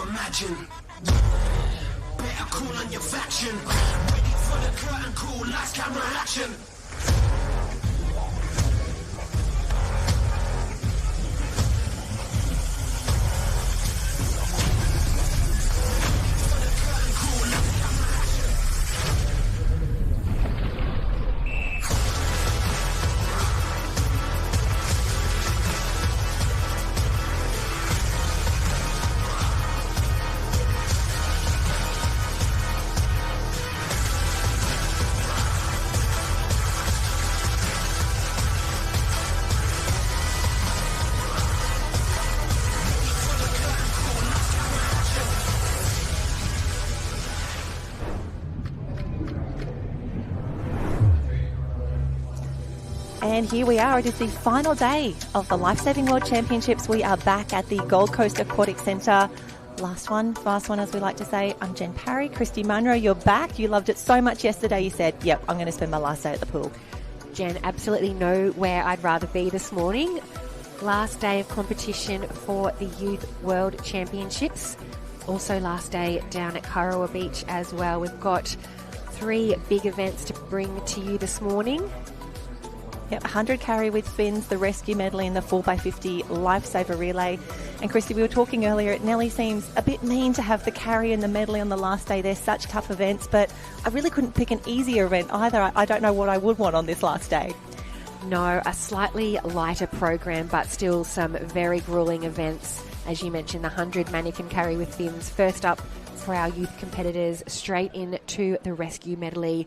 imagine. Better cool on your faction. Ready for the curtain call, lights, camera, action. And here we are. It is the final day of the Lifesaving World Championships. We are back at the Gold Coast Aquatic Centre. Last one, fast one, as we like to say. I'm Jen Parry. Christy Munro, you're back. You loved it so much yesterday. You said, yep, I'm going to spend my last day at the pool. Jen, absolutely know where I'd rather be this morning. Last day of competition for the Youth World Championships. Also last day down at Kurrawa Beach as well. We've got 3 big events to bring to you this morning. Yep, 100 carry with fins, the rescue medley and the 4x50 lifesaver relay. And Christy, we were talking earlier, it nearly seems a bit mean to have the carry and the medley on the last day. They're such tough events, but I really couldn't pick an easier event either. I don't know what I would want on this last day. No, a slightly lighter program, but still some very grueling events. As you mentioned, the 100 mannequin carry with fins. First up for our youth competitors, straight into the rescue medley.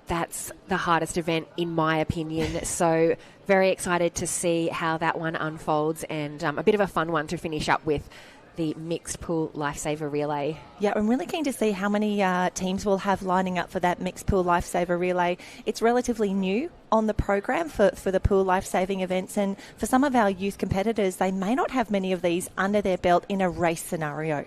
That's the hardest event in my opinion. So very excited to see how that one unfolds, and a bit of a fun one to finish up with, the mixed pool lifesaver relay. Yeah, I'm really keen to see how many teams we'll have lining up for that mixed pool lifesaver relay. It's relatively new on the program for the pool lifesaving events, and for some of our youth competitors, they may not have many of these under their belt in a race scenario.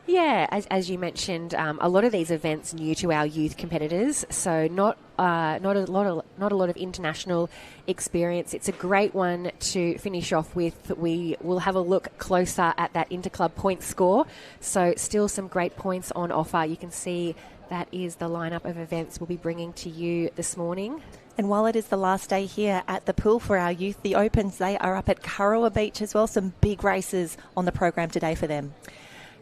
Yeah, as you mentioned, a lot of these events new to our youth competitors, so not a lot of international experience. It's a great one to finish off with. We will have a look closer at that interclub point score. So still some great points on offer. You can see that is the lineup of events we'll be bringing to you this morning. And while it is the last day here at the pool for our youth, the Opens, they are up at Kurrawa Beach as well. Some big races on the program today for them.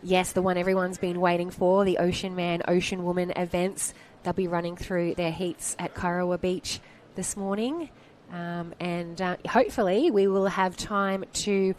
Yes, the one everyone's been waiting for, the Ocean Man, Ocean Woman events. They'll be running through their heats at Kurrawa Beach this morning. And hopefully we will have time to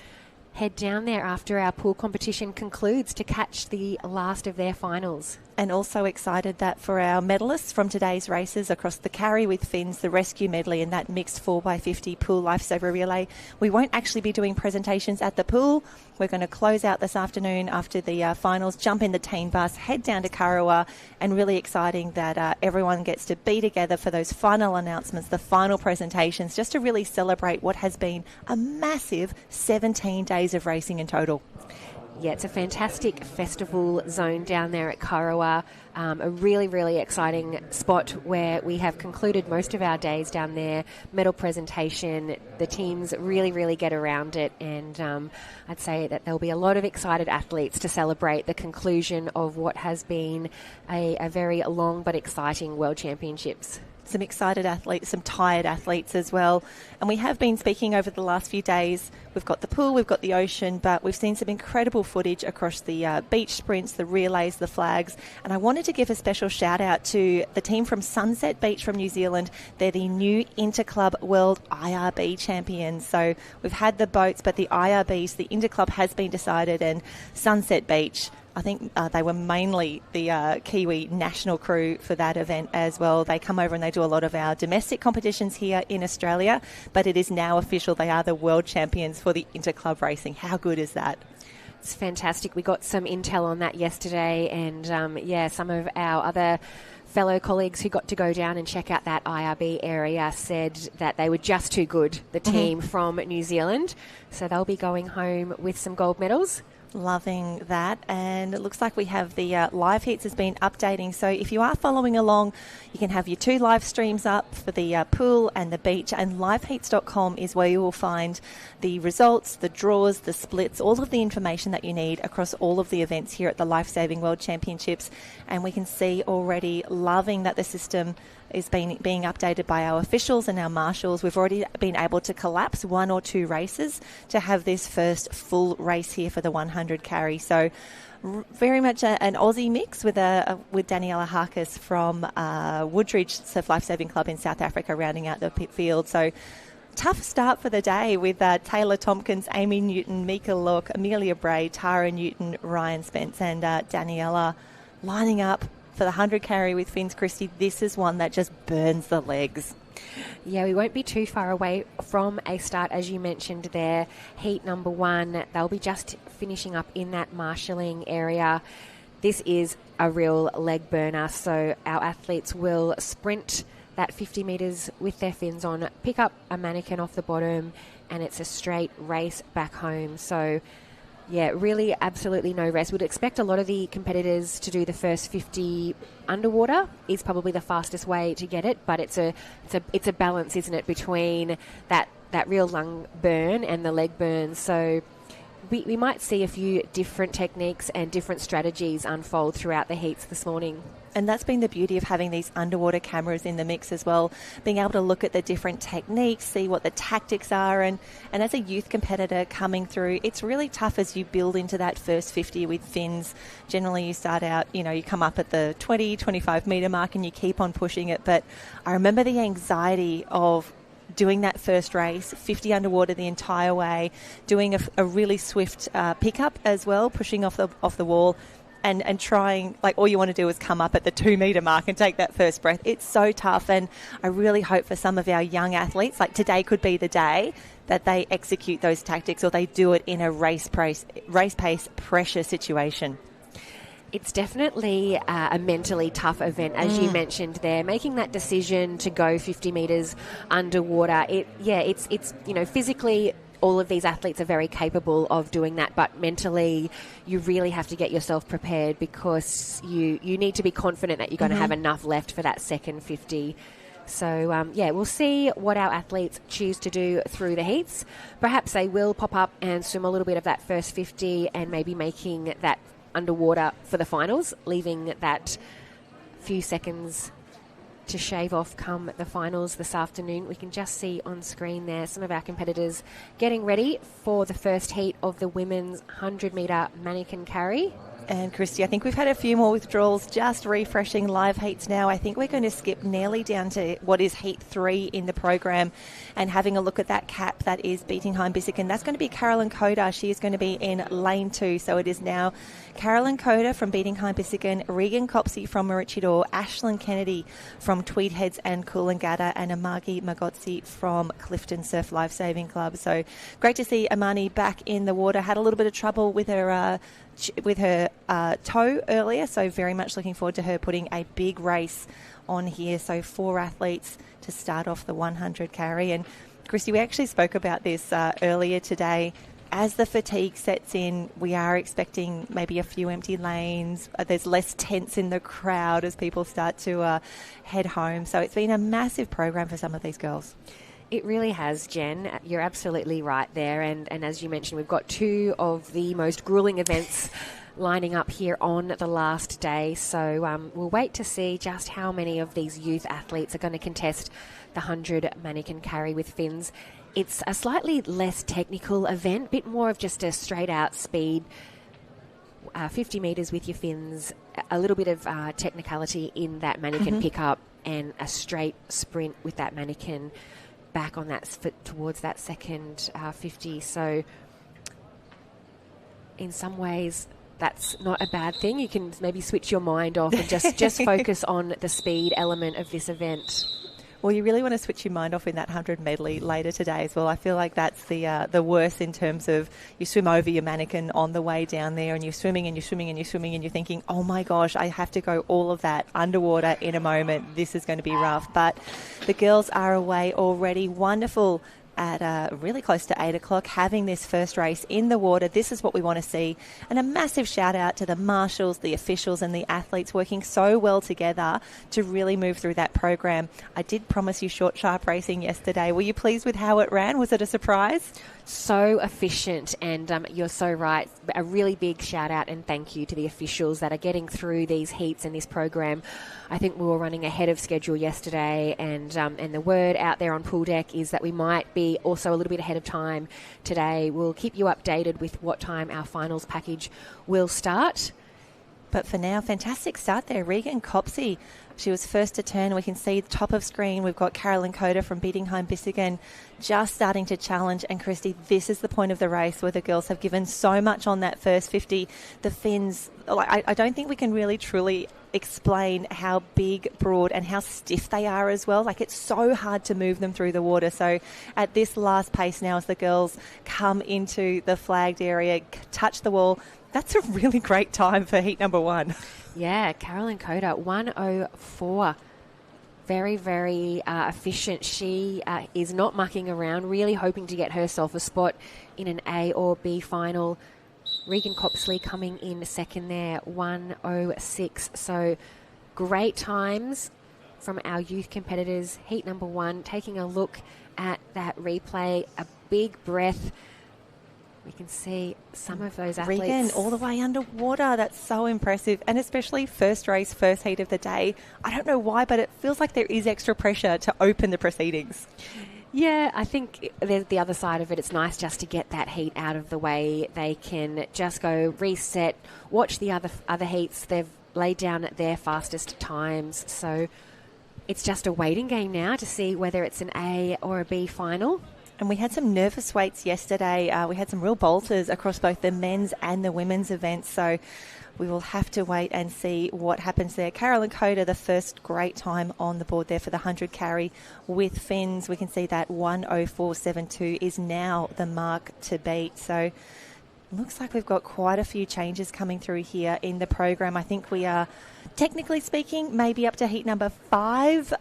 head down there after our pool competition concludes to catch the last of their finals. And also excited that for our medalists from today's races across the carry with fins, the rescue medley and that mixed 4x50 pool lifesaver relay, we won't actually be doing presentations at the pool. We're going to close out this afternoon after the finals, jump in the team bus, head down to Kurrawa, and really exciting that everyone gets to be together for those final announcements, the final presentations, just to really celebrate what has been a massive 17 days of racing in total. Yeah, it's a fantastic festival zone down there at Kurrawa. A really, really exciting spot where we have concluded most of our days down there. Medal presentation, the teams really, really get around it, and I'd say that there'll be a lot of excited athletes to celebrate the conclusion of what has been a very long but exciting World Championships. Some excited athletes, some tired athletes as well. And we have been speaking over the last few days. We've got the pool, we've got the ocean, but we've seen some incredible footage across the beach sprints, the relays, the flags. And I wanted to give a special shout out to the team from Sunset Beach from New Zealand. They're the new Interclub World IRB champions. So we've had the boats, but the IRBs, the Interclub has been decided, and Sunset Beach, I think they were mainly the Kiwi national crew for that event as well. They come over and they do a lot of our domestic competitions here in Australia, but it is now official. They are the world champions for the interclub racing. How good is that? It's fantastic. We got some intel on that yesterday, and some of our other fellow colleagues who got to go down and check out that IRB area said that they were just too good, the team from New Zealand. So they'll be going home with some gold medals. Loving that. And it looks like we have the live heats has been updating. So if you are following along, you can have your 2 live streams up for the pool and the beach. And liveheats.com is where you will find the results, the draws, the splits, all of the information that you need across all of the events here at the Lifesaving World Championships. And we can see already loving that the system is being updated by our officials and our marshals. We've already been able to collapse 1 or 2 races to have this first full race here for the 100 carry. So very much an Aussie mix with Daniela Harkis from Woodridge Surf Lifesaving Club in South Africa rounding out the pit field. So tough start for the day with Taylor Tompkins, Amy Newton, Mika Locke, Amelia Bray, Tara Newton, Ryan Spence and Daniela lining up for the 100 carry with Fins. Christy, this is one that just burns the legs. Yeah, we won't be too far away from a start, as you mentioned there. Heat number 1, they'll be just finishing up in that marshalling area. This is a real leg burner, so our athletes will sprint that 50 metres with their fins on, pick up a mannequin off the bottom, and it's a straight race back home. So yeah, really absolutely no rest. We'd expect a lot of the competitors to do the first 50 underwater is probably the fastest way to get it, but it's a balance, isn't it, between that real lung burn and the leg burn. So we might see a few different techniques and different strategies unfold throughout the heats this morning. And that's been the beauty of having these underwater cameras in the mix as well, being able to look at the different techniques, see what the tactics are. And as a youth competitor coming through, it's really tough as you build into that first 50 with fins. Generally, you start out, you come up at the 20, 25 metre mark and you keep on pushing it. But I remember the anxiety of doing that first race, 50 underwater the entire way, doing a really swift pickup as well, pushing off the wall. And trying, all you want to do is come up at the 2 metre mark and take that first breath. It's so tough, and I really hope for some of our young athletes, today could be the day that they execute those tactics or they do it in a race pace pressure situation. It's definitely a mentally tough event, as you mentioned there. Making that decision to go 50 metres underwater, it's physically all of these athletes are very capable of doing that, but mentally you really have to get yourself prepared because you need to be confident that you're going to have enough left for that second 50. So, we'll see what our athletes choose to do through the heats. Perhaps they will pop up and swim a little bit of that first 50 and maybe making that underwater for the finals, leaving that few seconds to shave off come the finals this afternoon. We can just see on screen there some of our competitors getting ready for the first heat of the women's 100 metre mannequin carry. And Christy, I think we've had a few more withdrawals, just refreshing live heats now. I think we're going to skip nearly down to what is heat 3 in the program and having a look at that cap that is beating Heim-Bissingen. That's going to be Carolyn Coda. She is going to be in lane 2. So it is now Carolyn Coda from Beating Heim-Bissingen, Regan Copsey from Maroochydore, Ashlyn Kennedy from Tweed Heads and Coolangatta, and Amagi Magotsi from Clifton Surf Lifesaving Club. So great to see Amani back in the water. Had a little bit of trouble with her toe earlier, so very much looking forward to her putting a big race on here. So 4 athletes to start off the 100 carry. And Christy, we actually spoke about this earlier today. As the fatigue sets in, we are expecting maybe a few empty lanes. There's less tents in the crowd as people start to head home. So it's been a massive program for some of these girls. It really has, Jen. You're absolutely right there. And as you mentioned, we've got 2 of the most gruelling events lining up here on the last day. So we'll wait to see just how many of these youth athletes are going to contest the 100 mannequin carry with fins. It's a slightly less technical event, a bit more of just a straight-out speed, 50 metres with your fins, a little bit of technicality in that mannequin pickup, and a straight sprint with that mannequin back on that towards that second 50. So in some ways that's not a bad thing. You can maybe switch your mind off and just focus on the speed element of this event. Well, you really want to switch your mind off in that 100 medley later today as well. I feel like that's the worst in terms of you swim over your mannequin on the way down there and you're swimming and you're swimming and you're swimming and you're thinking, oh my gosh, I have to go all of that underwater in a moment. This is going to be rough. But the girls are away already. Wonderful at really close to 8 o'clock, having this first race in the water. This is what we want to see. And a massive shout out to the marshals, the officials and the athletes working so well together to really move through that program. I did promise you short, sharp racing yesterday. Were you pleased with how it ran? Was it a surprise? So efficient, and you're so right. A really big shout out and thank you to the officials that are getting through these heats and this program. I think we were running ahead of schedule yesterday, and the word out there on pool deck is that we might be also a little bit ahead of time today. We'll keep you updated with what time our finals package will start. But for now, fantastic start there. Regan Copsey, she was first to turn. We can see the top of screen. We've got Carolyn Coda from Bietigheim-Bissingen just starting to challenge. And Christy, this is the point of the race where the girls have given so much on that first 50. The Finns, I don't think we can really truly explain how big, broad and how stiff they are as well. Like, it's so hard to move them through the water. So at this last pace now, as the girls come into the flagged area, touch the wall, that's a really great time for heat number 1. Yeah, Carolyn Coda, 1:04. Very, very efficient. She is not mucking around, really hoping to get herself a spot in an A or B final. Regan Copsley coming in second there, 1:06. So great times from our youth competitors. Heat number 1, taking a look at that replay, a big breath. We can see some of those athletes. Regan all the way underwater. That's so impressive. And especially first race, first heat of the day. I don't know why, but it feels like there is extra pressure to open the proceedings. Yeah, I think there's the other side of it. It's nice just to get that heat out of the way. They can just go reset, watch the other heats. They've laid down at their fastest times. So it's just a waiting game now to see whether it's an A or a B final. And we had some nervous waits yesterday. We had some real bolters across both the men's and the women's events. So we will have to wait and see what happens there. Carolyn Coda, the first great time on the board there for the 100 carry with Finns. We can see that 1:04.72 is now the mark to beat. So looks like we've got quite a few changes coming through here in the program. I think we are, technically speaking, maybe up to heat number 5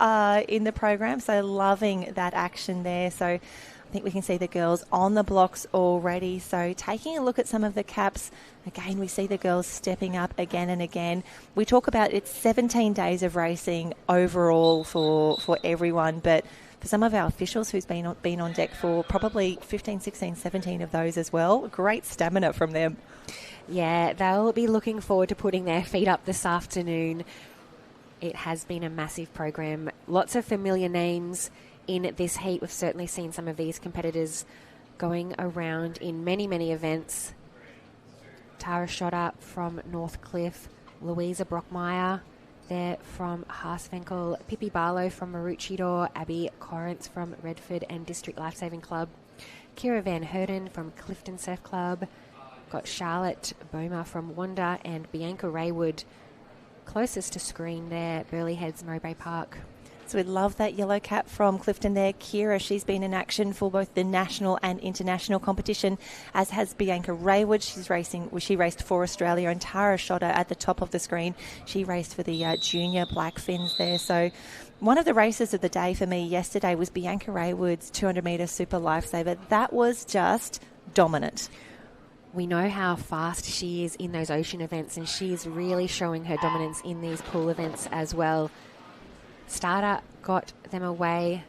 in the program. So loving that action there. So I think we can see the girls on the blocks already. So taking a look at some of the caps, again, we see the girls stepping up again and again. We talk about it's 17 days of racing overall for everyone, but for some of our officials who's been on deck for probably 15, 16, 17 of those as well, great stamina from them. Yeah, they'll be looking forward to putting their feet up this afternoon. It has been a massive program. Lots of familiar names in this heat. We've certainly seen some of these competitors going around in many, many events. Tara Schotter from Northcliffe, Louisa Brockmeyer there from Haasvenkel, Pippi Barlow from Maroochydore, Abby Corrance from Redford and District Lifesaving Club, Kira Van Herden from Clifton Surf Club, got Charlotte Boma from Wanda and Bianca Raywood closest to screen there, Burleigh Heads, Mowbray Park. So we love that yellow cap from Clifton there. Kira, she's been in action for both the national and international competition, as has Bianca Raywood. She raced for Australia, and Tara Schotter at the top of the screen. She raced for the junior Black Finns there. So one of the races of the day for me yesterday was Bianca Raywood's 200-metre Super Lifesaver. That was just dominant. We know how fast she is in those ocean events, and she is really showing her dominance in these pool events as well. Starter got them away.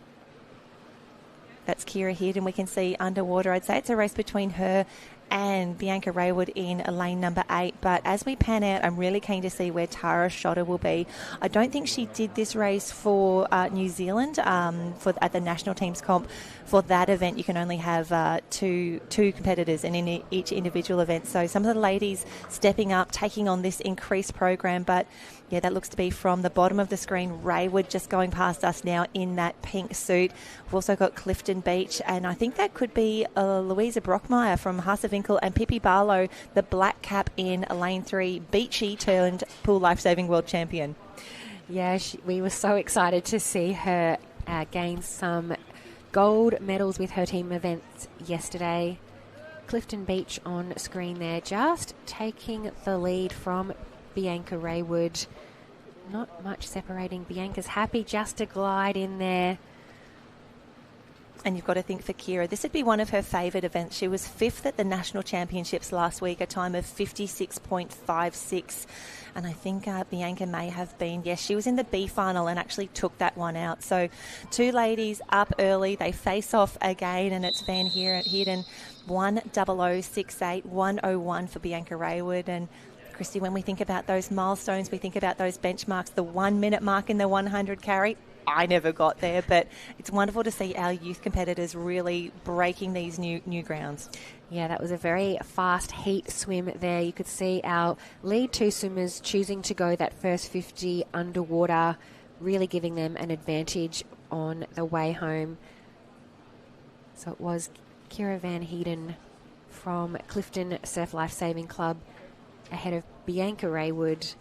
That's Kira Head, and we can see underwater. I'd say it's a race between her and Bianca Raywood in lane number 8. But as we pan out, I'm really keen to see where Tara Schotter will be. I don't think she did this race for New Zealand at the national teams comp. For that event, you can only have two competitors in each individual event. So some of the ladies stepping up, taking on this increased program. But yeah, that looks to be from the bottom of the screen. Raywood just going past us now in that pink suit. We've also got Clifton Beach, and I think that could be Louisa Brockmeyer from Haasvenkel, and Pippi Barlow, the black cap in lane 3, Beachy turned pool lifesaving world champion. Yeah, we were so excited to see her gain some gold medals with her team events yesterday. Clifton Beach on screen there, just taking the lead from Bianca Raywood. Not much separating. Bianca's happy just to glide in there. And you've got to think for Kira, this would be one of her favourite events. She was 5th at the National Championships last week, a time of 56.56. And I think Bianca may have been, yes, she was in the B final and actually took that one out. So 2 ladies up early. They face off again, and it's Van Heerden 1:00.68, 1:01 for Bianca Raywood. And Christy, when we think about those milestones, we think about those benchmarks, the 1 minute mark in the 100 carry. I never got there, but it's wonderful to see our youth competitors really breaking these new grounds. Yeah, that was a very fast heat swim there. You could see our lead 2 swimmers choosing to go that first 50 underwater, really giving them an advantage on the way home. So it was Kira Van Heerden from Clifton Surf Lifesaving Club ahead of Bianca Raywood.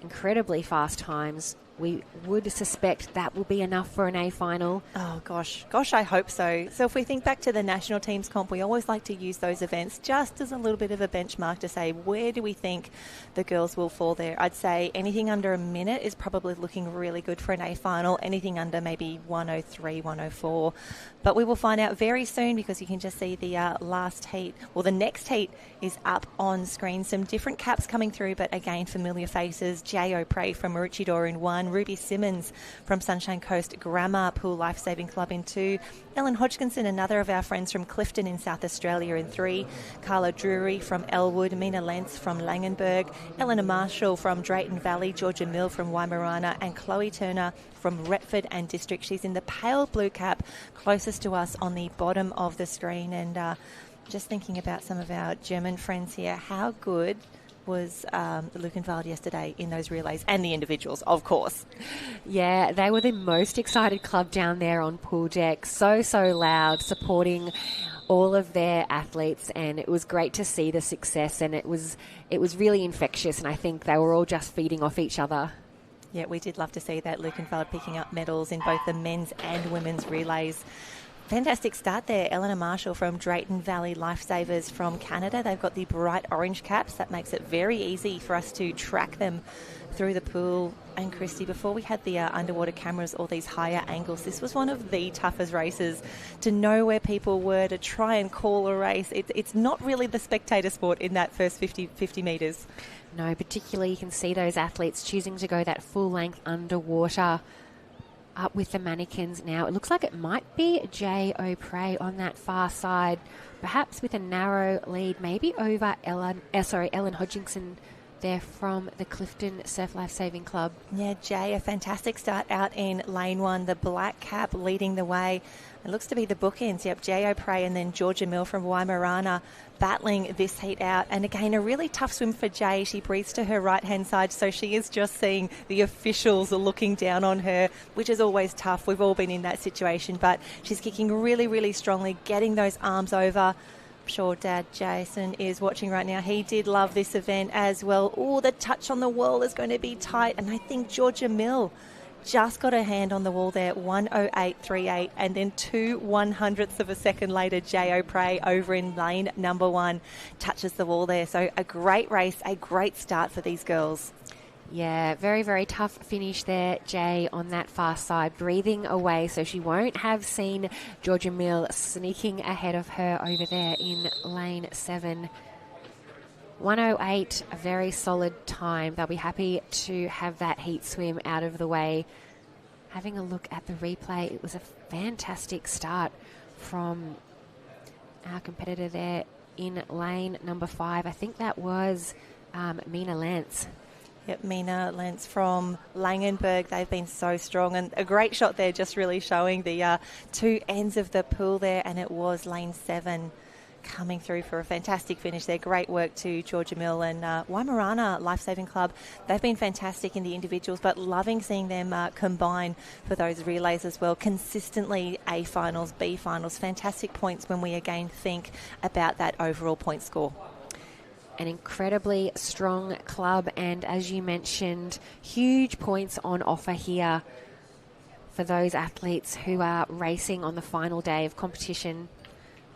Incredibly fast times. We would suspect that will be enough for an A final. Oh, gosh, I hope so. So if we think back to the national teams comp, we always like to use those events just as a little bit of a benchmark to say, where do we think the girls will fall there? I'd say anything under a minute is probably looking really good for an A final, anything under maybe 1:03, 1:04. But we will find out very soon, because you can just see the last heat. Well, the next heat is up on screen. Some different caps coming through, but again, familiar faces. Jay O'Prey from Maroochydore in 1, Ruby Simmons from Sunshine Coast Grammar Pool Lifesaving Club in 2, Ellen Hodgkinson, another of our friends from Clifton in South Australia in 3, Carla Drury from Elwood, Mina Lentz from Langenberg, Eleanor Marshall from Drayton Valley, Georgia Mill from Waimorana, and Chloe Turner from Retford and District. She's in the pale blue cap closest to us on the bottom of the screen. And just thinking about some of our German friends here, how good was Luckenwald yesterday in those relays, and the individuals, of course. Yeah, they were the most excited club down there on pool deck. So loud, supporting all of their athletes, and it was great to see the success, and it was really infectious, and I think they were all just feeding off each other. Yeah, we did love to see that. Luckenwald picking up medals in both the men's and women's relays. Fantastic start there. Eleanor Marshall from Drayton Valley Lifesavers from Canada. They've got the bright orange caps. That makes it very easy for us to track them through the pool. And Christy, before we had the underwater cameras or these higher angles, this was one of the toughest races to know where people were, to try and call a race. It's not really the spectator sport in that first 50 metres. No, particularly you can see those athletes choosing to go that full length underwater up with the mannequins now. It looks like it might be Jay O'Prey on that far side, perhaps with a narrow lead, maybe over Ellen Hodgkinson there from the Clifton Surf Lifesaving Club. Yeah, Jay, a fantastic start out in lane 1, the black cap leading the way. It looks to be the bookends. Yep, Jay O'Prey and then Georgia Mill from Waimorana battling this heat out. And again, a really tough swim for Jay. She breathes to her right-hand side, so she is just seeing the officials looking down on her, which is always tough. We've all been in that situation, but she's kicking really, really strongly, getting those arms over. I'm sure Dad Jason is watching right now. He did love this event as well. Oh, the touch on the wall is going to be tight, and I think Georgia Mill just got her hand on the wall there, 1:08.38, and then 2/100ths of a second later, Jay O'Prey over in lane number 1 touches the wall there. So a great race, a great start for these girls. Yeah, very, very tough finish there, Jay, on that far side, breathing away, so she won't have seen Georgia Mill sneaking ahead of her over there in lane 7. 1:08, a very solid time. They'll be happy to have that heat swim out of the way. Having a look at the replay, it was a fantastic start from our competitor there in lane number 5. I think that was Mina Lentz. Yep, Mina Lentz from Langenberg. They've been so strong, and a great shot there, just really showing the 2 ends of the pool there, and it was lane 7 coming through for a fantastic finish there. Great work to Georgia Mill and Waimorana Lifesaving Club. They've been fantastic in the individuals, but loving seeing them combine for those relays as well. Consistently A finals, B finals, fantastic points when we again think about that overall point score. An incredibly strong club, and as you mentioned, huge points on offer here for those athletes who are racing on the final day of competition.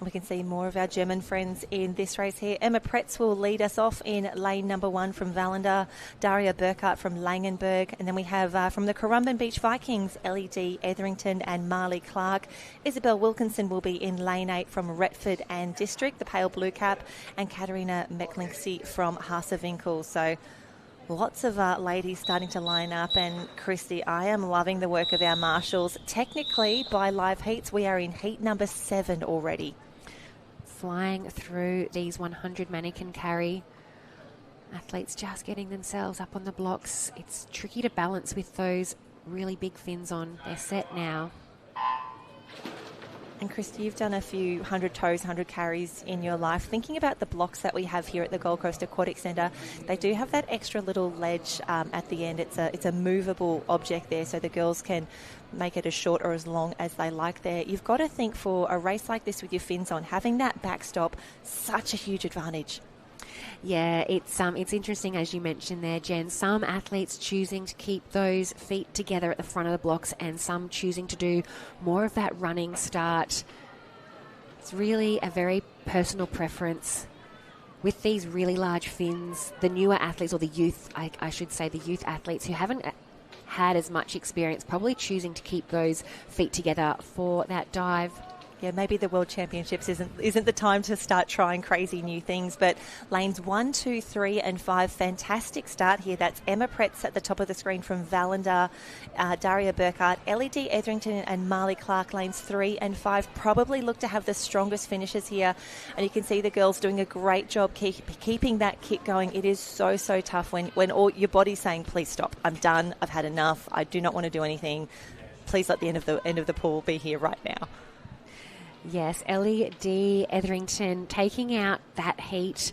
We can see more of our German friends in this race here. Emma Pretz will lead us off in lane number 1 from Vallender, Daria Burkhardt from Langenberg, and then we have from the Currumbin Beach Vikings, LED Etherington and Marley Clark. Isabel Wilkinson will be in lane 8 from Retford and District, the pale blue cap, and Katarina Mecklingsey from Haasewinkel. So lots of ladies starting to line up, and Christy, I am loving the work of our marshals. Technically, by live heats, we are in heat number 7 already. Flying through these 100 mannequin carry. Athletes just getting themselves up on the blocks. It's tricky to balance with those really big fins on. They're set now. And Christy, you've done a few 100 toes, 100 carries in your life. Thinking about the blocks that we have here at the Gold Coast Aquatic Centre, they do have that extra little ledge at the end. It's a movable object there, so the girls can make it as short or as long as they like there. You've got to think, for a race like this with your fins on, having that backstop, such a huge advantage. Yeah, it's interesting, as you mentioned there, Jen. Some athletes choosing to keep those feet together at the front of the blocks, and some choosing to do more of that running start. It's really a very personal preference. With these really large fins, the newer athletes, or the youth, I should say, the youth athletes who haven't had as much experience, probably choosing to keep those feet together for that dive. Yeah, maybe the World Championships isn't the time to start trying crazy new things, but lanes 1, 2, 3 and 5, fantastic start here. That's Emma Pretz at the top of the screen from Vallender, Daria Burkhardt, LED Etherington and Marley Clark, lanes 3 and 5, probably look to have the strongest finishes here. And you can see the girls doing a great job keeping that kick going. It is so tough when all your body's saying, please stop, I'm done, I've had enough, I do not want to do anything. Please let the end of the pool be here right now. Yes, LED Etherington taking out that heat.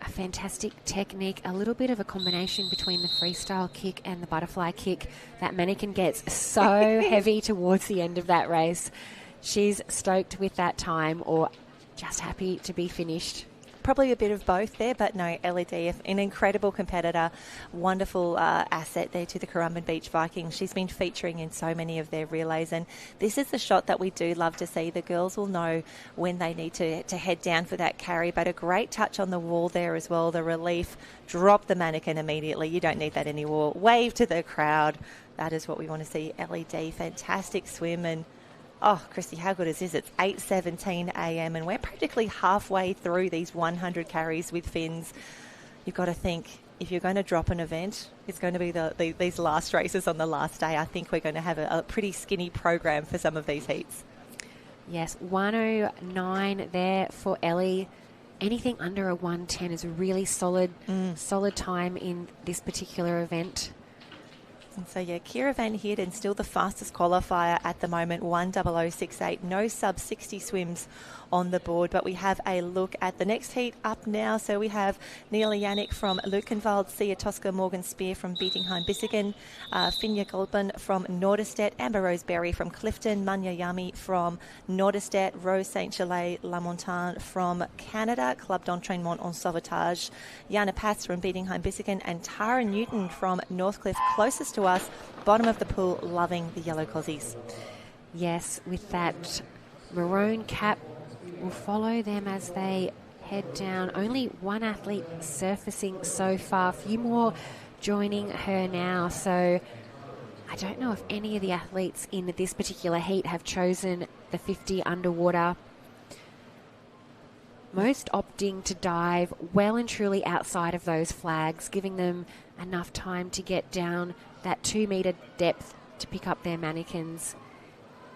A fantastic technique, a little bit of a combination between the freestyle kick and the butterfly kick. That mannequin gets so heavy towards the end of that race. She's stoked with that time, or just happy to be finished. Probably a bit of both there, but no, LED, an incredible competitor, wonderful asset there to the Currumbin Beach Vikings. She's been featuring in so many of their relays, and this is the shot that we do love to see. The girls will know when they need to head down for that carry, but a great touch on the wall there as well, the relief. Drop the mannequin immediately. You don't need that anymore. Wave to the crowd. That is what we want to see. LED, fantastic swim, and oh, Christy, how good is this? It's 8:17 a.m. and we're practically halfway through these 100 carries with fins. You've got to think, if you're going to drop an event, it's going to be these last races on the last day. I think we're going to have a pretty skinny program for some of these heats. Yes, 1:09 there for Ellie. Anything under a 1:10 is a really solid time in this particular event. And so, yeah, Kira Van Heerden still the fastest qualifier at the moment, 1:00.68. No sub-60 swims on the board, but we have a look at the next heat up now. So we have Neela Yannick from Lukenwald, Sia Tosca Morgan Spear from Bietigheim-Bissingen, Finja Goldman from Norderstedt, Amber Rose Berry from Clifton, Manya Yami from Norderstedt, Rose St. Gelais La Montagne from Canada, Club d'Entraînement en Sauvetage, Jana Pats from Bietigheim-Bissingen, and Tara Newton from Northcliffe, closest to us, bottom of the pool, loving the yellow cozies. Yes, with that maroon cap, we'll follow them as they head down. Only one athlete surfacing so far, a few more joining her now. So I don't know if any of the athletes in this particular heat have chosen the 50 underwater. Most opting to dive well and truly outside of those flags, giving them enough time to get down that 2 metre depth to pick up their mannequins.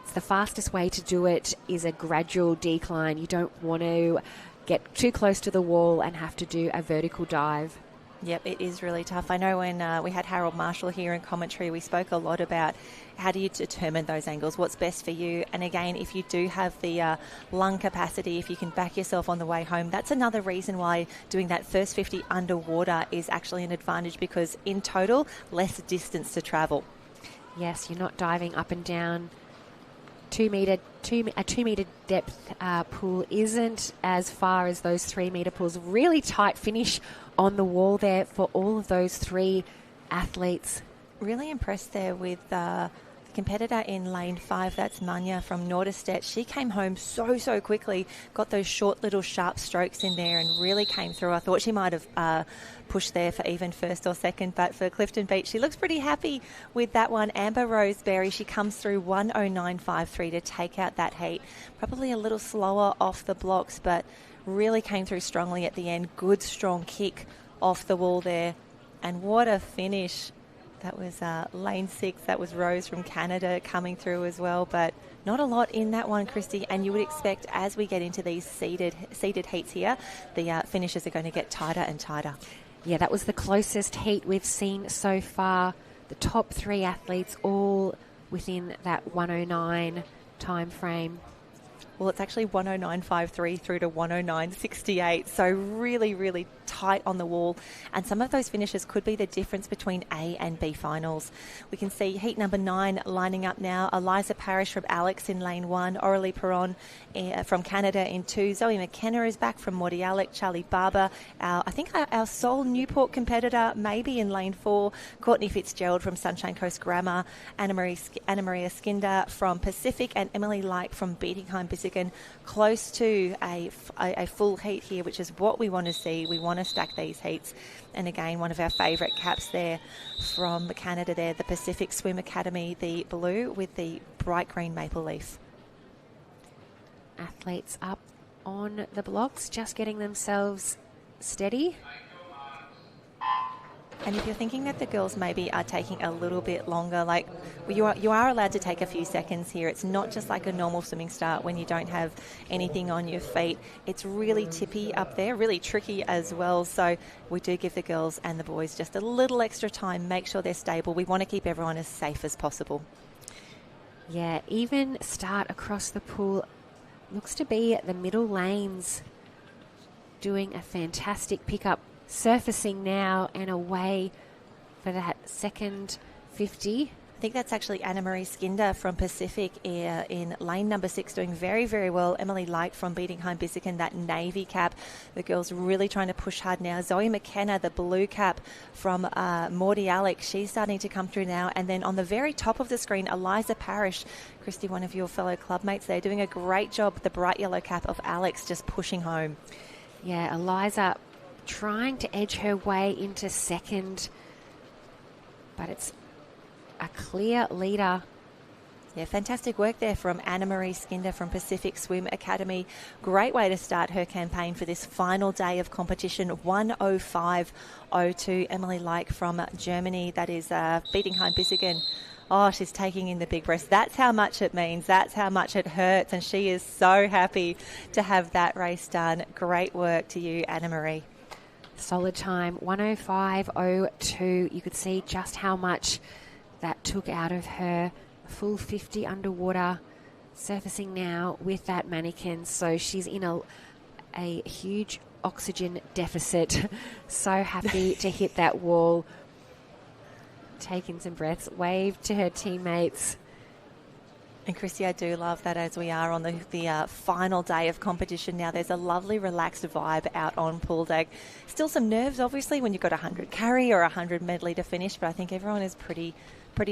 It's the fastest way to do it is a gradual decline. You don't want to get too close to the wall and have to do a vertical dive. Yep, it is really tough. I know when we had Harold Marshall here in commentary, we spoke a lot about how do you determine those angles, what's best for you. And again, if you do have the lung capacity, if you can back yourself on the way home, that's another reason why doing that first 50 underwater is actually an advantage, because in total, less distance to travel. Yes, you're not diving up and down. A 2 metre depth pool isn't as far as those 3 metre pools. Really tight finish on the wall there for all of those three athletes. Really impressed there with competitor in lane 5, that's Manya from Norderstedt. She came home so quickly, got those short little sharp strokes in there and really came through. I thought she might have pushed there for even first or second, but for Clifton Beach, she looks pretty happy with that one. Amber Roseberry, she comes through 109.53 to take out that heat. Probably a little slower off the blocks, but really came through strongly at the end. Good strong kick off the wall there. And what a finish. That was lane 6. That was Rose from Canada coming through as well. But not a lot in that one, Christy. And you would expect as we get into these seeded heats here, the finishes are going to get tighter and tighter. Yeah, that was the closest heat we've seen so far. The top 3 athletes all within that 109 time frame. Well, it's actually 109.53 through to 109.68. So really tight on the wall. And some of those finishes could be the difference between A and B finals. We can see heat number 9 lining up now. Eliza Parrish from Alex in lane 1. Aurelie Perron from Canada in 2. Zoe McKenna is back from Morty Alec. Charlie Barber, I think our sole Newport competitor, maybe in lane 4. Courtney Fitzgerald from Sunshine Coast Grammar. Anna Maria Skinder from Pacific. And Emily Like from Bietigheim-Bissingen. Close to a full heat here, which is what we want to see. We want to stack these heats. And again, one of our favourite caps there from Canada there, the Pacific Swim Academy, the blue with the bright green maple leaf. Athletes up on the blocks, just getting themselves steady. And if you're thinking that the girls maybe are taking a little bit longer, like you are allowed to take a few seconds here. It's not just like a normal swimming start when you don't have anything on your feet. It's really tippy up there, really tricky as well. So we do give the girls and the boys just a little extra time, make sure they're stable. We want to keep everyone as safe as possible. Yeah, even start across the pool. Looks to be the middle lanes doing a fantastic pickup. Surfacing now and away for that second 50. I think that's actually Anna Marie Skinder from Pacific in lane number 6 doing very well. Emily Light from Bietigheim-Bissingen, that navy cap. The girls really trying to push hard now. Zoe McKenna, the blue cap from Morty Alec, she's starting to come through now. And then on the very top of the screen, Eliza Parrish, Christy, one of your fellow clubmates there, doing a great job. The bright yellow cap of Alex just pushing home. Yeah, Eliza trying to edge her way into second, but it's a clear leader. Yeah, fantastic work there from Anna Marie Skinder from Pacific Swim Academy. Great way to start her campaign for this final day of competition. 105.02. Emily Like from Germany, that is Bietigheim-Bissingen. Oh, she's taking in the big breath. That's how much it means. That's how much it hurts. And she is so happy to have that race done. Great work to you, Anna Marie. Solid time, 105.02. You could see just how much that took out of her. Full 50 underwater, surfacing now with that mannequin. So she's in a huge oxygen deficit. So happy to hit that wall. Taking some breaths, wave to her teammates. And Christy, I do love that as we are on the final day of competition now. There's a lovely relaxed vibe out on pool deck. Still some nerves, obviously, when you've got 100 carry or 100 medley to finish, but I think everyone is pretty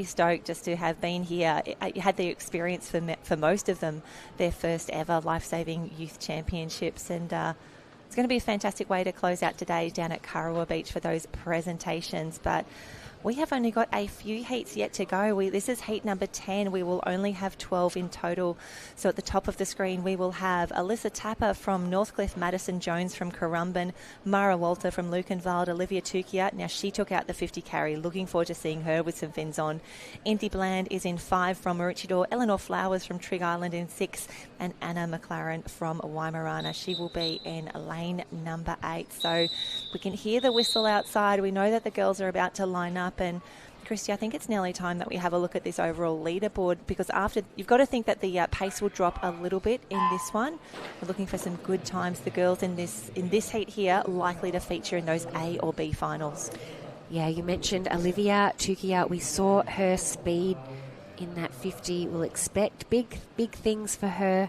stoked just to have been here. You had the experience for most of them, their first ever Lifesaving Youth Championships, and it's going to be a fantastic way to close out today down at Kurrawa Beach for those presentations. But we have only got a few heats yet to go. This is heat number 10. We will only have 12 in total. So at the top of the screen, we will have Alyssa Tapper from Northcliffe, Madison Jones from Currumbin, Mara Walter from Lukenwald, Olivia Tukia. Now she took out the 50 carry. Looking forward to seeing her with some fins on. Indy Bland is in 5 from Maroochydore, Eleanor Flowers from Trigg Island in 6, and Anna McLaren from Waimārana. She will be in lane number 8. So we can hear the whistle outside. We know that the girls are about to line up. And Christy, I think it's nearly time that we have a look at this overall leaderboard, because after you've got to think that the pace will drop a little bit in this one. We're looking for some good times. The girls in this heat here likely to feature in those A or B finals. Yeah, you mentioned Olivia Tukia. We saw her speed in that 50. We'll expect big things for her.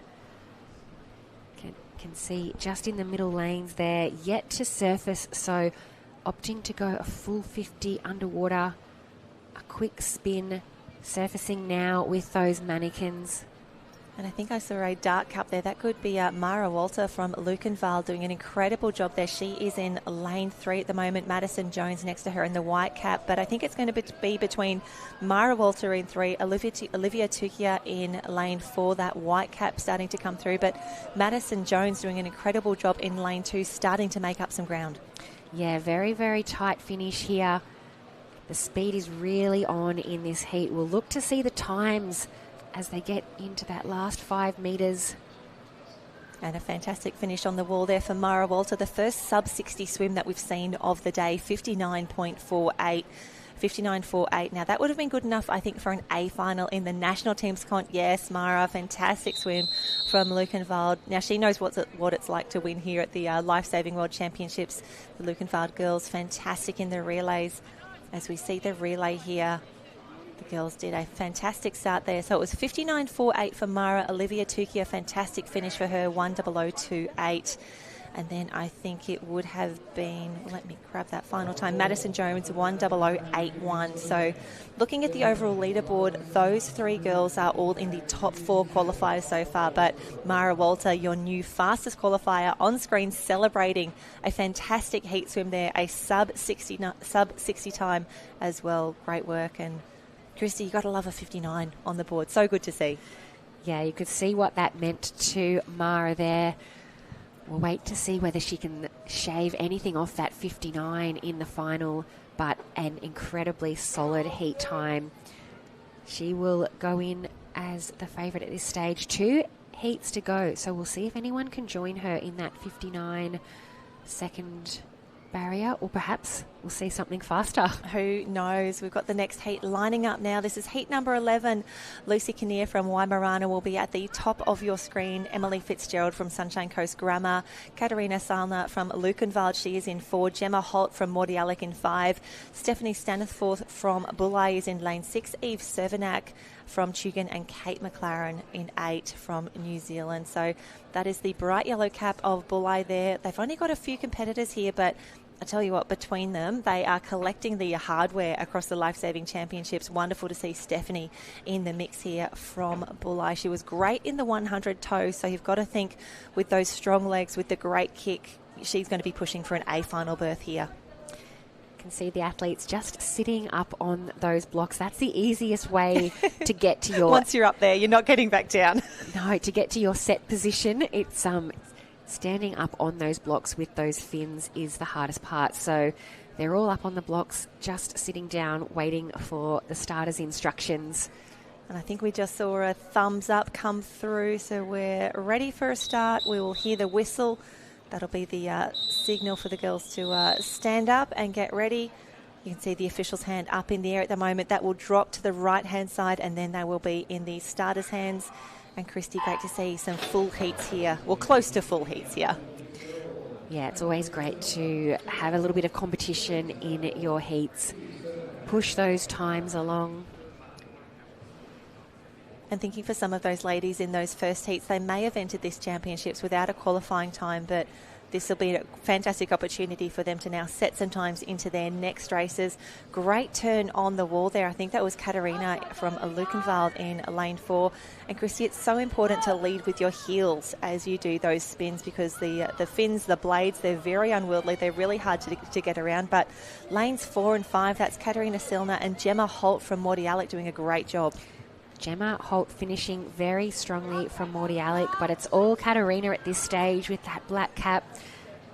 Can see just in the middle lanes there, yet to surface. So opting to go a full 50 underwater, a quick spin surfacing now with those mannequins. And I think I saw a dark cup there. That could be Mara Walter from Lukenval doing an incredible job there. She is in lane 3 at the moment. Madison Jones next to her in the white cap. But I think it's going to be between Mara Walter in 3, Olivia Tukia in lane 4, that white cap starting to come through. But Madison Jones doing an incredible job in lane 2, starting to make up some ground. Yeah, very, very tight finish here. The speed is really on in this heat. We'll look to see the times as they get into that last 5 metres. And a fantastic finish on the wall there for Mara Walter. The first sub-60 swim that we've seen of the day, 59.48. 59.48. Now, that would have been good enough, I think, for an A final in the national team's comp. Yes, Mara, fantastic swim from Lukenwald. Now, she knows what it's like to win here at the Lifesaving World Championships. The Lukenwald girls, fantastic in the relays. As we see the relay here, the girls did a fantastic start there. So it was 59.48 for Mara. Olivia Tukia, fantastic finish for her, 1:00.28. And then I think it would have been, let me grab that final time, Madison Jones, 1:00.81. So looking at the overall leaderboard, those 3 girls are all in the top 4 qualifiers so far. But Mara Walter, your new fastest qualifier, on screen celebrating a fantastic heat swim there, a sub 60 time as well. Great work. And Christy, you got to love a 59 on the board. So good to see. Yeah, you could see what that meant to Mara there. We'll wait to see whether she can shave anything off that 59 in the final, but an incredibly solid heat time. She will go in as the favourite at this stage. 2 heats to go, so we'll see if anyone can join her in that 59-second barrier, or perhaps we'll see something faster. Who knows? We've got the next heat lining up now. This is heat number 11. Lucy Kinnear from Waimārana will be at the top of your screen. Emily Fitzgerald from Sunshine Coast Grammar. Katarina Salna from Lukenwald, she is in 4. Gemma Holt from Mordialloc in 5. Stephanie Staniforth from Bulli is in lane 6. Eve Cervenak from Tugan, and Kate McLaren in 8 from New Zealand. So that is the bright yellow cap of Bulli there. They've only got a few competitors here, but I tell you what, between them, they are collecting the hardware across the Lifesaving Championships. Wonderful to see Stephanie in the mix here from Bulli. She was great in the 100 toes, so you've got to think with those strong legs, with the great kick, she's going to be pushing for an A final berth here. Can see the athletes just sitting up on those blocks. That's the easiest way to get to your... Once you're up there, you're not getting back down. No, to get to your set position, it's standing up on those blocks with those fins is the hardest part. So they're all up on the blocks, just sitting down, waiting for the starters' instructions. And I think we just saw a thumbs up come through, so we're ready for a start. We will hear the whistle. That'll be the signal for the girls to stand up and get ready. You can see the official's hand up in the air at the moment. That will drop to the right-hand side, and then they will be in the starters' hands. And Christy, great to see some full heats here, well, close to full heats here. Yeah, it's always great to have a little bit of competition in your heats. Push those times along. And thinking for some of those ladies in those first heats, they may have entered this championships without a qualifying time, but this will be a fantastic opportunity for them to now set some times into their next races. Great turn on the wall there. I think that was Katarina from Lukenwald in lane 4. And Christy, it's so important to lead with your heels as you do those spins, because the fins, the blades, they're very unwieldy. They're really hard to get around. But lanes 4 and 5, that's Katarina Silna and Gemma Holt from Mordialloc doing a great job. Gemma Holt finishing very strongly from Mordialloc, but it's all Katarina at this stage with that black cap,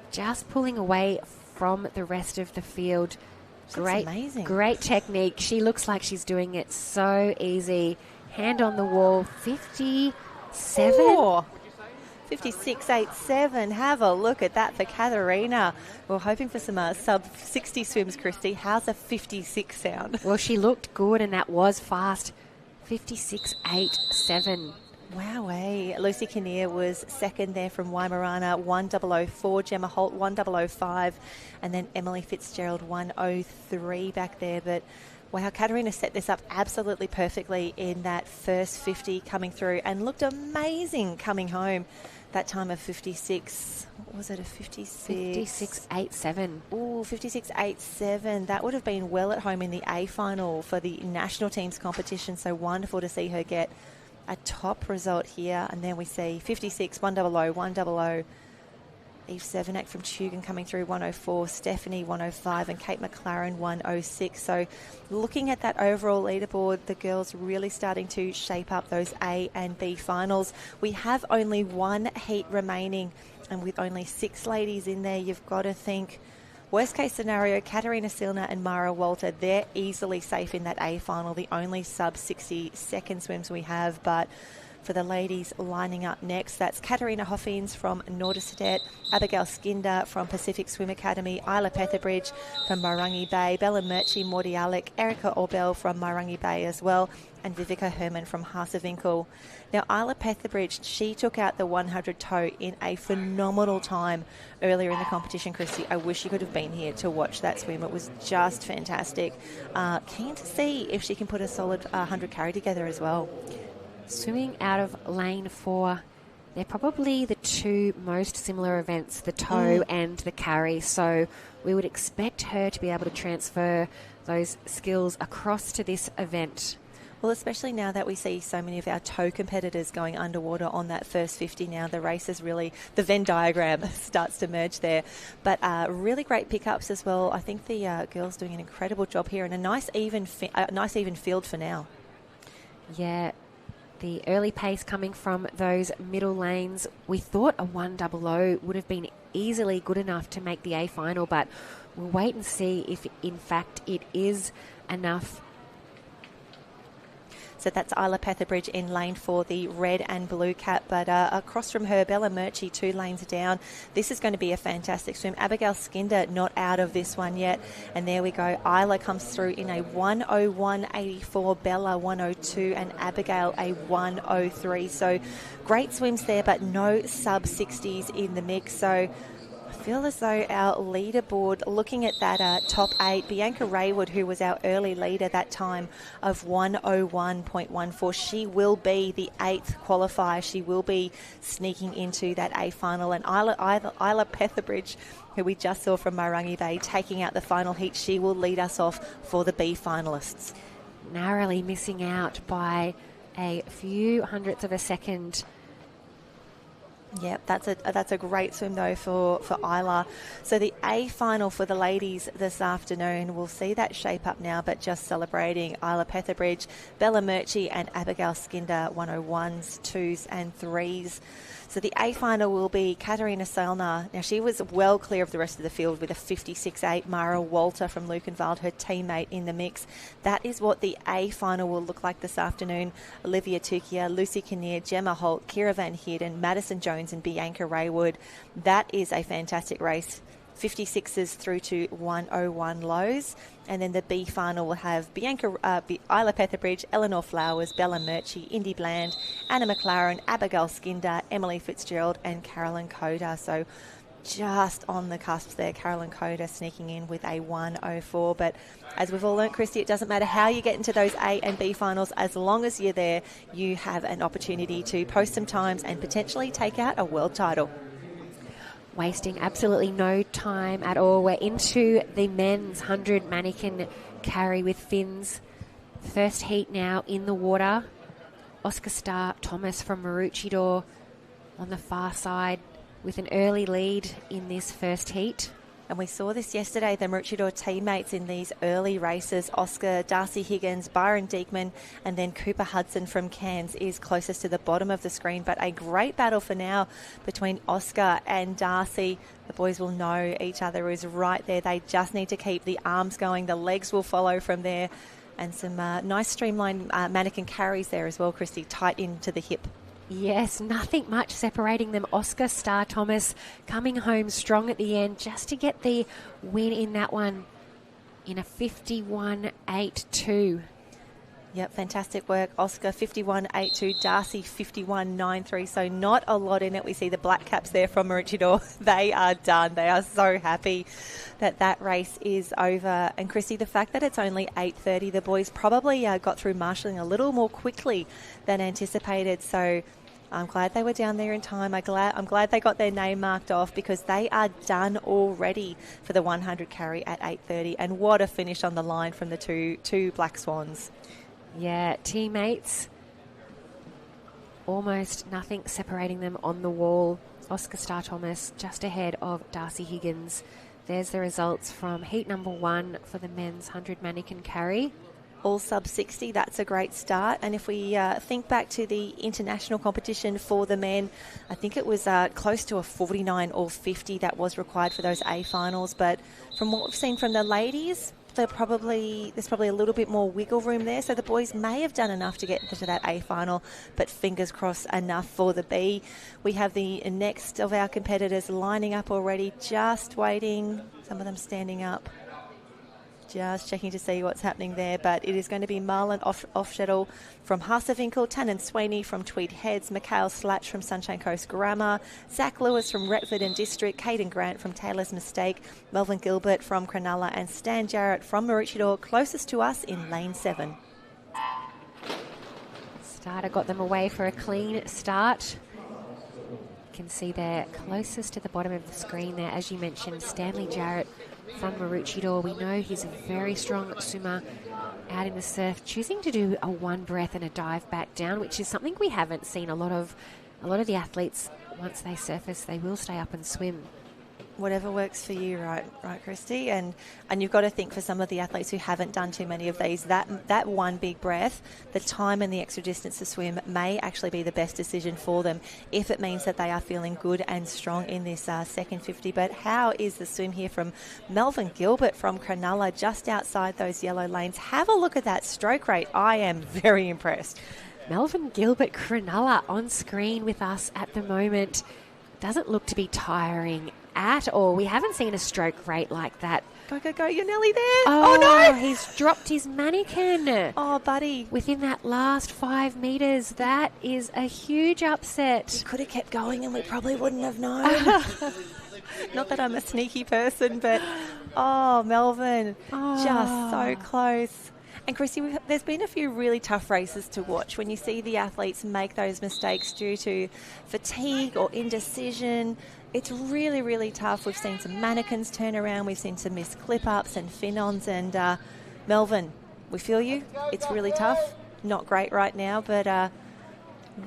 just pulling away from the rest of the field. That's amazing. Great technique. She looks like she's doing it so easy. Hand on the wall, 57. Ooh. 56.87. Have a look at that for Katarina. We're hoping for some sub-60 swims, Christy. How's a 56 sound? Well, she looked good, and that was fast. 56.87. Wowee. Lucy Kinnear was second there from Waimārana, 1:00.04. Gemma Holt, 1:00.05. And then Emily Fitzgerald, 1:03 back there. But wow, Katarina set this up absolutely perfectly in that first 50 coming through and looked amazing coming home. That time of 56. was it a 56? 56.87. Ooh, 56.87. That would have been well at home in the A final for the national team's competition. So wonderful to see her get a top result here. And then we see 56, 100, 100. Eve Sevenak from Tugan coming through 104, Stephanie 105 and Kate McLaren 106. So looking at that overall leaderboard, the girls really starting to shape up those A and B finals. We have only one heat remaining, and with only 6 ladies in there, you've got to think worst case scenario, Katarina Silna and Mara Walter, they're easily safe in that A final, the only sub 60 second swims we have. But for the ladies lining up next, that's Katarina Hoffins from Norderstedt, Abigail Skinder from Pacific Swim Academy, Isla Petherbridge from Marangi Bay, Bella Murchie, Morty Alec, Erica Orbell from Marangi Bay as well, and Vivica Herman from Hasevinkel. Now, Isla Petherbridge, she took out the 100 toe in a phenomenal time earlier in the competition, Christy. I wish you could have been here to watch that swim. It was just fantastic. Keen to see if she can put a solid 100 carry together as well. Swimming out of lane 4, they're probably the two most similar events, the toe and the carry. So we would expect her to be able to transfer those skills across to this event. Well, especially now that we see so many of our toe competitors going underwater on that first 50 now, the race is really, the Venn diagram starts to merge there. But really great pickups as well. I think the girls doing an incredible job here, and a nice even field for now. Yeah. The early pace coming from those middle lanes. We thought a 100 would have been easily good enough to make the A final, but we'll wait and see if in fact it is enough. So that's Isla Petherbridge in lane 4, the red and blue cap. But across from her, Bella Murchie 2 lanes down. This is going to be a fantastic swim. Abigail Skinder not out of this one yet. And there we go. Isla comes through in a 101.84, Bella 102, and Abigail a 103. So great swims there, but no sub 60s in the mix. So I feel as though our leaderboard, looking at that top 8, Bianca Raywood, who was our early leader that time of 101.14, she will be the 8th qualifier. She will be sneaking into that A final. And Isla Petherbridge, who we just saw from Marangi Bay, taking out the final heat, she will lead us off for the B finalists. Narrowly missing out by a few hundredths of a second. Yep, that's a great swim though for Isla. So the A final for the ladies this afternoon, we'll see that shape up now, but just celebrating Isla Petherbridge, Bella Murchie and Abigail Skinder 101s, 2s and 3s. So the A final will be Katarina Selner. Now she was well clear of the rest of the field with a 56.8. Mara Walter from Lukenwald, her teammate, in the mix. That is what the A final will look like this afternoon. Olivia Tukia, Lucy Kinnear, Gemma Holt, Kira Van Heerden, Madison Jones and Bianca Raywood. That is a fantastic race. 56s through to 101 lows. And then the B final will have Isla Petherbridge, Eleanor Flowers, Bella Murchie, Indy Bland, Anna McLaren, Abigail Skinder, Emily Fitzgerald and Carolyn Coda. So just on the cusp there, Carolyn Coda sneaking in with a 104. But as we've all learnt, Christy, it doesn't matter how you get into those A and B finals. As long as you're there, you have an opportunity to post some times and potentially take out a world title. Wasting absolutely no time at all. We're into the men's 100 mannequin carry with fins. First heat now in the water. Oscar Starr Thomas from Maroochydore on the far side with an early lead in this first heat. And we saw this yesterday, the Maroochydore teammates in these early races. Oscar, Darcy Higgins, Byron Diekman, and then Cooper Hudson from Cairns is closest to the bottom of the screen. But a great battle for now between Oscar and Darcy. The boys will know each other is right there. They just need to keep the arms going. The legs will follow from there. And some nice streamlined mannequin carries there as well, Christy, tight into the hip. Yes, nothing much separating them. Oscar Starr Thomas coming home strong at the end just to get the win in that one in a 51.82. Yep, fantastic work. Oscar 51.82, Darcy 51.93. So not a lot in it. We see the black caps there from Maroochydore. They are done. They are so happy that race is over. And Christy, the fact that it's only 8:30, the boys probably got through marshalling a little more quickly than anticipated. So I'm glad they were down there in time. I'm glad they got their name marked off, because they are done already for the 100 carry at 8:30. And what a finish on the line from the two Black Swans. Yeah, teammates. Almost nothing separating them on the wall. Oscar Starr-Thomas just ahead of Darcy Higgins. There's the results from heat number 1 for the men's 100 mannequin carry. All sub 60, that's a great start. And if we think back to the international competition for the men, I think it was close to a 49 or 50 that was required for those A finals. But from what we've seen from the ladies, there's probably a little bit more wiggle room there. So the boys may have done enough to get into that A final, but fingers crossed enough for the B. We have the next of our competitors lining up already, just waiting. Some of them standing up. Just checking to see what's happening there, but it is going to be Marlon Offshuttle from Harsewinkel, Tannen Sweeney from Tweed Heads, Mikhail Slatch from Sunshine Coast Grammar, Zach Lewis from Retford and District, Caden Grant from Taylor's Mistake, Melvin Gilbert from Cronulla, and Stan Jarrett from Maroochydore, closest to us in lane 7. Starter got them away for a clean start. You can see they're closest to the bottom of the screen there, as you mentioned, Stanley Jarrett from Maroochydore. We know he's a very strong swimmer out in the surf, choosing to do a one breath and a dive back down, which is something we haven't seen a lot of the athletes. Once they surface, they will stay up and swim. Whatever works for you, right, Christy? And you've got to think, for some of the athletes who haven't done too many of these, that one big breath, the time and the extra distance to swim may actually be the best decision for them if it means that they are feeling good and strong in this second 50. But how is the swim here from Melvin Gilbert from Cronulla, just outside those yellow lanes? Have a look at that stroke rate. I am very impressed. Melvin Gilbert, Cronulla, on screen with us at the moment. Doesn't look to be tiring at all. We haven't seen a stroke rate like that. Go, you're nearly there. Oh no! He's dropped his mannequin. Oh, buddy. Within that last 5 metres. That is a huge upset. He could have kept going and we probably wouldn't have known. Not that I'm a sneaky person, but Melvin, just so close. And Chrissy, there's been a few really tough races to watch when you see the athletes make those mistakes due to fatigue or indecision. It's really, really tough. We've seen some mannequins turn around. We've seen some missed clip-ups and fin-ons. And Melvin, we feel you. It's really tough. Not great right now, but rest,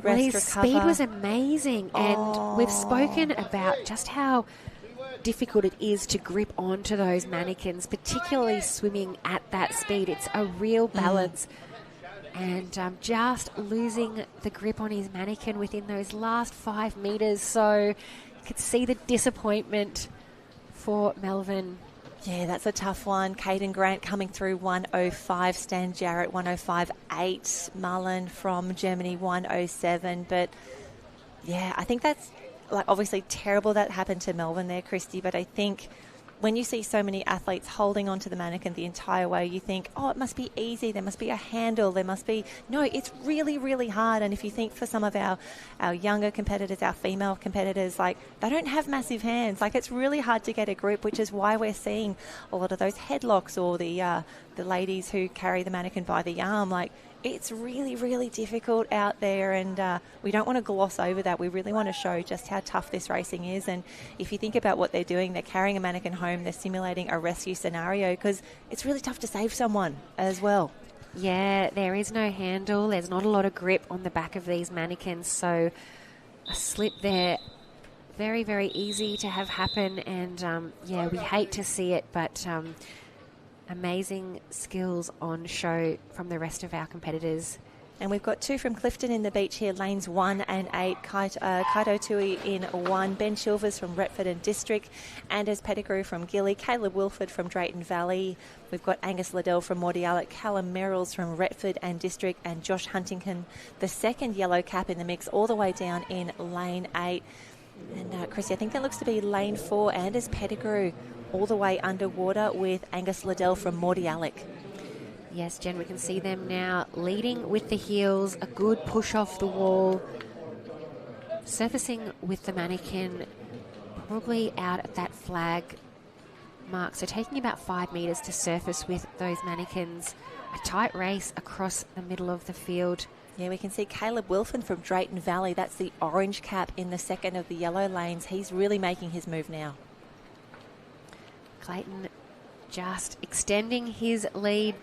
his recover. Speed was amazing. And we've spoken about just how difficult it is to grip onto those mannequins, particularly swimming at that speed. It's a real balance. And just losing the grip on his mannequin within those last 5 metres. So you could see the disappointment for Melvin. Yeah, that's a tough one. Caden Grant coming through 105, Stan Jarrett 105.8, Marlon from Germany 107. But yeah, I think that's obviously terrible that happened to Melvin there, Christy, but I think when you see so many athletes holding onto the mannequin the entire way, you think, it must be easy, there must be a handle, there must be... No, it's really, really hard. And if you think for some of our younger competitors, our female competitors, they don't have massive hands. It's really hard to get a grip, which is why we're seeing a lot of those headlocks or the ladies who carry the mannequin by the arm. It's really, really difficult out there, and we don't want to gloss over that. We really want to show just how tough this racing is. And if you think about what they're doing, they're carrying a mannequin home, they're simulating a rescue scenario, because it's really tough to save someone as well. Yeah, there is no handle. There's not a lot of grip on the back of these mannequins, so a slip there, very, very easy to have happen. And, we hate to see it, but... amazing skills on show from the rest of our competitors. And we've got 2 from Clifton in the beach here, lanes 1 and 8. Kaito Tui in 1, Ben Chilvers from Retford and District, Anders Pettigrew from Gilly, Caleb Wilford from Drayton Valley. We've got Angus Liddell from Mordialloc, Callum Merrills from Retford and District, and Josh Huntington, the second yellow cap in the mix, all the way down in lane 8. And Chrissy, I think that looks to be lane 4, Anders Pettigrew all the way underwater with Angus Liddell from Mordialloc. Yes, Jen, we can see them now leading with the heels, a good push off the wall, surfacing with the mannequin, probably out at that flag mark. So taking about 5 metres to surface with those mannequins. A tight race across the middle of the field. Yeah, we can see Caleb Wilson from Drayton Valley. That's the orange cap in the second of the yellow lanes. He's really making his move now. Clayton just extending his lead.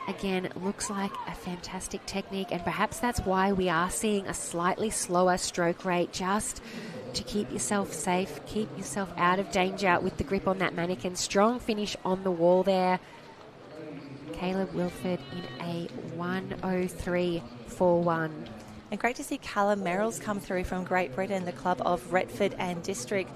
Again, looks like a fantastic technique, and perhaps that's why we are seeing a slightly slower stroke rate, just to keep yourself safe, keep yourself out of danger with the grip on that mannequin. Strong finish on the wall there. Caleb Wilford in a 1:03.41. And great to see Callum Merrills come through from Great Britain, the club of Retford and District.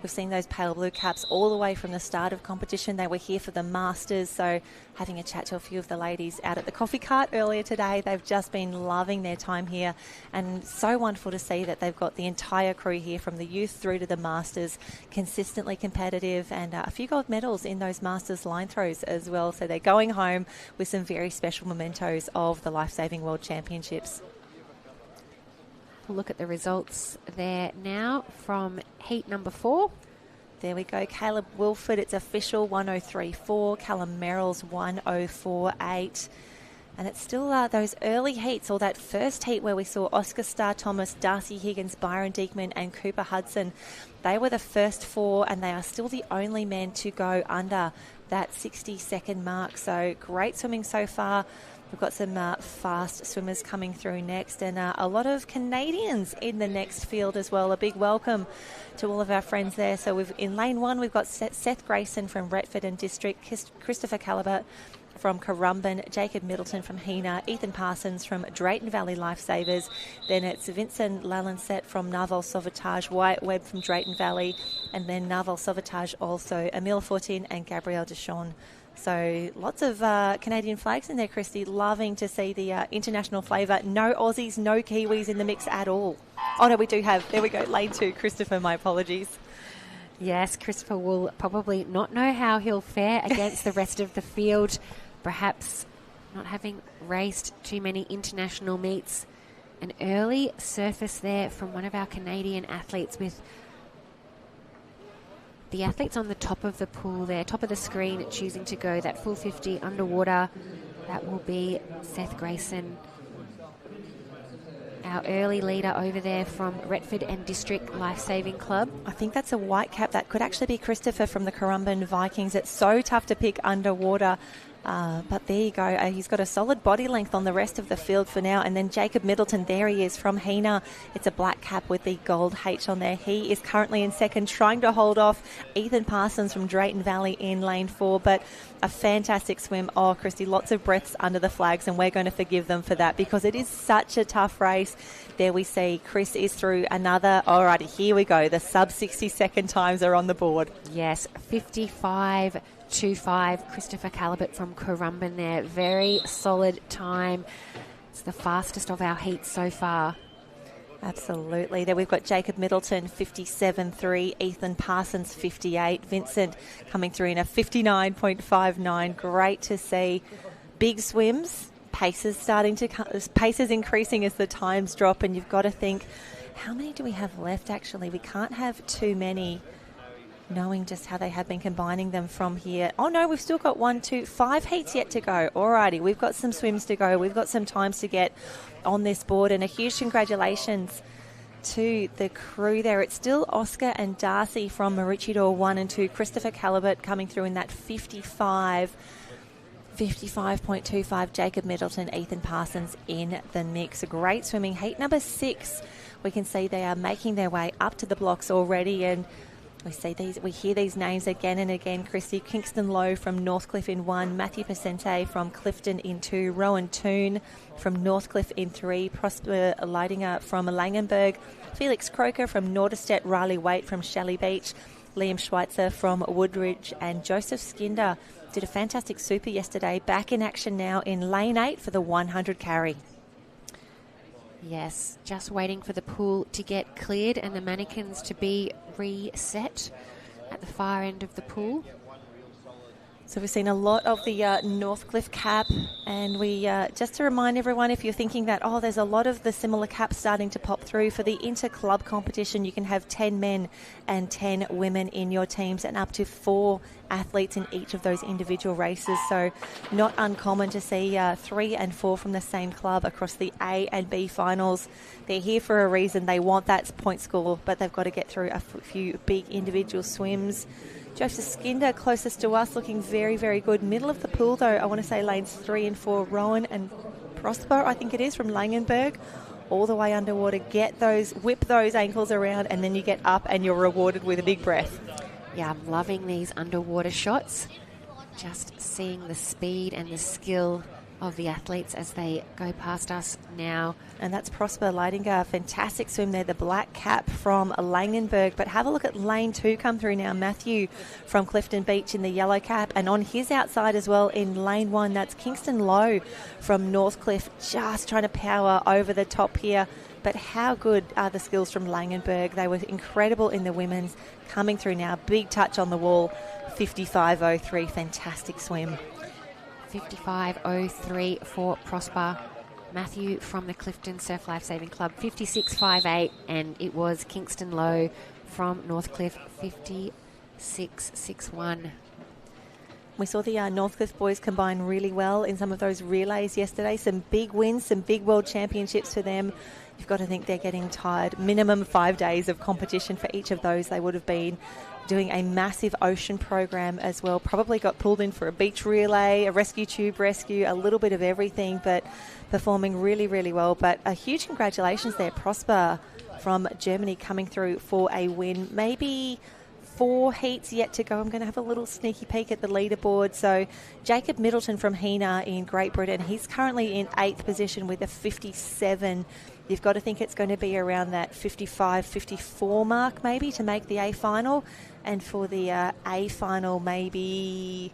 We've seen those pale blue caps all the way from the start of competition. They were here for the Masters, so having a chat to a few of the ladies out at the coffee cart earlier today, they've just been loving their time here, and so wonderful to see that they've got the entire crew here from the youth through to the Masters, consistently competitive, and a few gold medals in those Masters line throws as well. So they're going home with some very special mementos of the Lifesaving World Championships. Look at the results there now from heat number 4. There we go. Caleb Wilford, it's official, 1:03.4. Callum Merrills, 1:04.8. And it's still those early heats, or that first heat where we saw Oscar Starr Thomas, Darcy Higgins, Byron Diekman and Cooper Hudson. They were the first 4, and they are still the only men to go under that 60-second mark. So great swimming so far. We've got some fast swimmers coming through next, and a lot of Canadians in the next field as well. A big welcome to all of our friends there. So in lane 1, we've got Seth Grayson from Retford and District, Christopher Calibert from Currumbin, Jacob Middleton from Hena, Ethan Parsons from Drayton Valley Lifesavers. Then it's Vincent Lalanset from Narwhal Sauvetage, Wyatt Webb from Drayton Valley, and then Narwhal Sauvetage also, Emile Fortin and Gabrielle Deschamps. So lots of Canadian flags in there, Christy. Loving to see the international flavour. No Aussies, no Kiwis in the mix at all. Oh, no, we do have. There we go. Lane 2, Christopher, my apologies. Yes, Christopher will probably not know how he'll fare against the rest of the field. Perhaps not having raced too many international meets. An early surface there from one of our Canadian athletes, with the athletes on the top of the pool there, top of the screen, choosing to go that full 50 underwater. That will be Seth Grayson, our early leader over there from Retford and District Lifesaving Club. I think that's a white cap. That could actually be Christopher from the Currumbin Vikings. It's so tough to pick underwater. But there you go. He's got a solid body length on the rest of the field for now. And then Jacob Middleton, there he is from Hena. It's a black cap with the gold H on there. He is currently in second, trying to hold off Ethan Parsons from Drayton Valley in lane 4. But a fantastic swim. Oh, Christy, lots of breaths under the flags, and we're going to forgive them for that because it is such a tough race. There we see Chris is through another. Alrighty, here we go. The sub 60-second times are on the board. Yes, 55.25. Christopher Calibert from Currumbin there. Very solid time. It's the fastest of our heats so far. Absolutely. There we've got Jacob Middleton, 57.3. Ethan Parsons, 58. Vincent coming through in a 59.59. Great to see. Big swims. Paces increasing as the times drop, and you've got to think, how many do we have left actually? We can't have too many, knowing just how they have been combining them from here. Oh no, we've still got 5 heats yet to go. Alrighty, we've got some swims to go. We've got some times to get on this board, and a huge congratulations to the crew there. It's still Oscar and Darcy from Maroochydore 1 and 2. Christopher Calibert coming through in that 55.25. Jacob Middleton, Ethan Parsons in the mix. A great swimming. Heat number 6. We can see they are making their way up to the blocks already, and we hear these names again and again. Christy, Kingston Lowe from Northcliffe in 1, Matthew Percente from Clifton in 2, Rowan Toon from Northcliffe in 3, Prosper Leidinger from Langenberg, Felix Croker from Norderstedt, Riley Waite from Shelley Beach, Liam Schweitzer from Woodridge, and Joseph Skinder did a fantastic super yesterday. Back in action now in lane 8 for the 100 carry. Yes, just waiting for the pool to get cleared and the mannequins to be reset at the far end of the pool. So we've seen a lot of the Northcliffe cap, and we just to remind everyone, if you're thinking that, there's a lot of the similar caps starting to pop through, for the inter-club competition, you can have 10 men and 10 women in your teams and up to 4 athletes in each of those individual races. So not uncommon to see 3 and 4 from the same club across the A and B finals. They're here for a reason. They want that point score, but they've got to get through a few big individual swims. Joseph Skinder closest to us, looking very, very good. Middle of the pool, though, I want to say lanes 3 and 4, Rowan and Prosper, I think it is, from Langenberg, all the way underwater. Whip those ankles around, and then you get up and you're rewarded with a big breath. Yeah, I'm loving these underwater shots. Just seeing the speed and the skill of the athletes as they go past us now. And that's Prosper Leidinger. Fantastic swim there, the black cap from Langenberg. But have a look at lane 2 come through now. Matthew from Clifton Beach in the yellow cap. And on his outside as well in lane 1, that's Kingston Lowe from Northcliffe, just trying to power over the top here. But how good are the skills from Langenberg? They were incredible in the women's. Coming through now, big touch on the wall, 55.03, fantastic swim. 55.03 for Prosper. Matthew from the Clifton Surf Lifesaving Club, 56.58, and it was Kingston Lowe from Northcliffe, 56.61. We saw the Northcliffe boys combine really well in some of those relays yesterday. Some big wins, some big world championships for them. You've got to think they're getting tired. Minimum 5 days of competition for each of those. They would have been doing a massive ocean program as well. Probably got pulled in for a beach relay, a rescue tube rescue, a little bit of everything, but performing really, really well. But a huge congratulations there, Prosper from Germany, coming through for a win. Maybe 4 heats yet to go. I'm going to have a little sneaky peek at the leaderboard. So Jacob Middleton from Hina in Great Britain, he's currently in 8th position with a 57. You've got to think it's going to be around that 55, 54 mark maybe to make the A final. And for the A final, maybe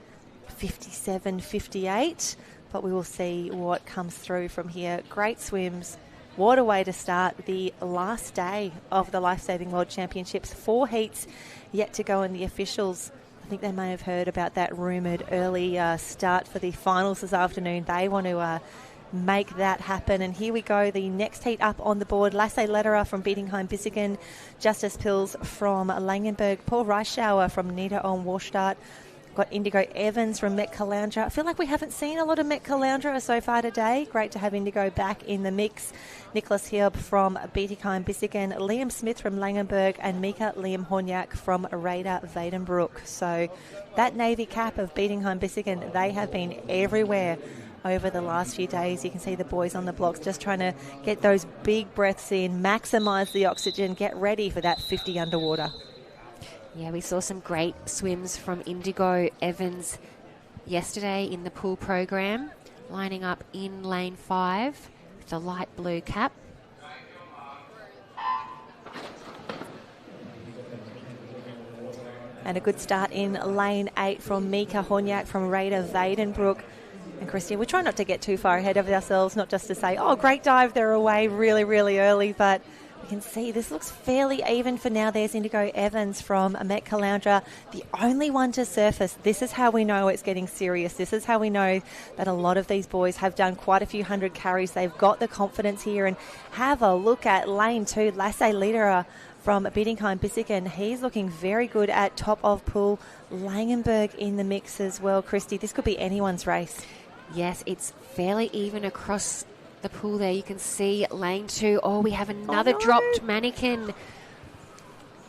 57, 58. But we will see what comes through from here. Great swims. What a way to start the last day of the Lifesaving World Championships. 4 heats yet to go in the officials. I think they may have heard about that rumoured early start for the finals this afternoon. They want to make that happen. And here we go, the next heat up on the board. Lasse Lederer from Bietigheim-Bissingen, Justice Pills from Langenberg, Paul Reischauer from Nieder-on-Warstadt. Got Indigo Evans from Met Caloundra. I feel like we haven't seen a lot of Met Caloundra so far today. Great to have Indigo back in the mix. Nicholas Hiob from Bietigheim-Bissingen, Liam Smith from Langenberg, and Mika Liam Horniak from Raider Vadenbroek. So that Navy cap of Bietigheim-Bissingen, they have been everywhere over the last few days. You can see the boys on the blocks just trying to get those big breaths in, maximise the oxygen, get ready for that 50 underwater. Yeah, we saw some great swims from Indigo Evans yesterday in the pool program, lining up in lane 5 with the light blue cap. And a good start in lane 8 from Mika Horniak from Raider Vadenbroek. And Christian, we try not to get too far ahead of ourselves, not just to say, oh, great dive, they're away really, really early, but we can see this looks fairly even for now. There's Indigo Evans from Met Caloundra, the only one to surface. This is how we know it's getting serious. This is how we know that a lot of these boys have done quite a few hundred carries. They've got the confidence here. And have a look at lane 2, Lasse Lederer from Bietigheim-Bissingen. He's looking very good at top of pool. Langenberg in the mix as well. Christy, this could be anyone's race. Yes, it's fairly even across the pool there. You can see lane 2. Oh, we have another dropped mannequin.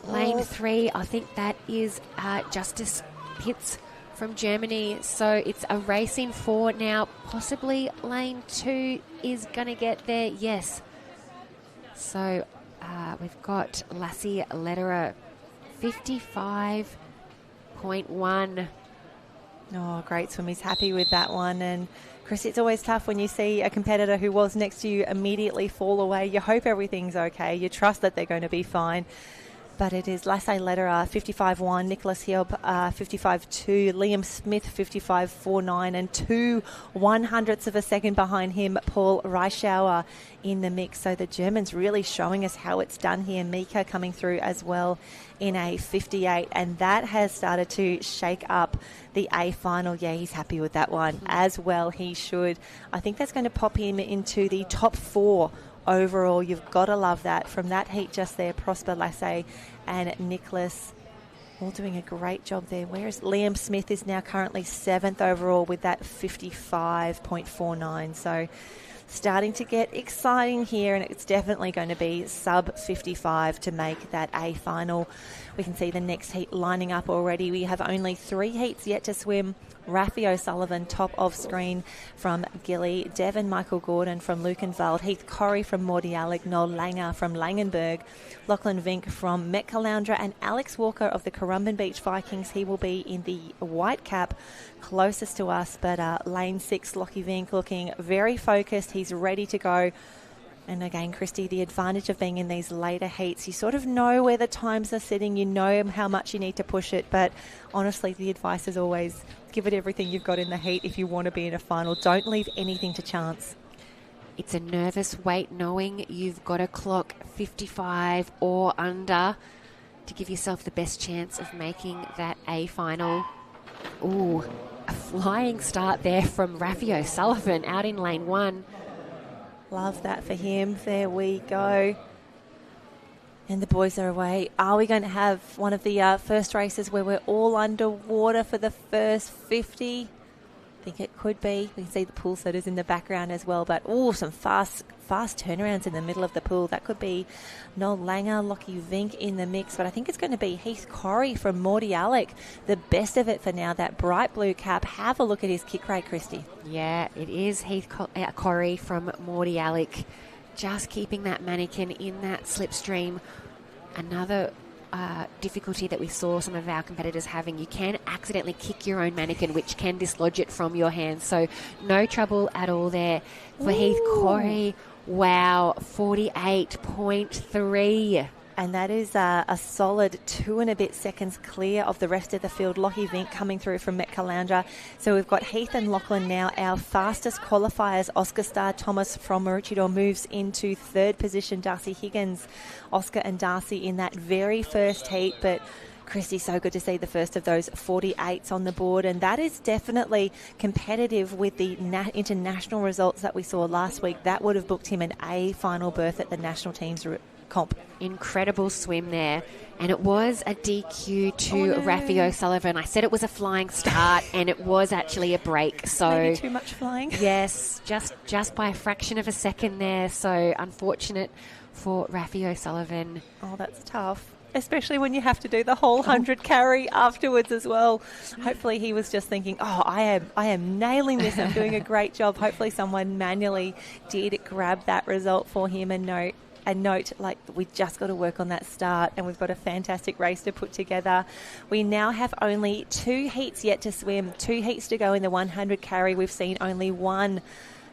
Lane 3, I think that is Justice Pitts from Germany. So it's a race in 4 now. Possibly lane 2 is going to get there. Yes. So we've got Lasse Lederer, 55.1. Oh, great swim. He's happy with that one. And Chris, it's always tough when you see a competitor who was next to you immediately fall away. You hope everything's okay. You trust that they're going to be fine. But it is Lasse Lederer 55.1, Nicholas Hiob 55.2, Liam Smith 55.49, and 2/100ths of a second behind him, Paul Reischauer in the mix. So the Germans really showing us how it's done here. Mika coming through as well in a 58, and that has started to shake up the A final. Yeah, he's happy with that one as well. He should. I think that's going to pop him into the top 4 overall. You've got to love that. From that heat just there, Prosper, Lasse and Nicholas all doing a great job there. Whereas Liam Smith is now currently 7th overall with that 55.49. So starting to get exciting here, and it's definitely going to be sub 55 to make that A final. We can see the next heat lining up already. We have only 3 heats yet to swim. Raffi O'Sullivan, top of screen from Gilly, Devon Michael Gordon from Lukenwald, Heath Corrie from Mordialloc, Noel Langer from Langenberg, Lachlan Vink from Metcaloundra, and Alex Walker of the Currumbin Beach Vikings. He will be in the white cap closest to us, but lane 6, Lockie Vink looking very focused. He's ready to go. And again, Christy, the advantage of being in these later heats, you sort of know where the times are sitting, you know how much you need to push it, but honestly, the advice is always give it everything you've got in the heat if you want to be in a final. Don't leave anything to chance. It's a nervous wait knowing you've got to clock 55 or under to give yourself the best chance of making that A final. Ooh, a flying start there from Raffi O'Sullivan out in lane 1. Love that for him. There we go. And the boys are away. Are we going to have one of the first races where we're all underwater for the first 50? I think it could be. We can see the pool setters in the background as well. But, some fast turnarounds in the middle of the pool. That could be Noel Langer, Lockie Vink in the mix. But I think it's going to be Heath Corrie from Mordialloc. The best of it for now, that bright blue cap. Have a look at his kick rate, Christy. Yeah, it is Heath Corrie from Mordialloc. Just keeping that mannequin in that slipstream. Another difficulty that we saw some of our competitors having, you can accidentally kick your own mannequin, which can dislodge it from your hands. So no trouble at all there for Heath Corrie. Wow, 48.3. And that is a solid 2 and a bit seconds clear of the rest of the field. Lockie Vink coming through from Metcaloundra. So we've got Heath and Lachlan now. Our fastest qualifiers, Oscar Star Thomas from Maroochydore moves into 3rd position. Darcy Higgins, Oscar and Darcy in that very first heat. But Christy, so good to see the first of those 48s on the board. And that is definitely competitive with the international results that we saw last week. That would have booked him an A final berth at the national team's comp. Incredible swim there. And it was a DQ to Raffi O'Sullivan. I said it was a flying start, and it was actually a break. So maybe too much flying. Yes, just by a fraction of a second there. So unfortunate for Raffi O'Sullivan. Oh, that's tough. Especially when you have to do the whole 100 carry afterwards as well. Hopefully he was just thinking, I am nailing this. I'm doing a great job. Hopefully someone manually did grab that result for him and note, like, we just got to work on that start, and we've got a fantastic race to put together. We now have only 2 heats yet to swim, 2 heats to go in the 100 carry. We've seen only 1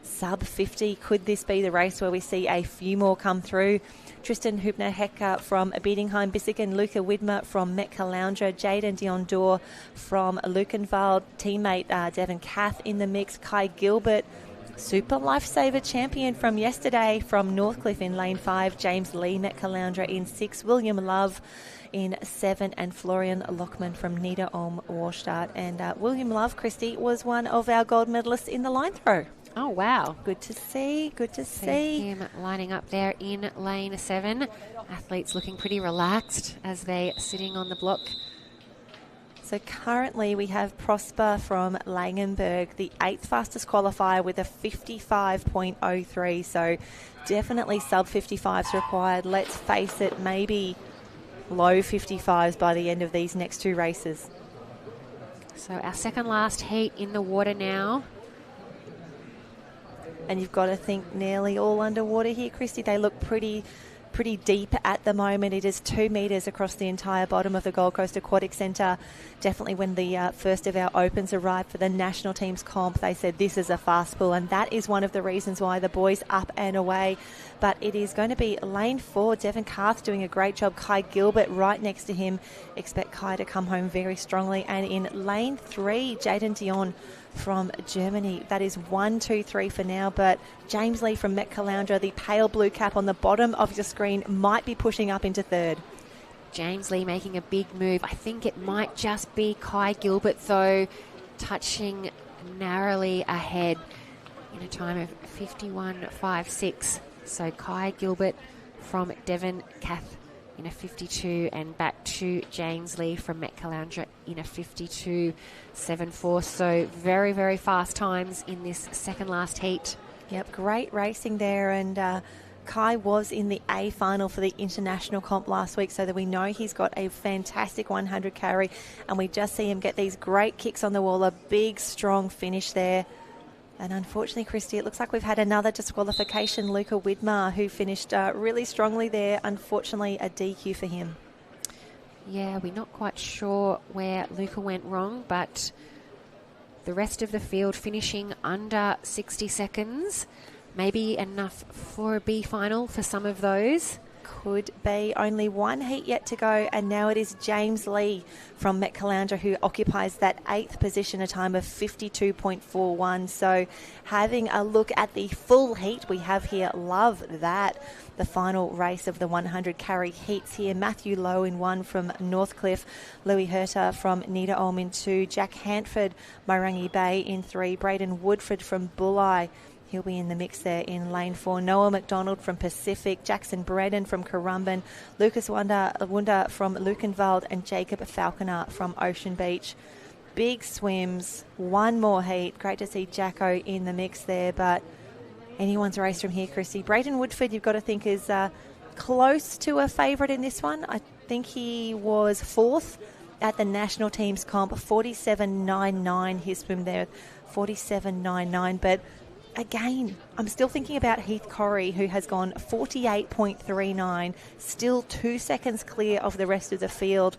sub 50. Could this be the race where we see a few more come through? Tristan Hübner-Hecker from Bietigheim-Bissingen, and Luca Widmer from Metcaloundra, Jaden Dion-Dor from Lukenwald, teammate Devon Cath in the mix, Kai Gilbert, Super Lifesaver champion from yesterday from Northcliffe in lane 5, James Lee Metcaloundra in 6, William Love in 7, and Florian Lockman from Niederolm Warstadt. And William Love, Christy, was one of our gold medalists in the line throw. Oh, wow. Good to see. Good to see him lining up there in lane 7. Athletes looking pretty relaxed as they're sitting on the block. So currently we have Prosper from Langenberg, the 8th fastest qualifier with a 55.03. So definitely sub 55s required. Let's face it, maybe low 55s by the end of these next 2 races. So our second last heat in the water now. And you've got to think nearly all underwater here, Christy. They look pretty pretty deep at the moment. It is 2 metres across the entire bottom of the Gold Coast Aquatic Centre. Definitely when the first of our opens arrived for the national team's comp, they said this is a fast pool, and that is one of the reasons why the boys up and away. But it is going to be lane 4. Devon Karth doing a great job. Kai Gilbert right next to him. Expect Kai to come home very strongly. And in lane 3, Jaden Dion from Germany. That is 1, 2, 3 for now, but James Lee from Met Caloundra, the pale blue cap on the bottom of your screen, might be pushing up into 3rd. James Lee making a big move. I think it might just be Kai Gilbert, though, touching narrowly ahead in a time of 51.56. So Kai Gilbert from Devon Kath in a 52, and back to James Lee from Met Caloundra in a 52.74. So very, very fast times in this second last heat. Yep, great racing there, and Kai was in the A final for the international comp last week, so that we know he's got a fantastic 100 carry, and we just see him get these great kicks on the wall, a big, strong finish there. And unfortunately, Christy, it looks like we've had another disqualification. Luca Widmar, who finished really strongly there. Unfortunately, a DQ for him. Yeah, we're not quite sure where Luca went wrong, but the rest of the field finishing under 60 seconds. Maybe enough for a B final for some of those. Could be. Only one heat yet to go, and now it is James Lee from Met Caloundra who occupies that 8th position, a time of 52.41. So having a look at the full heat we have here, love that. The final race of the 100 carry heats here. Matthew Lowe in 1 from Northcliffe, Louis Herter from Niederolm in 2, Jack Hantford, Marangi Bay in 3, Braden Woodford from Bulli. He'll be in the mix there in lane 4. Noah McDonald from Pacific, Jackson Braden from Currumbin, Lucas Wunda from Lukenwald, and Jacob Falconer from Ocean Beach. Big swims, one more heat. Great to see Jacko in the mix there, but anyone's race from here, Chrissy. Braden Woodford, you've got to think, is close to a favourite in this one. I think he was 4th at the national team's comp, 47.99 his swim there, 47.99, but again, I'm still thinking about Heath Corrie, who has gone 48.39, still 2 seconds clear of the rest of the field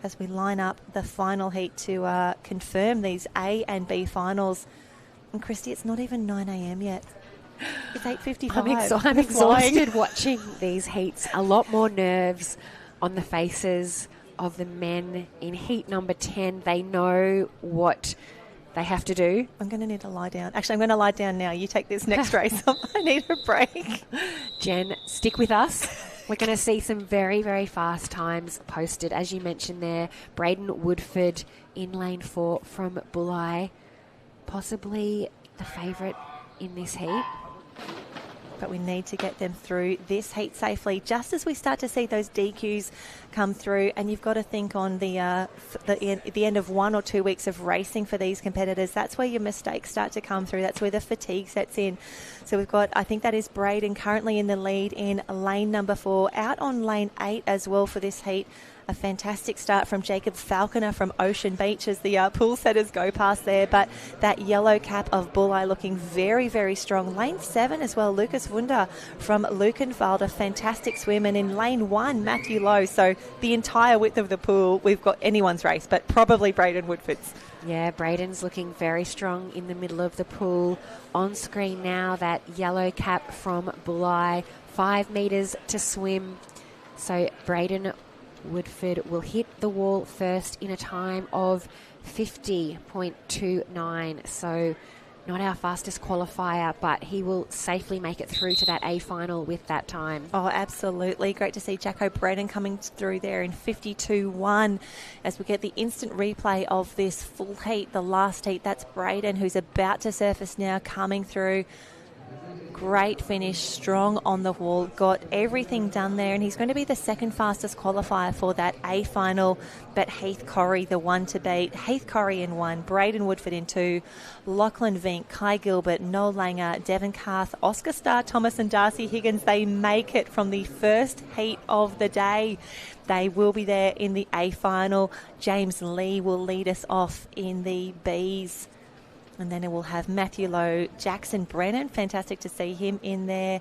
as we line up the final heat to confirm these A and B finals. And Christy, it's not even 9 a.m. yet. It's 8:55. I'm exhausted watching these heats. A lot more nerves on the faces of the men in heat number 10. They know what they have to do. I'm going to need to lie down. Actually, I'm going to lie down now. You take this next race. I need a break. Jen, stick with us. We're going to see some very, very fast times posted. As you mentioned there, Braden Woodford in lane 4 from Bulli, possibly the favourite in this heat. But we need to get them through this heat safely, just as we start to see those DQs come through. And you've got to think on the end of 1 or 2 weeks of racing for these competitors, that's where your mistakes start to come through. That's where the fatigue sets in. So we've got, I think that is Braden currently in the lead in lane number 4, out on lane 8 as well for this heat. A fantastic start from Jacob Falconer from Ocean Beach as the pool setters go past there. But that yellow cap of Bulli looking very, very strong. Lane 7 as well, Lucas Wunda from Lukenwald, a fantastic swim. And in lane 1, Matthew Lowe. So the entire width of the pool, we've got anyone's race, but probably Braden Woodford's. Yeah, Braden's looking very strong in the middle of the pool. On screen now, that yellow cap from Bulli, 5 metres to swim. So Braden Woodford will hit the wall first in a time of 50.29. So not our fastest qualifier, but he will safely make it through to that A final with that time. Oh, absolutely. Great to see Jacko Braden coming through there in 52.1 as we get the instant replay of this full heat, the last heat. That's Braden, who's about to surface now, coming through. Great finish, strong on the wall, got everything done there, and he's going to be the second fastest qualifier for that A final. But Heath Corrie, the one to beat. Heath Corrie in 1, Braden Woodford in 2, Lachlan Vink, Kai Gilbert, Noel Langer, Devon Karth, Oscar Starr Thomas and Darcy Higgins. They make it from the first heat of the day. They will be there in the A final. James Lee will lead us off in the Bs. And then it will have Matthew Lowe, Jackson Brennan. Fantastic to see him in there.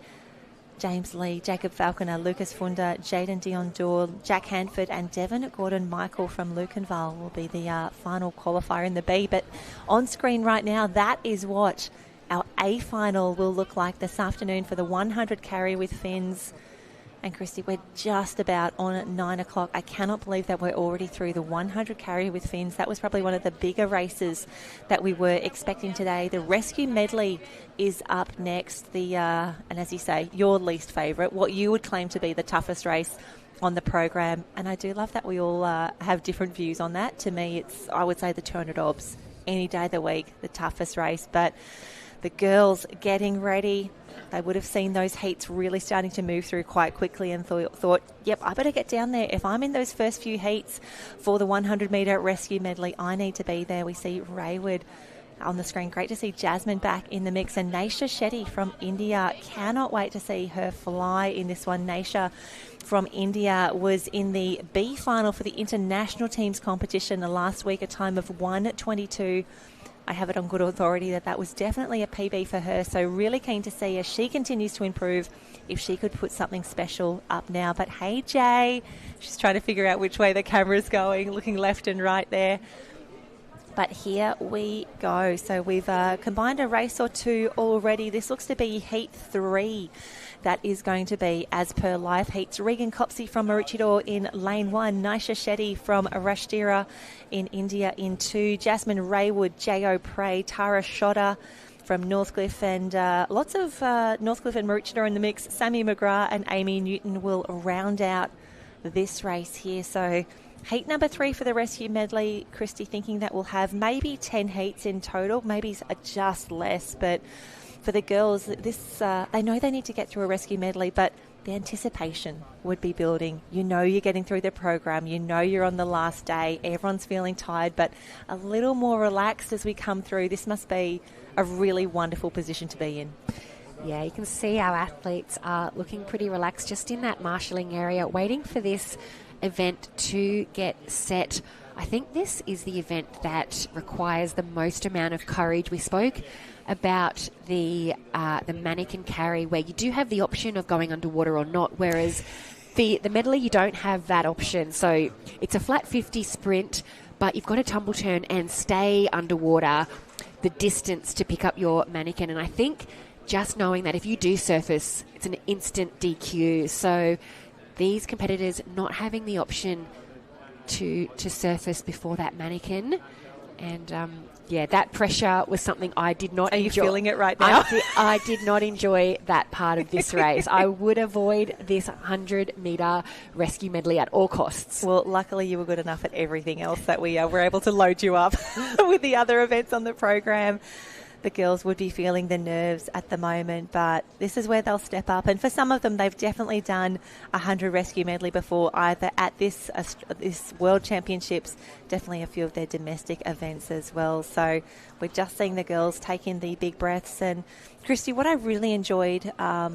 James Lee, Jacob Falconer, Lucas Funda, Jaden Dion-Dore, Jack Hanford and Devon Gordon-Michael from Lukenval will be the final qualifier in the B. But on screen right now, that is what our A final will look like this afternoon for the 100 carry with fins. And Christy, we're just about on at 9 o'clock. I cannot believe that we're already through the 100 carry with fins. That was probably one of the bigger races that we were expecting today. The rescue medley is up next. And as you say, your least favourite, what you would claim to be the toughest race on the program. And I do love that we all have different views on that. To me, it's, I would say, the 200 obs any day of the week, the toughest race. But the girls getting ready. They would have seen those heats really starting to move through quite quickly and thought, yep, I better get down there. If I'm in those first few heats for the 100-metre rescue medley, I need to be there. We see Raywood on the screen. Great to see Jasmine back in the mix. And Naisha Shetty from India. Cannot wait to see her fly in this one. Naisha from India was in the B final for the international teams competition last week, a time of 1:22. I have it on good authority that was definitely a PB for her. So really keen to see as she continues to improve if she could put something special up now. But hey, Jay, she's trying to figure out which way the camera's going, looking left and right there. But here we go. So we've combined a race or two already. This looks to be Heat 3. That is going to be, as per live heats, Regan Copsey from Maroochydore in lane 1, Naisha Shetty from Rashtira in India in 2, Jasmine Raywood, J.O. Prey, Tara Shodder from Northcliffe, and lots of Northcliffe and Maroochydore in the mix. Sammy McGrath and Amy Newton will round out this race here. So heat number 3 for the rescue medley, Christy, thinking that we'll have maybe 10 heats in total, maybe just less, but for the girls, this they know they need to get through a rescue medley, but the anticipation would be building. You know you're getting through the program. You know you're on the last day. Everyone's feeling tired, but a little more relaxed as we come through. This must be a really wonderful position to be in. Yeah, you can see our athletes are looking pretty relaxed just in that marshalling area, waiting for this event to get set. I think this is the event that requires the most amount of courage. We spoke about the mannequin carry, where you do have the option of going underwater or not, whereas the medley you don't have that option. So it's a flat 50 sprint, but you've got to tumble turn and stay underwater the distance to pick up your mannequin. And I think just knowing that if you do surface, it's an instant DQ. So these competitors not having the option to surface before that mannequin, and that pressure was something I did not enjoy. Are you feeling it right now? I did not enjoy that part of this race. I would avoid this 100-metre rescue medley at all costs. Well, luckily you were good enough at everything else that we were able to load you up with the other events on the program. The girls would be feeling the nerves at the moment, but this is where they'll step up. And for some of them, they've definitely done a 100 rescue medley before, either at this World Championships, definitely a few of their domestic events as well. So we're just seeing the girls taking the big breaths. And Christy, what I really enjoyed,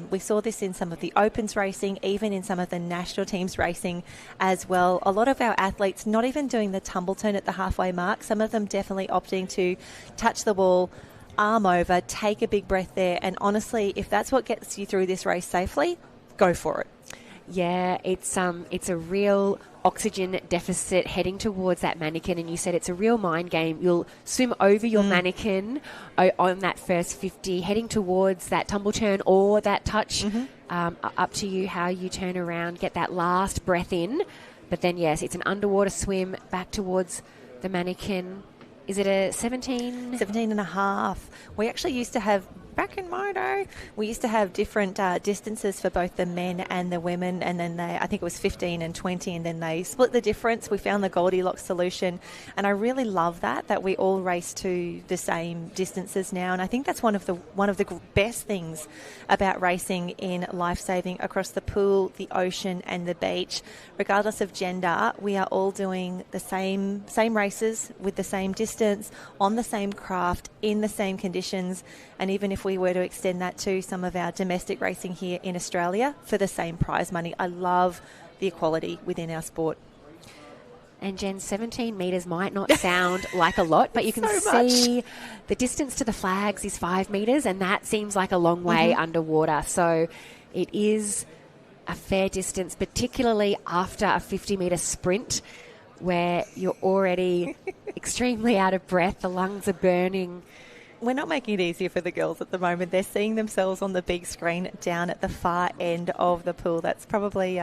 we saw this in some of the Opens racing, even in some of the national teams racing as well. A lot of our athletes not even doing the tumble turn at the halfway mark. Some of them definitely opting to touch the wall, arm over, take a big breath there, and honestly, if that's what gets you through this race safely, go for it. Yeah, it's a real oxygen deficit heading towards that mannequin, and you said it's a real mind game. You'll swim over your mannequin on that first 50, heading towards that tumble turn or that touch. Up to you how you turn around, get that last breath in. But then, yes, it's an underwater swim back towards the mannequin. Is it a 17? 17 and a half. We actually used to have, back in my day, we used to have different distances for both the men and the women, and then I think it was 15 and 20, and then they split the difference. We found the Goldilocks solution, and I really love that we all race to the same distances now, and I think that's one of the best things about racing in Lifesaving across the pool, the ocean, and the beach. Regardless of gender, we are all doing the same races with the same distance, on the same craft, in the same conditions, and even if we were to extend that to some of our domestic racing here in Australia for the same prize money. I love the equality within our sport. And Jen, 17 metres might not sound like a lot, but you can So see the distance to the flags is 5 metres, and that seems like a long way underwater. So it is a fair distance, particularly after a 50-metre sprint where you're already extremely out of breath, the lungs are burning. We're not making it easier for the girls at the moment. They're seeing themselves on the big screen down at the far end of the pool. That's probably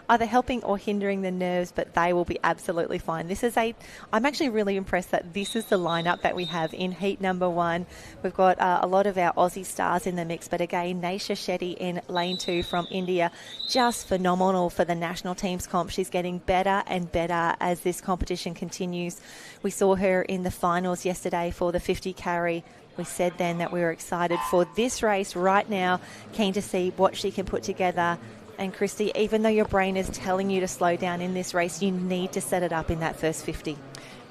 either helping or hindering the nerves, but they will be absolutely fine. I'm actually really impressed that this is the lineup that we have in heat number 1. We've got a lot of our Aussie stars in the mix, but again, Naisha Shetty in lane 2 from India, just phenomenal for the national teams comp. She's getting better and better as this competition continues. We saw her in the finals yesterday for the 50 carry. We said then that we were excited for this race right now, keen to see what she can put together. And Christy, even though your brain is telling you to slow down in this race, you need to set it up in that first 50.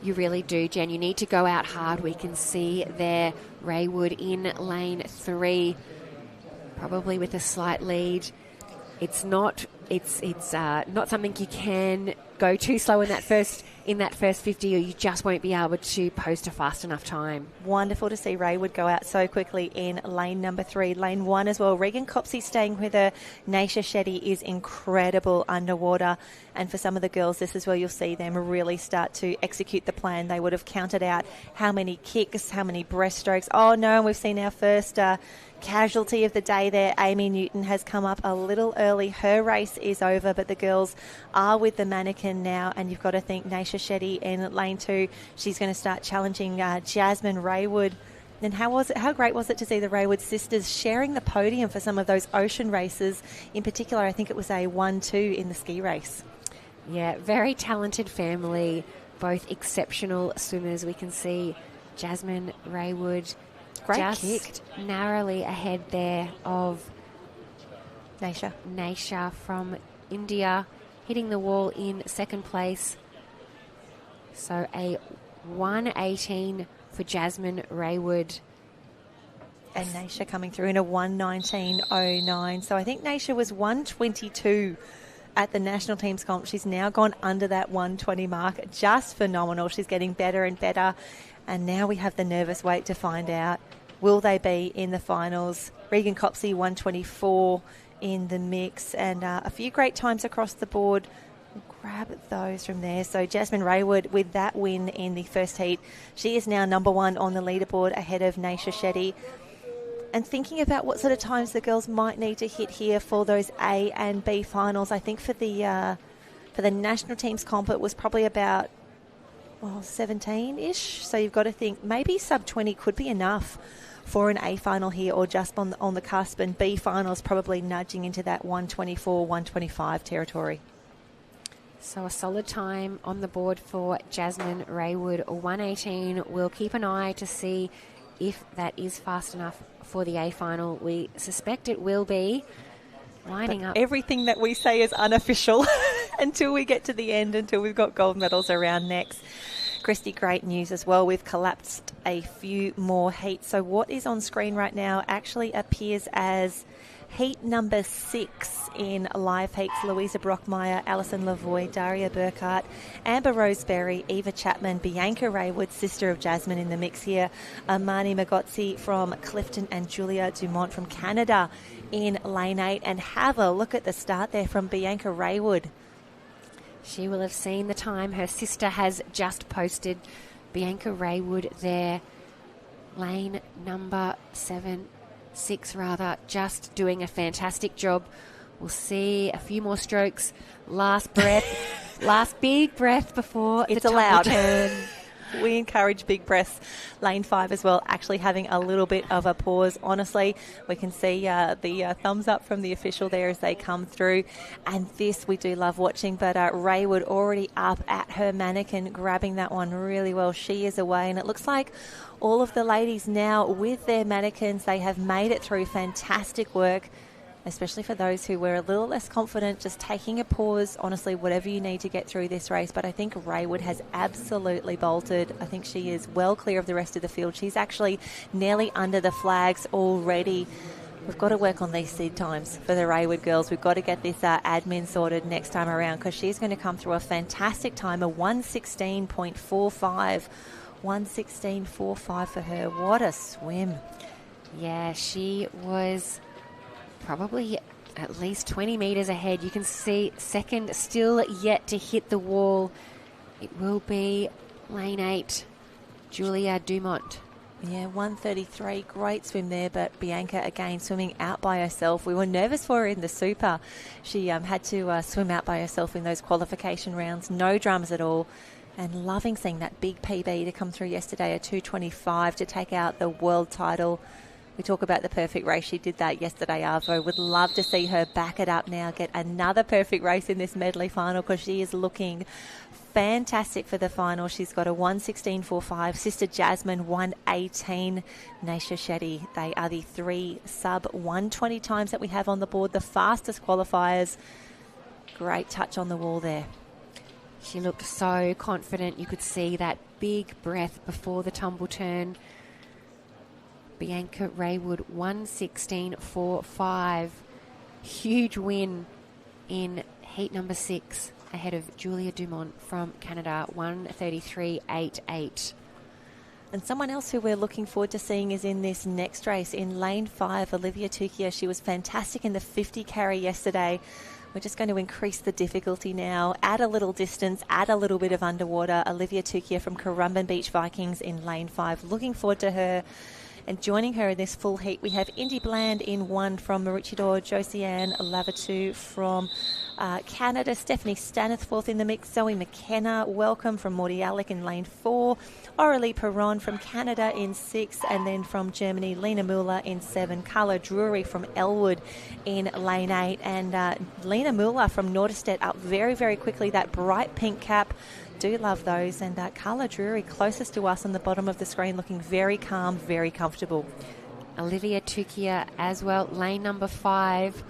You really do, Jen. You need to go out hard. We can see there Raywood in lane 3, probably with a slight lead. It's not something you can go too slow in that first 50, or you just won't be able to post a fast enough time. Wonderful to see Raywood go out so quickly in lane number 3. Lane 1 as well. Regan Copsey staying with her. Naisha Shetty is incredible underwater. And for some of the girls, this is where you'll see them really start to execute the plan. They would have counted out how many kicks, how many breaststrokes. Oh no, and we've seen our first casualty of the day there. Amy Newton has come up a little early. Her race is over, but the girls are with the mannequin now, and you've got to think Naisha Shetty in lane 2. She's going to start challenging Jasmine Raywood. And how great was it to see the Raywood sisters sharing the podium for some of those ocean races? In particular, I think it was a 1-2 in the ski race. Yeah, very talented family, both exceptional swimmers. We can see Jasmine Raywood Great kick. Narrowly ahead there of Naisha from India, hitting the wall in second place. So a 1:18 for Jasmine Raywood. And Naisha coming through in a 1:19.09. So I think Naisha was 1:22 at the national teams comp. She's now gone under that 1:20 mark. Just phenomenal. She's getting better and better. And now we have the nervous wait to find out, will they be in the finals? Regan Copsey, 1:24 in the mix, and a few great times across the board. Grab those from there. So Jasmine Raywood with that win in the first heat. She is now number 1 on the leaderboard ahead of Naisha Shetty. And thinking about what sort of times the girls might need to hit here for those A and B finals, I think for the national teams comp it was probably about 17-ish. So you've got to think maybe sub 20 could be enough for an A final here, or just on the cusp, and B finals probably nudging into that 1:24, 1:25 territory. So a solid time on the board for Jasmine Raywood, 1:18. We'll keep an eye to see if that is fast enough for the A final. We suspect it will be. Lining up. Everything that we say is unofficial until we get to the end, until we've got gold medals around next. Christy, great news as well. We've collapsed a few more heats. So what is on screen right now actually appears as heat number 6 in live heats. Louisa Brockmeyer, Alison Lavoie, Daria Burkhart, Amber Roseberry, Eva Chapman, Bianca Raywood, sister of Jasmine in the mix here, Amani Magotzi from Clifton, and Julia Dumont from Canada in lane 8. And have a look at the start there from Bianca Raywood. She will have seen the time her sister has just posted. Bianca Raywood there, lane number 6 rather, just doing a fantastic job. We'll see a few more strokes. Last breath, last big breath before it's the allowed. turn. We encourage big breaths. Lane 5 as well, actually having a little bit of a pause. Honestly, we can see the thumbs up from the official there as they come through. And this we do love watching, but Raywood already up at her mannequin, grabbing that one really well. She is away, and it looks like all of the ladies now with their mannequins, they have made it through. Fantastic work, especially for those who were a little less confident, just taking a pause. Honestly, whatever you need to get through this race. But I think Raywood has absolutely bolted. I think she is well clear of the rest of the field. She's actually nearly under the flags already. We've got to work on these seed times for the Raywood girls. We've got to get this admin sorted next time around, because she's going to come through a fantastic time, a 1:16.45. 1:16.45 for her. What a swim. Yeah, she was probably at least 20 metres ahead. You can see second still yet to hit the wall. It will be lane 8, Julia Dumont. Yeah, 1:33, great swim there, but Bianca again swimming out by herself. We were nervous for her in the super. She had to swim out by herself in those qualification rounds, no drums at all, and loving seeing that big PB to come through yesterday, a 2:25 to take out the world title. We talk about the perfect race. She did that yesterday, Arvo. Would love to see her back it up now, get another perfect race in this medley final, because she is looking fantastic for the final. She's got a 1:16.45. Sister Jasmine, 1:18. Naisha Shetty. They are the 3 sub-120 times that we have on the board, the fastest qualifiers. Great touch on the wall there. She looked so confident. You could see that big breath before the tumble turn. Bianca Raywood, 1:16.45. Huge win in heat number 6 ahead of Julia Dumont from Canada, 1:33.88. And someone else who we're looking forward to seeing is in this next race in lane 5, Olivia Tukia. She was fantastic in the 50 carry yesterday. We're just going to increase the difficulty now, add a little distance, add a little bit of underwater. Olivia Tukia from Currumbin Beach Vikings in lane 5. Looking forward to her. And joining her in this full heat, we have Indy Bland in 1 from Maroochydore, Josiane Lavatu from Canada, Stephanie Staniforth in the mix, Zoe McKenna, welcome from Mordialloc in lane 4, Aurelie Perron from Canada in 6, and then from Germany, Lena Müller in 7, Carla Drury from Elwood in lane 8, and Lena Müller from Norderstedt up very, very quickly, that bright pink cap. Do love those. And Carla Drury closest to us on the bottom of the screen, looking very calm, very comfortable. Olivia Tukia as well, lane number 5.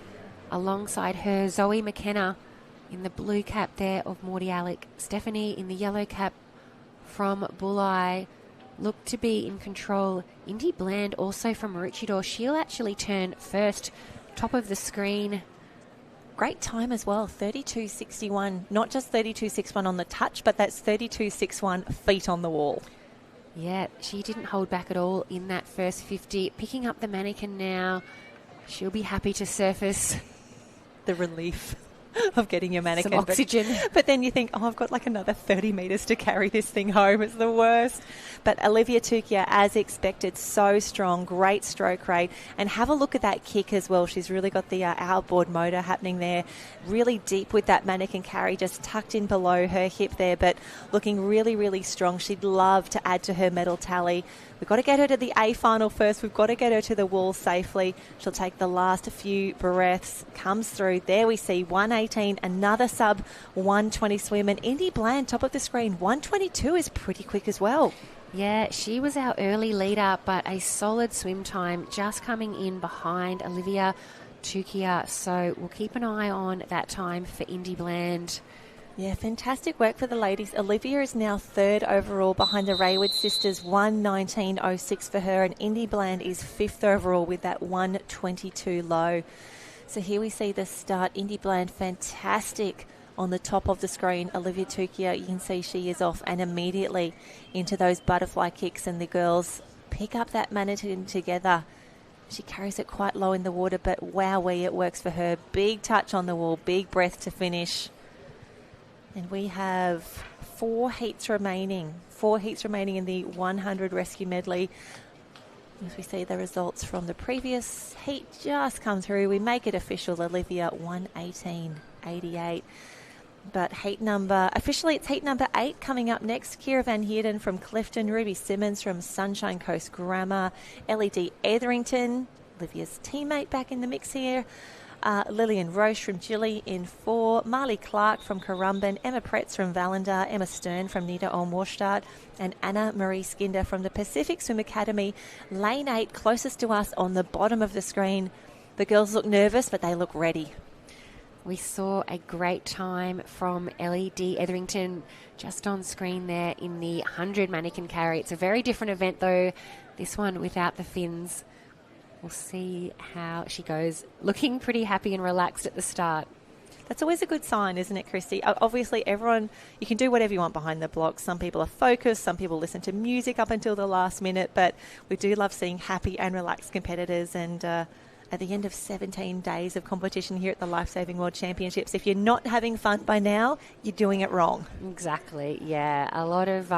Alongside her, Zoe McKenna in the blue cap there of Mordialloc. Stephanie in the yellow cap from Bulli looked to be in control. Indy Bland also from Maroochydore. She'll actually turn first, top of the screen. Great time as well, 32.61. Not just 32.61 on the touch, but that's 32.61 feet on the wall. Yeah, she didn't hold back at all in that first 50. Picking up the mannequin now. She'll be happy to surface. The relief of getting your mannequin. Some oxygen. But then you think, oh, I've got like another 30 metres to carry this thing home. It's the worst. But Olivia Tukia, as expected, so strong, great stroke rate. And have a look at that kick as well. She's really got the outboard motor happening there. Really deep with that mannequin carry, just tucked in below her hip there, but looking really, really strong. She'd love to add to her medal tally. We've got to get her to the A final first. We've got to get her to the wall safely. She'll take the last few breaths. Comes through. There we see 1:18, another sub 1:20 swim. And Indy Bland, top of the screen, 1:22 is pretty quick as well. Yeah, she was our early leader, but a solid swim time just coming in behind Olivia Tukia. So we'll keep an eye on that time for Indy Bland. Yeah, fantastic work for the ladies. Olivia is now 3rd overall behind the Raywood sisters, 1:19.06 for her, and Indy Bland is 5th overall with that 1:22 low. So here we see the start. Indy Bland, fantastic on the top of the screen. Olivia Tukia, you can see she is off and immediately into those butterfly kicks, and the girls pick up that mannequin together. She carries it quite low in the water, but wowee, it works for her. Big touch on the wall, big breath to finish. And we have 4 heats remaining. 4 heats remaining in the 100 rescue medley. As we see the results from the previous heat just come through, we make it official. Olivia 1:18.88. But officially it's heat number 8 coming up next. Kira Van Heerden from Clifton, Ruby Simmons from Sunshine Coast Grammar, LED Etherington, Olivia's teammate back in the mix here. Lillian Roche from Gilly in 4, Marley Clark from Currumbin, Emma Pretz from Vallendar, Emma Stern from Nida Olmorstadt, and Anna Marie Skinder from the Pacific Swim Academy. Lane 8, closest to us on the bottom of the screen. The girls look nervous, but they look ready. We saw a great time from LED Etherington just on screen there in the 100 mannequin carry. It's a very different event though, this one without the fins. We'll see how she goes. Looking pretty happy and relaxed at the start. That's always a good sign, isn't it, Christy? Obviously, everyone, you can do whatever you want behind the blocks. Some people are focused, some people listen to music up until the last minute, but we do love seeing happy and relaxed competitors. And at the end of 17 days of competition here at the Lifesaving World Championships, if you're not having fun by now, you're doing it wrong. Exactly, yeah. A lot of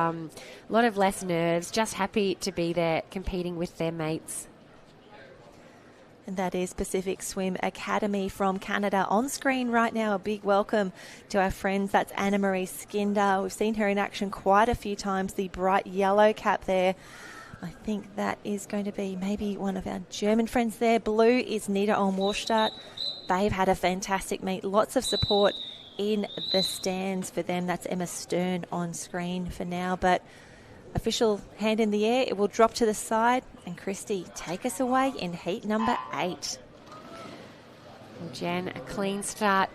less nerves, just happy to be there competing with their mates. And that is Pacific Swim Academy from Canada. On screen right now, a big welcome to our friends. That's Anna-Marie Skinder. We've seen her in action quite a few times. The bright yellow cap there. I think that is going to be maybe one of our German friends there. Blue is Nita Olmwarstadt. They've had a fantastic meet. Lots of support in the stands for them. That's Emma Stern on screen for now. But official hand in the air, it will drop to the side. And Christy, take us away in heat number 8. Well, Jen, a clean start.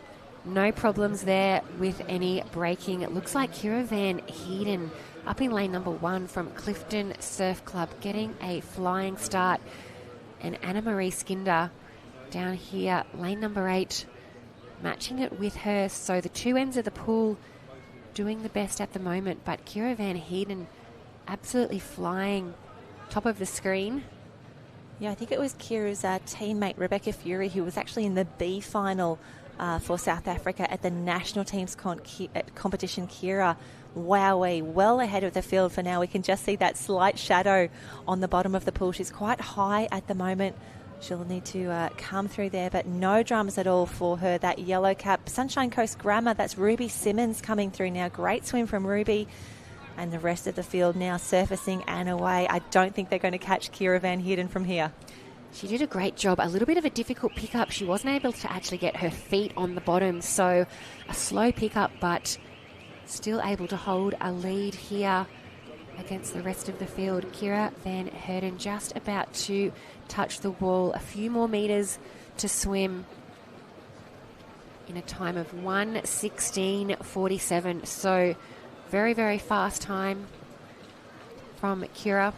No problems there with any braking. It looks like Kira Van Heeden up in lane number 1 from Clifton Surf Club getting a flying start. And Anna-Marie Skinder down here, lane number 8, matching it with her. So the two ends of the pool doing the best at the moment. But Kira Van Heeden absolutely flying top of the screen. Yeah, I think it was Kira's teammate Rebecca Fury who was actually in the B final for South Africa at the national teams competition. Kira, wowee, well ahead of the field for now. We can just see that slight shadow on the bottom of the pool. She's quite high at the moment. She'll need to come through there, but no dramas at all for her. That yellow cap, Sunshine Coast Grammar, that's Ruby Simmons coming through now. Great swim from Ruby. And the rest of the field now surfacing and away. I don't think they're going to catch Kira Van Heeden from here. She did a great job. A little bit of a difficult pickup. She wasn't able to actually get her feet on the bottom. So a slow pickup, but still able to hold a lead here against the rest of the field. Kira Van Heeden just about to touch the wall. A few more metres to swim in a time of 1:16.47. So very, very fast time from Kira.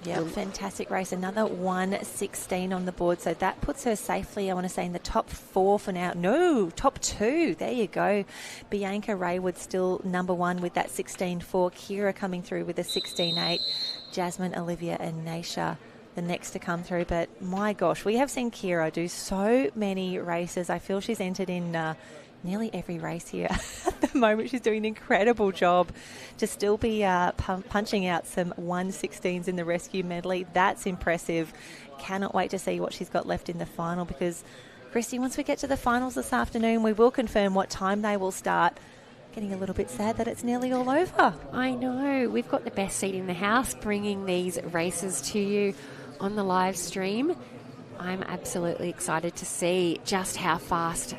Yeah, fantastic race. Another 1:16 on the board. So that puts her safely, I want to say, in the top 4 for now. No, top 2. There you go. Bianca Raywood still number 1 with that 16.4. Kira coming through with a 16.8. Jasmine, Olivia and Naisha the next to come through. But my gosh, we have seen Kira do so many races. I feel she's entered in nearly every race here at the moment. She's doing an incredible job to still be punching out some 1:16s in the rescue medley. That's impressive. Cannot wait to see what she's got left in the final, because, Christy, once we get to the finals this afternoon, we will confirm what time they will start. Getting a little bit sad that it's nearly all over. I know. We've got the best seat in the house bringing these races to you on the live stream. I'm absolutely excited to see just how fast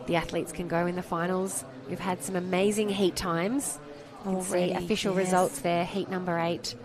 the athletes can go in the finals. We've had some amazing heat times. You can see official results there. Heat number 8,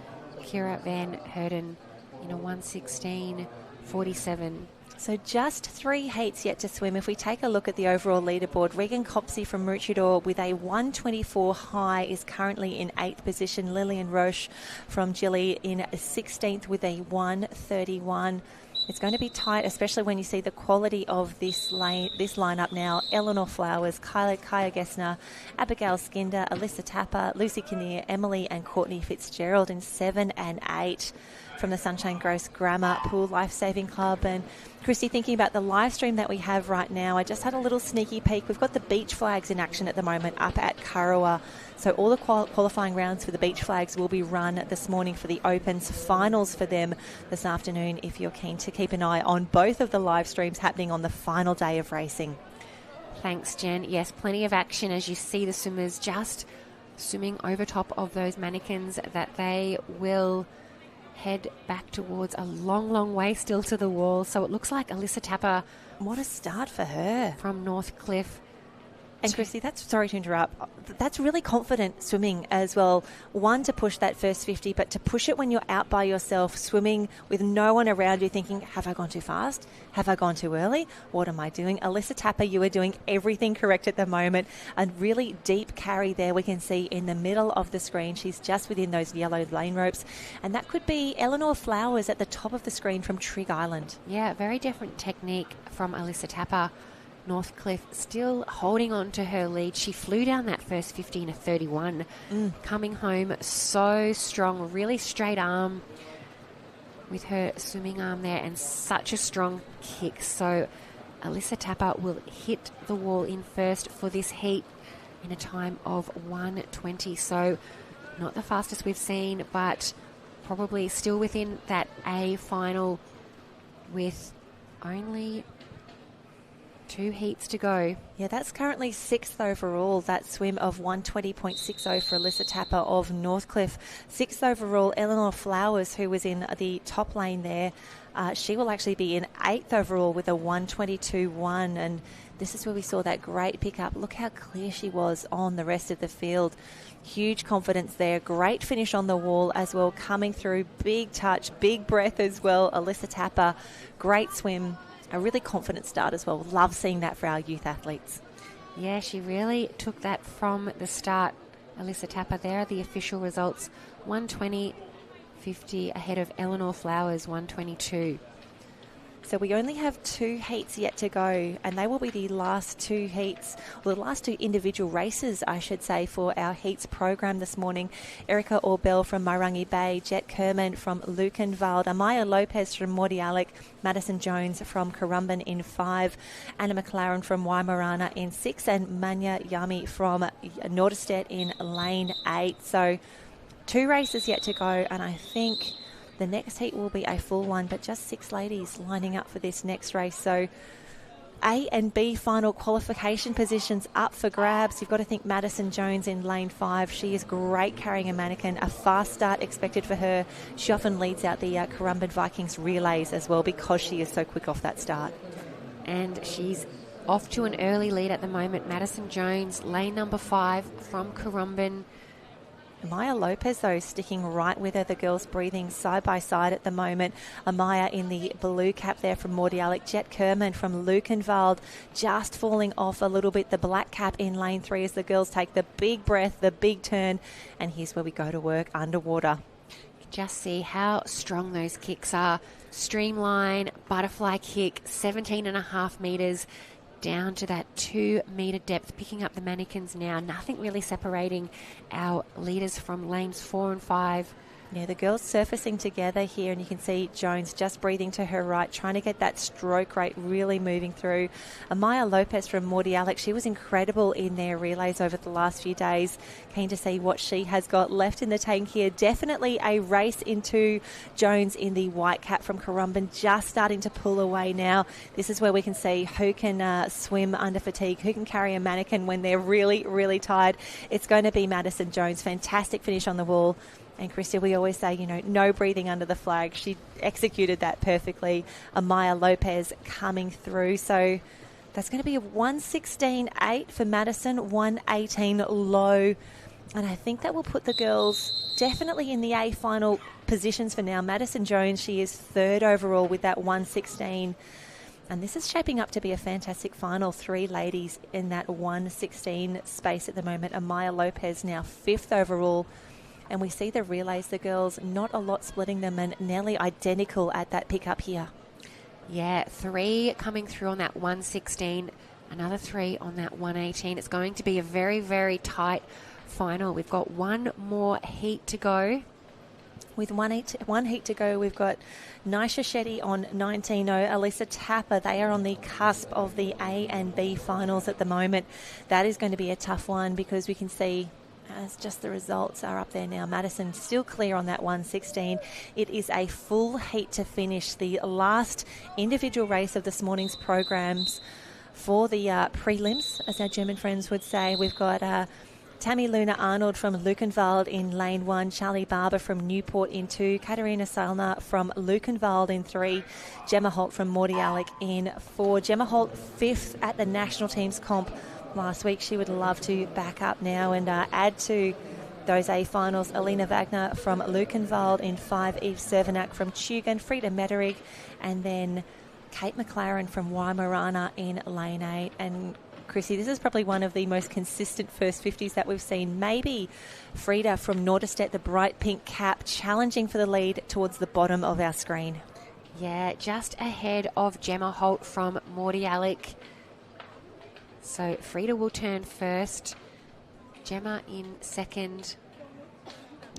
Kira Van Heeden in a 1:16.47. So just 3 heats yet to swim. If we take a look at the overall leaderboard, Regan Copsey from Maroochydore with a 1:24 high is currently in 8th position. Lillian Roche from Gilly in 16th with a 1:31. It's going to be tight, especially when you see the quality of this lineup now. Eleanor Flowers, Kaya Gessner, Abigail Skinder, Alyssa Tapper, Lucy Kinnear, Emily and Courtney Fitzgerald in 7 and 8 from the Sunshine Coast Grammar Pool Lifesaving Club. And Christy, thinking about the live stream that we have right now, I just had a little sneaky peek. We've got the beach flags in action at the moment up at Kurrawa. So all the qualifying rounds for the beach flags will be run this morning for the Opens. Finals for them this afternoon, if you're keen to keep an eye on both of the live streams happening on the final day of racing. Thanks, Jen. Yes, plenty of action as you see the swimmers just swimming over top of those mannequins that they will head back towards. A long, long way still to the wall. So it looks like Alyssa Tapper, what a start for her, from Northcliffe, And Chrissy, sorry to interrupt, that's really confident swimming as well. One, to push that first 50, but to push it when you're out by yourself, swimming with no one around you thinking, have I gone too fast? Have I gone too early? What am I doing? Alyssa Tapper, you are doing everything correct at the moment. A really deep carry there we can see in the middle of the screen. She's just within those yellow lane ropes. And that could be Eleanor Flowers at the top of the screen from Trig Island. Yeah, very different technique from Alyssa Tapper. Northcliffe still holding on to her lead. She flew down that first 50 in a 31, coming home so strong, really straight arm with her swimming arm there, and such a strong kick. So Alyssa Tapper will hit the wall in first for this heat in a time of 1:20. So not the fastest we've seen, but probably still within that A final with only 2 heats to go. Yeah, that's currently 6th overall, that swim of 1:20.60 for Alyssa Tapper of Northcliffe. 6th overall, Eleanor Flowers, who was in the top lane there. She will actually be in 8th overall with a 1:22.1, and this is where we saw that great pickup. Look how clear she was on the rest of the field. Huge confidence there. Great finish on the wall as well, coming through. Big touch, big breath as well. Alyssa Tapper, great swim. A really confident start as well. Love seeing that for our youth athletes. Yeah, she really took that from the start. Alyssa Tapper, there are the official results. 1:20.50 ahead of Eleanor Flowers, 1:22. So we only have 2 heats yet to go, and they will be the last 2 heats, or the last 2 individual races, I should say, for our heats program this morning. Erica Orbell from Mairangi Bay, Jet Kerman from Lukenwald, Amaya Lopez from Mordialloc, Madison Jones from Currumbin in 5, Anna McLaren from Waimarana in 6, and Manya Yami from Norderstedt in lane 8. So 2 races yet to go, and I think the next heat will be a full one, but just 6 ladies lining up for this next race. So A and B final qualification positions up for grabs. You've got to think Madison Jones in lane 5. She is great carrying a mannequin. A fast start expected for her. She often leads out the Currumbin Vikings relays as well because she is so quick off that start. And she's off to an early lead at the moment. Madison Jones, lane number 5 from Currumbin. Amaya Lopez, though, sticking right with her. The girls breathing side by side at the moment. Amaya in the blue cap there from Mordialloc. Jet Kerman from Lukenwald just falling off a little bit. The black cap in lane 3 as the girls take the big breath, the big turn. And here's where we go to work underwater. Just see how strong those kicks are. Streamline, butterfly kick, 17.5 metres. Down to that 2 metre depth, picking up the mannequins now. Nothing really separating our leaders from lanes 4 and 5. Yeah, the girls surfacing together here, and you can see Jones just breathing to her right, trying to get that stroke rate really moving through. Amaya Lopez from Mordialloc, she was incredible in their relays over the last few days. Keen to see what she has got left in the tank here. Definitely a race into Jones in the white cap from Currumbin, just starting to pull away now. This is where we can see who can swim under fatigue, who can carry a mannequin when they're really, really tired. It's going to be Madison Jones. Fantastic finish on the wall. And Christy, we always say, no breathing under the flag. She executed that perfectly. Amaya Lopez coming through. So that's going to be a 1:16.8 for Madison, 1:18 low. And I think that will put the girls definitely in the A final positions for now. Madison Jones, she is 3rd overall with that 1:16. And this is shaping up to be a fantastic final. 3 ladies in that 1:16 space at the moment. Amaya Lopez now 5th overall. And we see the relays, the girls, not a lot splitting them and nearly identical at that pickup here. Yeah, 3 coming through on that 1:16, another 3 on that 1:18. It's going to be a very, very tight final. We've got 1 more heat to go. With one heat to go, we've got Nisha Shetty on 19.0, Alyssa Tapper. They are on the cusp of the A and B finals at the moment. That is going to be a tough one because we can see as just the results are up there now. Madison still clear on that 1:16. It is a full heat to finish, the last individual race of this morning's programs for the prelims, as our German friends would say. We've got Tammy Luna Arnold from Lukenwald in lane 1, Charlie Barber from Newport in 2, Katarina Salna from Lukenwald in 3, Gemma Holt from Mordialloc in 4. Gemma Holt 5th at the national teams comp last week. She would love to back up now and add to those A finals. Alina Wagner from Lukenwald in 5, Eve Cervenak from Tugan, Frida Mederig, and then Kate McLaren from Weimaraner in lane 8. And Chrissy, this is probably one of the most consistent first 50s that we've seen. Maybe Frida from Norderstedt, the bright pink cap, challenging for the lead towards the bottom of our screen. Yeah, just ahead of Gemma Holt from Mordialloc. So Frida will turn first. Gemma in second.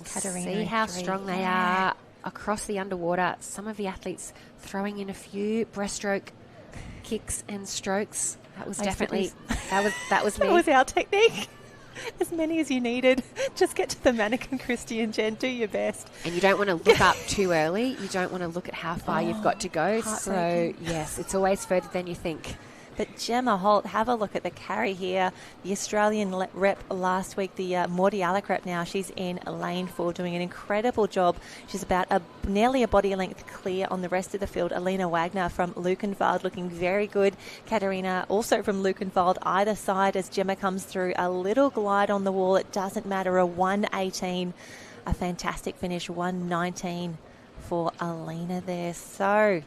Katarina See how three. strong they are across the underwater. Some of the athletes throwing in a few breaststroke kicks and strokes. That was definitely that was me. That was our technique. As many as you needed. Just get to the mannequin, Christy and Jen. Do your best. And you don't want to look up too early. You don't want to look at how far you've got to go. So, yes, it's always further than you think. But Gemma Holt, have a look at the carry here. The Australian rep last week, the Mordialloc rep now, she's in lane 4 doing an incredible job. She's about nearly a body length clear on the rest of the field. Alina Wagner from Lukenwald looking very good. Katarina also from Lukenwald either side as Gemma comes through. A little glide on the wall. It doesn't matter. A 1:18. A fantastic finish. 1:19 for Alina there. So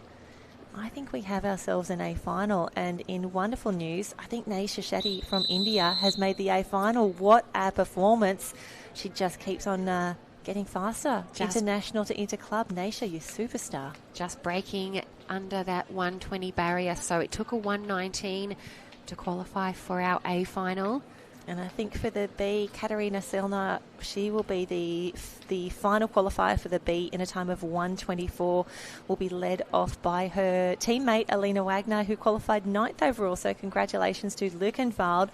I think we have ourselves an A final, and in wonderful news, I think Naisha Shetty from India has made the A final. What a performance. She just keeps on getting faster. International to interclub. Naisha, you superstar. Just breaking under that 120 barrier. So it took a 1:19 to qualify for our A final. And I think for the B, Katarina Selner, she will be the final qualifier for the B in a time of 1:24. Will be led off by her teammate, Alina Wagner, who qualified 9th overall. So congratulations to Lukenwald.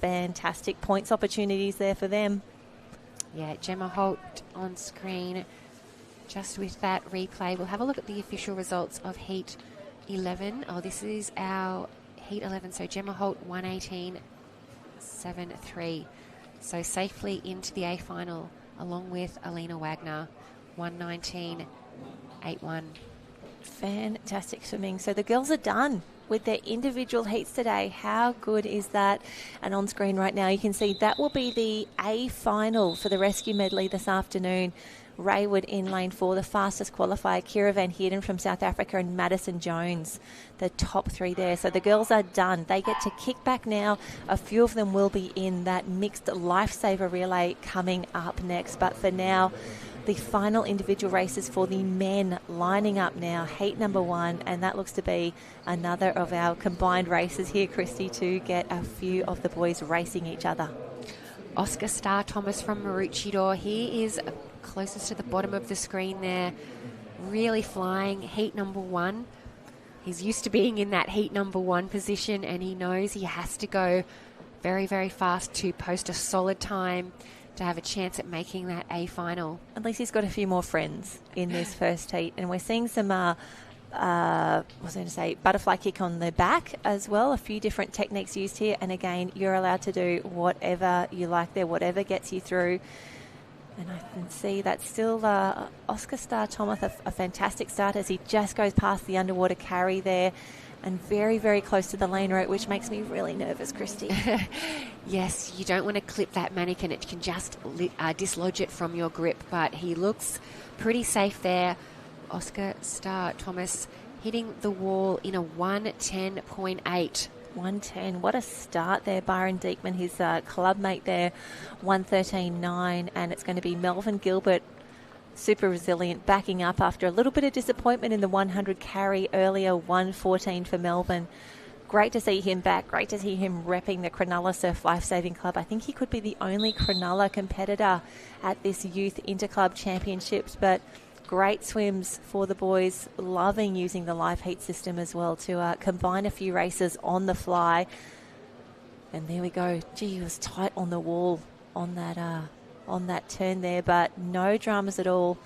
Fantastic points opportunities there for them. Yeah, Gemma Holt on screen. Just with that replay, we'll have a look at the official results of Heat 11. Oh, this is our Heat 11. So Gemma Holt, 1:18.73. So safely into the A final along with Alina Wagner, 1:19.81. Fantastic swimming. So the girls are done with their individual heats today. How good is that? And on screen right now you can see that will be the A final for the rescue medley this afternoon. Raywood in lane 4, the fastest qualifier, Kira Van Heerden from South Africa and Madison Jones, the top 3 there. So the girls are done. They get to kick back now. A few of them will be in that mixed Lifesaver relay coming up next. But for now, the final individual races for the men lining up now. Heat number 1, and that looks to be another of our combined races here, Christy, to get a few of the boys racing each other. Oscar Starr Thomas from Maroochydore. He is closest to the bottom of the screen there, really flying. Heat number 1. He's used to being in that heat number 1 position, and he knows he has to go very, very fast to post a solid time to have a chance at making that A final. At least he's got a few more friends in this first heat, and we're seeing some butterfly kick on the back as well. A few different techniques used here, and again, you're allowed to do whatever you like there, whatever gets you through. And I can see that's still Oscar Starr Thomas, a fantastic start as he just goes past the underwater carry there and very, very close to the lane route, which makes me really nervous, Christy. Yes, you don't want to clip that mannequin. It can just dislodge it from your grip, but he looks pretty safe there. Oscar Starr Thomas hitting the wall in a 1:10.8. 1:10. What a start there. Byron Diekman, his club mate there, 1:13.9. And it's going to be Melvin Gilbert, super resilient, backing up after a little bit of disappointment in the 100 carry earlier. 1:14 for Melvin. Great to see him back. Great to see him repping the Cronulla Surf Lifesaving Club. I think he could be the only Cronulla competitor at this Youth Interclub Championships, but great swims for the boys, loving using the live heat system as well to combine a few races on the fly. And there we go. Gee, he was tight on the wall on that turn there, but no dramas at all.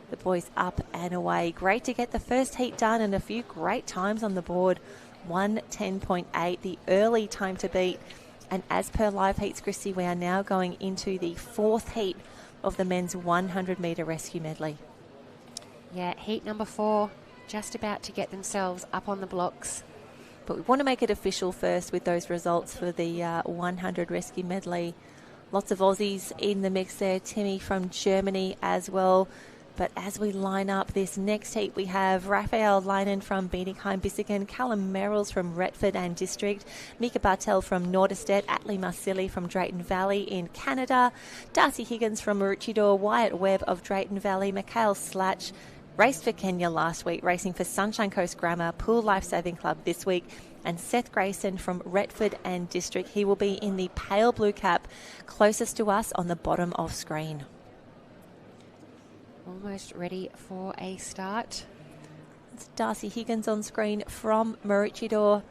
The boys up and away. Great to get the first heat done and a few great times on the board. 1:10.8, the early time to beat. And as per live heats, Christy, we are now going into the 4th heat of the men's 100-metre rescue medley. Yeah, heat number 4, just about to get themselves up on the blocks. But we want to make it official first with those results for the 100 rescue medley. Lots of Aussies in the mix there. Timmy from Germany as well. But as we line up this next heat, we have Raphael Leinen from Bietigheim-Bissingen, Callum Merrills from Retford and District, Mika Bartel from Norderstedt, Atlee Marsili from Drayton Valley in Canada, Darcy Higgins from Maroochydore, Wyatt Webb of Drayton Valley, Mikhail Slatch, raced for Kenya last week, racing for Sunshine Coast Grammar, Pool Lifesaving Club this week, and Seth Grayson from Retford and District. He will be in the pale blue cap closest to us on the bottom of screen. Almost ready for a start. It's Darcy Higgins on screen from Maroochydore.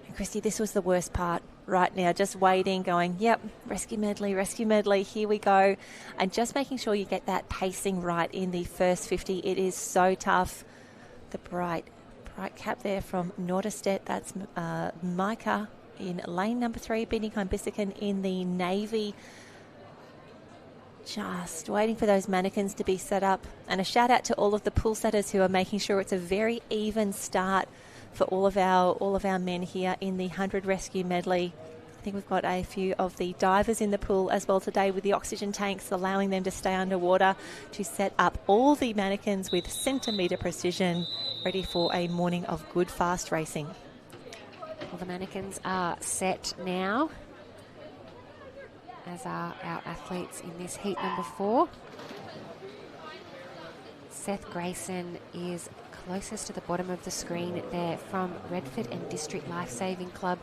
And Christy, this was the worst part right now. Just waiting, going, yep, rescue medley, here we go. And just making sure you get that pacing right in the first 50. It is so tough. The bright cap there from Norderstedt. That's Micah in lane number 3. Bietigheim-Bissingen in the navy. Just waiting for those mannequins to be set up. And a shout out to all of the pool setters who are making sure it's a very even start for all of our men here in the 100 rescue medley. I think we've got a few of the divers in the pool as well today with the oxygen tanks, allowing them to stay underwater to set up all the mannequins with centimetre precision, ready for a morning of good fast racing. All the mannequins are set now, as are our athletes in this heat number 4. Seth Grayson is closest to the bottom of the screen there from Redford and District Lifesaving Club.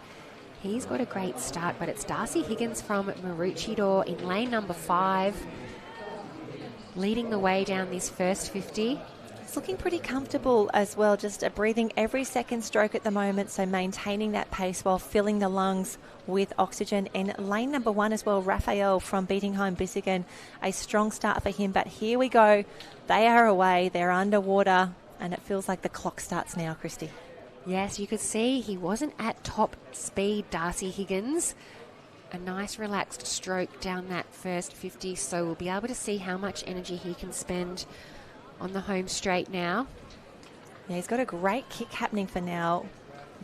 He's got a great start, but it's Darcy Higgins from Maroochydore in lane number 5, leading the way down this first 50. It's looking pretty comfortable as well, just breathing every second stroke at the moment, so maintaining that pace while filling the lungs with oxygen. In lane number 1 as well, Raphael from Bietigheim-Bissingen, a strong start for him, but here we go. They are away, they're underwater, and it feels like the clock starts now, Christy. Yes, you could see he wasn't at top speed, Darcy Higgins. A nice relaxed stroke down that first 50, so we'll be able to see how much energy he can spend on the home straight now. Yeah, he's got a great kick happening for now.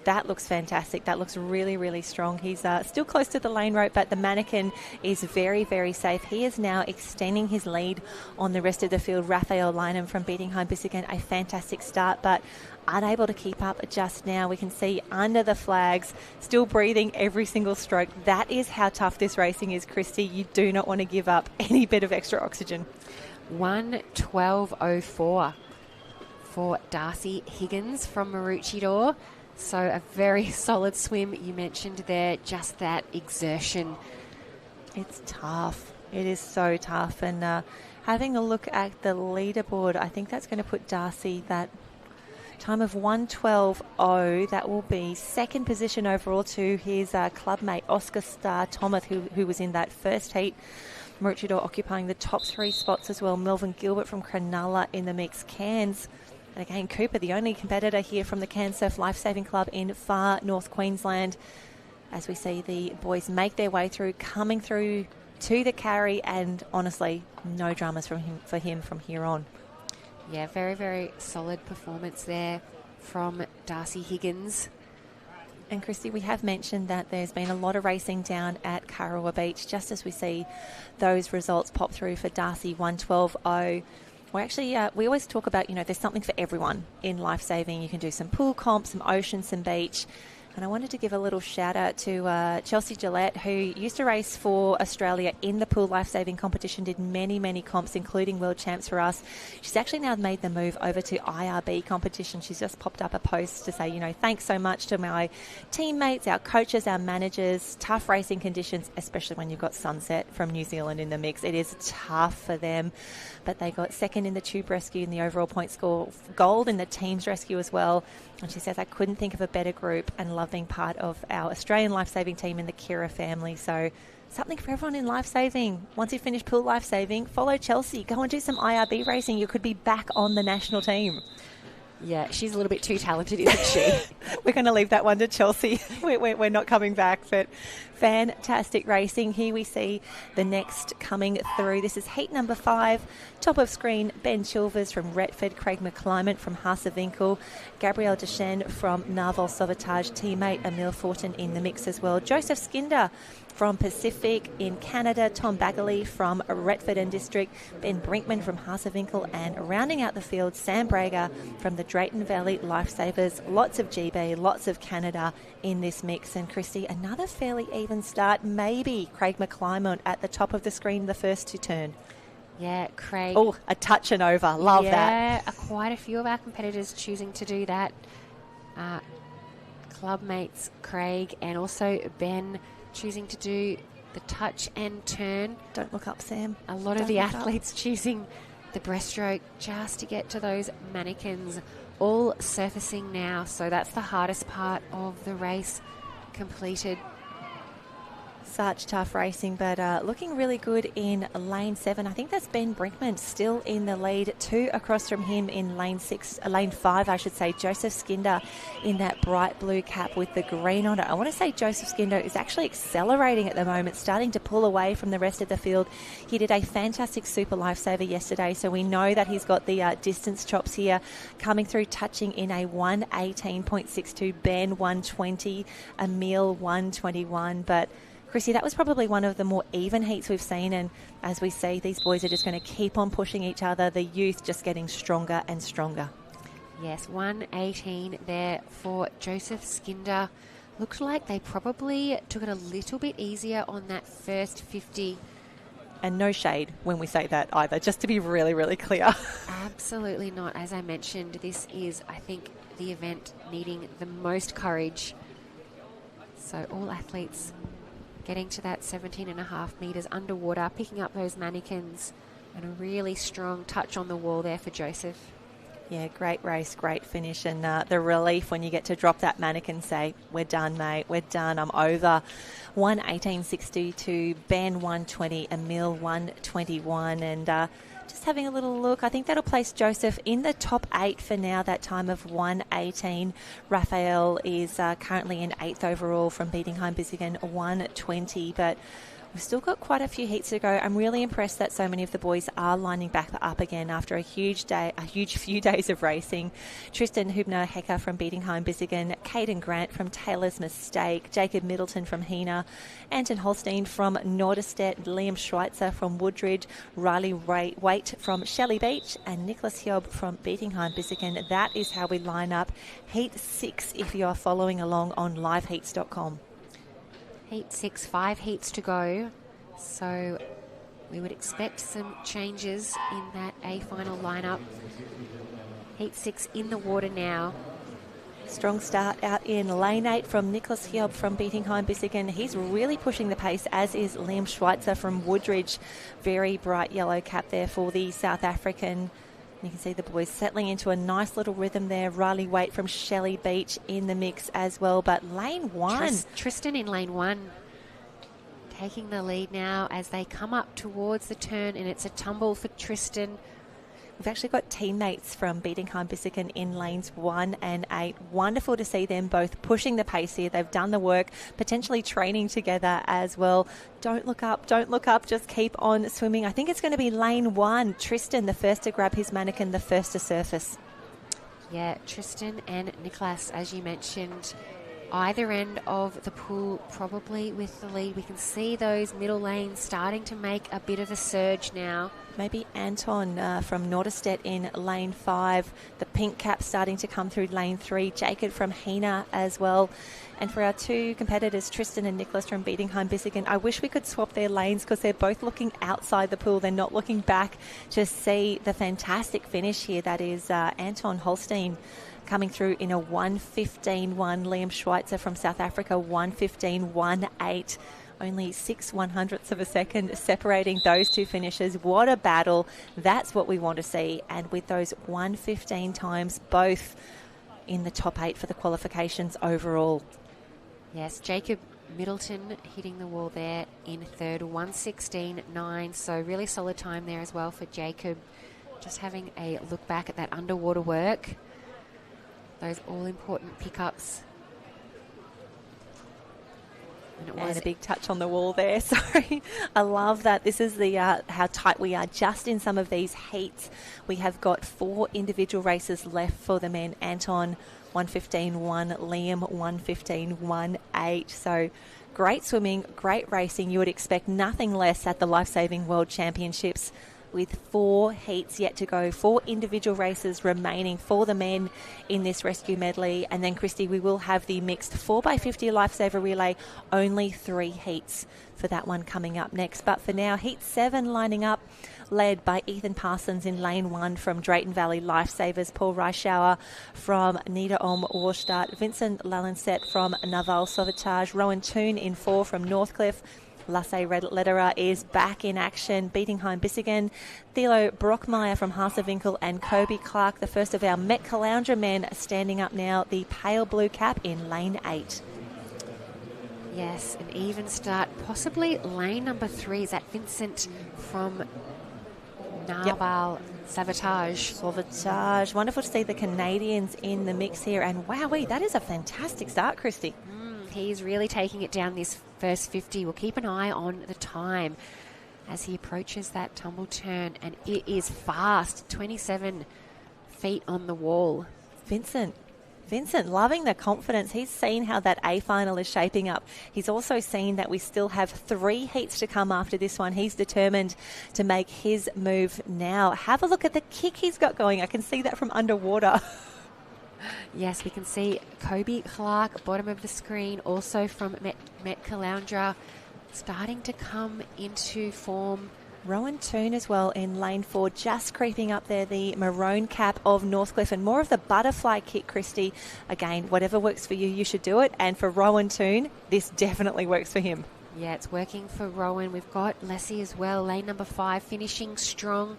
That looks fantastic. That looks really, really strong. He's still close to the lane rope, but the mannequin is very, very safe. He is now extending his lead on the rest of the field. Raphael Leinen from Bietigheim-Bissingen, a fantastic start, but unable to keep up just now. We can see under the flags, still breathing every single stroke. That is how tough this racing is, Christy. You do not want to give up any bit of extra oxygen. 1:12:04 for Darcy Higgins from Maroochydore. So a very solid swim. You mentioned there just that exertion. It's tough. It is so tough. And having a look at the leaderboard, I think that's going to put Darcy that time of 1:12:0. That will be second position overall to his clubmate Oscar Starr Thomas, who was in that first heat. Maroochydore occupying the top 3 spots as well. Melvin Gilbert from Cronulla in the mix. Cairns. And again, Cooper, the only competitor here from the Cairns Surf Lifesaving Club in far north Queensland. As we see the boys make their way through, coming through to the carry, and honestly, no dramas for him from here on. Yeah, very, very solid performance there from Darcy Higgins. And Christy, we have mentioned that there's been a lot of racing down at Karawa Beach, just as we see those results pop through for Darcy 1:12:0. We're actually, we always talk about, there's something for everyone in lifesaving. You can do some pool comp, some ocean, some beach. And I wanted to give a little shout out to Chelsea Gillette, who used to race for Australia in the pool lifesaving competition, did many, many comps, including world champs for us. She's actually now made the move over to IRB competition. She's just popped up a post to say, thanks so much to my teammates, our coaches, our managers. Tough racing conditions, especially when you've got Sunset from New Zealand in the mix. It is tough for them. But they got second in the tube rescue in the overall point score, gold in the teams rescue as well. And she says, I couldn't think of a better group and love being part of our Australian lifesaving team and the Kira family. So something for everyone in lifesaving. Once you finish pool lifesaving, follow Chelsea. Go and do some IRB racing. You could be back on the national team. Yeah, she's a little bit too talented, isn't she? We're going to leave that one to Chelsea. We're not coming back, but fantastic racing. Here we see the next coming through. This is heat number 5. Top of screen, Ben Chilvers from Retford, Craig McClymont from Haasewinkel, Gabrielle Deschênes from Narwhal Sauvetage, teammate Emile Fortin in the mix as well. Joseph Skinder from Pacific in Canada, Tom Bagley from Retford and District, Ben Brinkman from Haasewinkel, and rounding out the field, Sam Brager from the Drayton Valley Lifesavers. Lots of GB, lots of Canada in this mix. And Christy, another fairly even start. Maybe Craig McClymont at the top of the screen, the first to turn. Yeah, Craig. Oh, a touch and over. Love that. Yeah, quite a few of our competitors choosing to do that. Club mates Craig and also Ben choosing to do the touch and turn. Don't look up, Sam. A lot of the athletes choosing the breaststroke just to get to those mannequins, all surfacing now. So that's the hardest part of the race completed. Such tough racing, but looking really good in lane 7. I think that's Ben Brinkman still in the lead. 2 across from him in lane 5, I should say. Joseph Skinder in that bright blue cap with the green on it. I want to say Joseph Skinder is actually accelerating at the moment, starting to pull away from the rest of the field. He did a fantastic Super Lifesaver yesterday, so we know that he's got the distance chops here, coming through, touching in a 1:18.62. Ben 1:20, Emile 1:21, but Chrissy, that was probably one of the more even heats we've seen, and as we see, these boys are just going to keep on pushing each other, the youth just getting stronger and stronger. Yes, 1:18 there for Joseph Skinder. Looked like they probably took it a little bit easier on that first 50. And no shade when we say that either, just to be really, really clear. Absolutely not. As I mentioned, this is, I think, the event needing the most courage. So all athletes getting to that 17.5 metres underwater, picking up those mannequins, and a really strong touch on the wall there for Joseph. Yeah, great race, great finish, and the relief when you get to drop that mannequin, say, we're done, mate, we're done, I'm over. 1:18.62, Ben 1:20, Emile 1:21, and just having a little look, I think that'll place Joseph in the top 8 for now, that time of 1:18. Raphael is currently in 8th overall from Bietigheim-Bissingen, 1:20, but we've still got quite a few heats to go. I'm really impressed that so many of the boys are lining back up again after a huge few days of racing. Tristan Hübner-Hecker from Bietigheim-Bissingen, Caden Grant from Taylor's Mistake, Jacob Middleton from Hina, Anton Holstein from Norderstedt, Liam Schweitzer from Woodridge, Riley Waite from Shelley Beach, and Nicholas Hiob from Bietigheim-Bissingen. That is how we line up Heat 6 if you are following along on liveheats.com. Heat 6, 5 heats to go. So we would expect some changes in that A final lineup. Heat 6 in the water now. Strong start out in lane 8 from Nicholas Hiob from Bietigheim-Bissingen. He's really pushing the pace, as is Liam Schweitzer from Woodridge. Very bright yellow cap there for the South African. You can see the boys settling into a nice little rhythm there. Riley Waite from Shelley Beach in the mix as well. But lane 1. Tristan in lane 1 taking the lead now as they come up towards the turn, and it's a tumble for Tristan. We've actually got teammates from Bietigheim-Bissingen in lanes 1 and 8. Wonderful to see them both pushing the pace here. They've done the work, potentially training together as well. Don't look up, just keep on swimming. I think it's going to be lane 1. Tristan, the first to grab his mannequin, the first to surface. Yeah, Tristan and Nicholas, as you mentioned, either end of the pool probably with the lead. We can see those middle lanes starting to make a bit of a surge now. Maybe Anton from Norderstedt in lane 5. The pink cap starting to come through lane 3. Jacob from Hina as well. And for our 2 competitors, Tristan and Nicholas from Bietigheim-Bissingen, I wish we could swap their lanes because they're both looking outside the pool. They're not looking back to see the fantastic finish here. That is Anton Holstein coming through in a 1:15.1. Liam Schweitzer from South Africa, 1:15.18. Only 6/100ths of a second separating those 2 finishes. What a battle. That's what we want to see. And with those 1:15 times, both in the top 8 for the qualifications overall. Yes, Jacob Middleton hitting the wall there in third, 1:16.9. So really solid time there as well for Jacob. Just having a look back at that underwater work. those all-important pickups. And it was And a big touch on the wall there. Sorry. I love that. This is the how tight we are just in some of these heats. We have got 4 individual races left for the men. Anton, 1:15.1. Liam, 1:15.18. So great swimming, great racing. You would expect nothing less at the Lifesaving World Championships, with 4 heats yet to go, 4 individual races remaining for the men in this rescue medley. And then, Christy, we will have the mixed 4x50 Lifesaver relay, only 3 heats for that one coming up next. But for now, Heat 7 lining up, led by Ethan Parsons in lane 1 from Drayton Valley Lifesavers, Paul Reischauer from Niederolm Warstadt, Vincent Lallenset from Naval Sauvetage, Rowan Toon in 4 from Northcliffe, Lasse Lederer is back in action, beating home Bissigan. Thilo Brockmeyer from Haasewinkel and Kobe Clark, the first of our Met Caloundra men, standing up now, the pale blue cap in lane 8. Yes, an even start. Possibly lane number 3. Is that Vincent from Naval Sauvetage. Wonderful to see the Canadians in the mix here. And wowee, that is a fantastic start, Christy. He's really taking it down this first 50. We'll keep an eye on the time as he approaches that tumble turn, and it is fast, 27 feet on the wall. Vincent loving the confidence. He's seen how that A final is shaping up. He's also seen that we still have 3 heats to come after this one. He's determined to make his move now. Have a look at the kick he's got going. I can see that from underwater. Yes, we can see Kobe Clark, bottom of the screen, also from Met Caloundra, starting to come into form. Rowan Toon as well in lane 4, just creeping up there, the maroon cap of Northcliffe, and more of the butterfly kick, Christy. Again, whatever works for you, you should do it. And for Rowan Toon, this definitely works for him. Yeah, it's working for Rowan. We've got Leslie as well, lane number 5, finishing strong,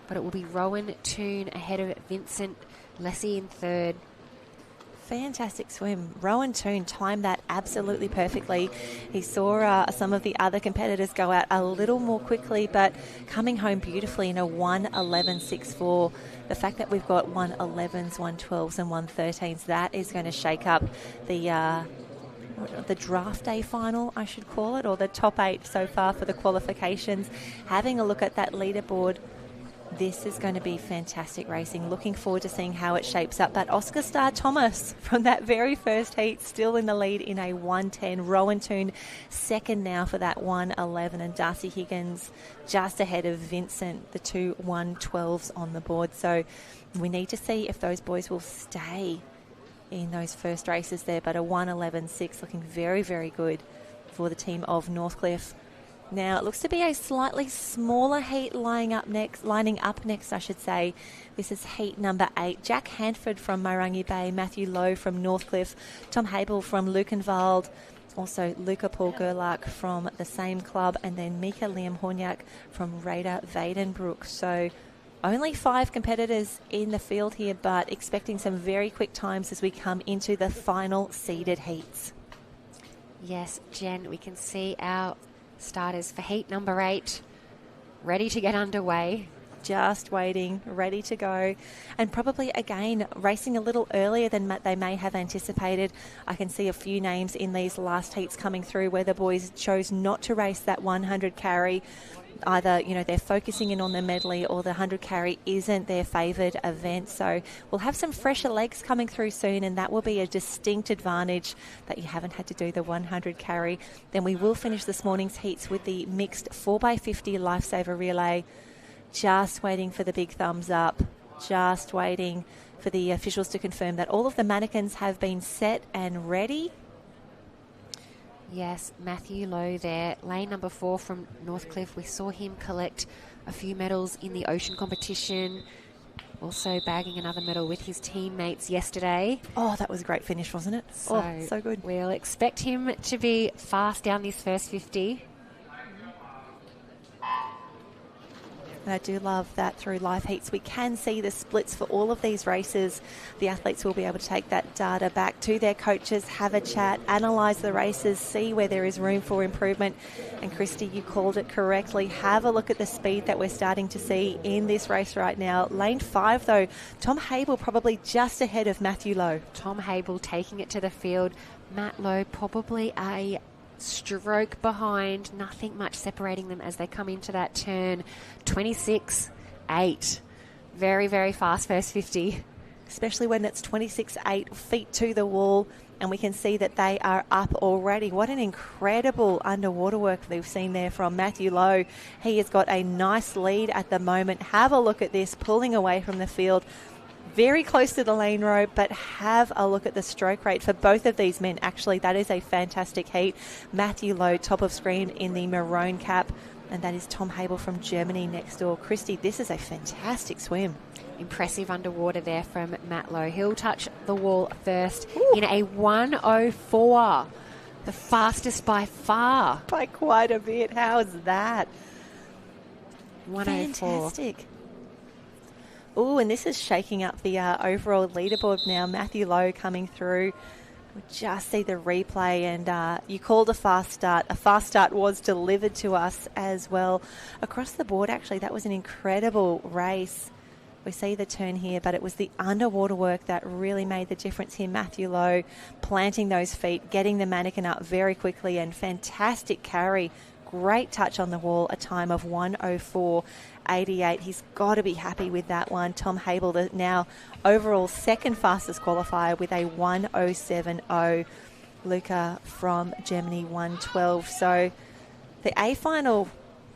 but it will be Rowan Toon ahead of Vincent, Leslie in 3rd. Fantastic swim. Rowan Toon timed that absolutely perfectly. He saw some of the other competitors go out a little more quickly, but coming home beautifully in a 1:11.64. The fact that we've got 1:11s, 1:12s and 1:13s, that is going to shake up the draft day final, I should call it, or the top 8 so far for the qualifications. Having a look at that leaderboard, this is going to be fantastic racing. Looking forward to seeing how it shapes up. But Oscar Starr Thomas from that very first heat still in the lead in a 1:10. Rowan Toon second now for that 1:11. And Darcy Higgins just ahead of Vincent, the 2 1:12s on the board. So we need to see if those boys will stay in those first races there. But a 1:11.6 looking very, very good for the team of Northcliffe. Now, it looks to be a slightly smaller heat lining up next, I should say. This is heat number 8. Jack Hanford from Mairangi Bay, Matthew Lowe from Northcliffe, Tom Habel from Lukenwald, also Luca Paul Gerlach from the same club, and then Mika Liam Horniak from Raider Vadenbroek. So only 5 competitors in the field here, but expecting some very quick times as we come into the final seeded heats. Yes, Jen, we can see our starters for heat number 8 ready to get underway. Just waiting, ready to go, and probably again racing a little earlier than they may have anticipated. I can see a few names in these last heats coming through where the boys chose not to race that 100 carry. Either, they're focusing in on the medley, or the 100 carry isn't their favoured event. So we'll have some fresher legs coming through soon, and that will be a distinct advantage that you haven't had to do the 100 carry. Then we will finish this morning's heats with the mixed 4x50 Lifesaver relay. Just waiting for the big thumbs up. Just waiting for the officials to confirm that all of the mannequins have been set and ready. Yes, Matthew Lowe there, lane number 4 from Northcliffe. We saw him collect a few medals in the ocean competition, also bagging another medal with his teammates yesterday. Oh, that was a great finish, wasn't it? So good. We'll expect him to be fast down this first 50. And I do love that through live heats we can see the splits for all of these races. The athletes will be able to take that data back to their coaches, have a chat, analyse the races, see where there is room for improvement. And Christy, you called it correctly. Have a look at the speed that we're starting to see in this race right now. Lane 5 though, Tom Hable probably just ahead of Matthew Lowe. Tom Hable taking it to the field. Matt Lowe probably a stroke behind, nothing much separating them as they come into that turn. 26.8. Very, very fast first 50. Especially when it's 26.8, feet to the wall, and we can see that they are up already. What an incredible underwater work we've seen there from Matthew Lowe. He has got a nice lead at the moment. Have a look at this, pulling away from the field. Very close to the lane row, but have a look at the stroke rate for both of these men. Actually, that is a fantastic heat. Matthew Lowe, top of screen in the maroon cap, and that is Tom Hable from Germany next door. Christy, this is a fantastic swim. Impressive underwater there from Matt Lowe. He'll touch the wall first. Ooh. In a 1:04. The fastest by far. By quite a bit. How's that? 1:04. Fantastic. Oh, and this is shaking up the overall leaderboard now. Matthew Lowe coming through. We'll just see the replay, and you called a fast start. A fast start was delivered to us as well. Across the board, actually, that was an incredible race. We see the turn here, but it was the underwater work that really made the difference here. Matthew Lowe planting those feet, getting the mannequin up very quickly, and fantastic carry. Great touch on the wall, a time of 1:04.88. He's got to be happy with that one. Tom Hable, the now overall second fastest qualifier with a 1:07.0. Luca from Germany, 1:12. So the A final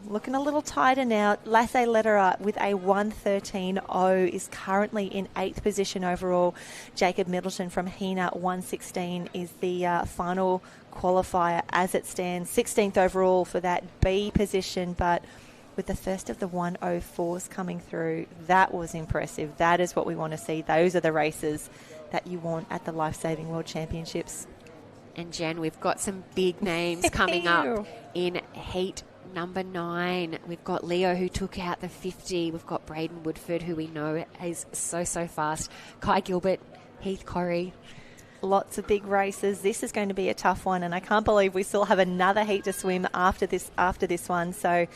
looking a little tighter now. Lasse Lederer with a 1:13.0 is currently in 8th position overall. Jacob Middleton from Hina, 1:16 is the final qualifier as it stands. 16th overall for that B position, but with the first of the 1:04s coming through, that was impressive. That is what we want to see. Those are the races that you want at the Lifesaving World Championships. And Jen, we've got some big names coming up in heat number 9. We've got Leo, who took out the 50. We've got Braden Woodford, who we know is so fast. Kai Gilbert, Heath Corrie. Lots of big races. This is going to be a tough one, and I can't believe we still have another heat to swim after this one. So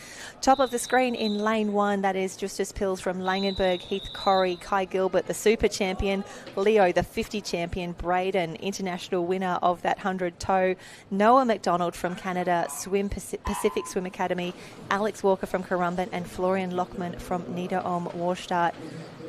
top of the screen in lane 1, that is Justus Pils from Langenberg, Heath Corrie, Kai Gilbert, the super champion, Leo, the 50 champion, Braden, international winner of that 100 tow, Noah McDonald from Canada, Pacific Swim Academy, Alex Walker from Currumbin, and Florian Lockman from Niederom Warstadt.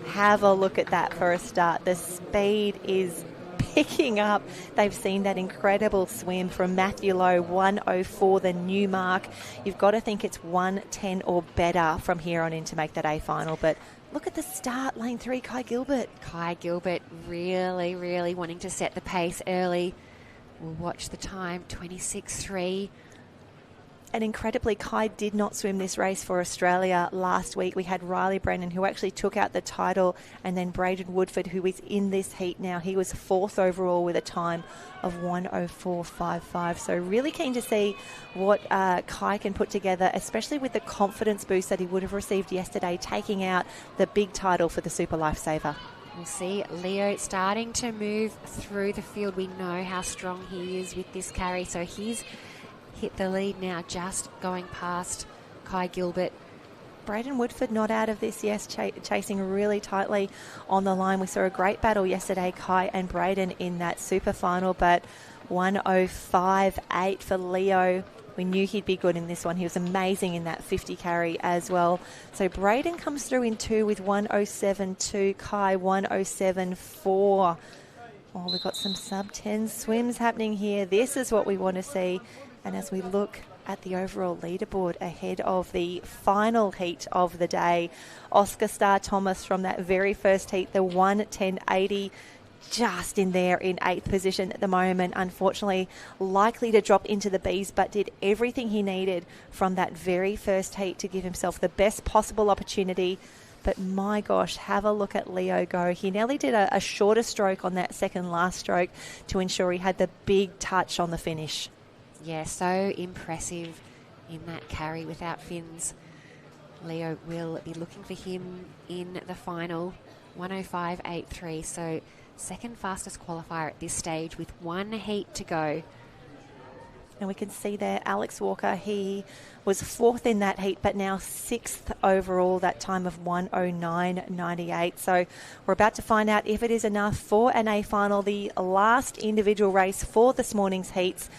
Have a look at that for a start. The speed is picking up. They've seen that incredible swim from Matthew Lowe, 1:04, the new mark. You've got to think it's 1:10 or better from here on in to make that A final. But look at the start, lane 3, Kai Gilbert. Kai Gilbert really wanting to set the pace early. We'll watch the time, 26.3. And incredibly, Kai did not swim this race for Australia last week. We had Riley Brennan, who actually took out the title, and then Braden Woodford, who is in this heat now. He was 4th overall with a time of 1:04.55. So really keen to see what Kai can put together, especially with the confidence boost that he would have received yesterday, taking out the big title for the Super Lifesaver. We'll see Leo starting to move through the field. We know how strong he is with this carry, so he's hit the lead now, just going past Kai Gilbert. Braden Woodford not out of this, yes, chasing really tightly on the line. We saw a great battle yesterday, Kai and Braden, in that super final, but 1:05.8 for Leo. We knew he'd be good in this one. He was amazing in that 50 carry as well. So Braden comes through in 2 with 1:07.2, Kai 1:07.4. Oh, we've got some sub-10 swims happening here. This is what we want to see. And as we look at the overall leaderboard ahead of the final heat of the day, Oscar Starr Thomas from that very first heat, the 1:10.80, just in there in 8th position at the moment. Unfortunately, likely to drop into the Bs, but did everything he needed from that very first heat to give himself the best possible opportunity. But my gosh, have a look at Leo go. He nearly did a shorter stroke on that second last stroke to ensure he had the big touch on the finish. Yeah, so impressive in that carry without fins. Leo will be looking for him in the final, 105.83. So second fastest qualifier at this stage with one heat to go. And we can see there Alex Walker, he was fourth in that heat, but now sixth overall, that time of 109.98. So we're about to find out if it is enough for an A final, the last individual race for this morning's heats.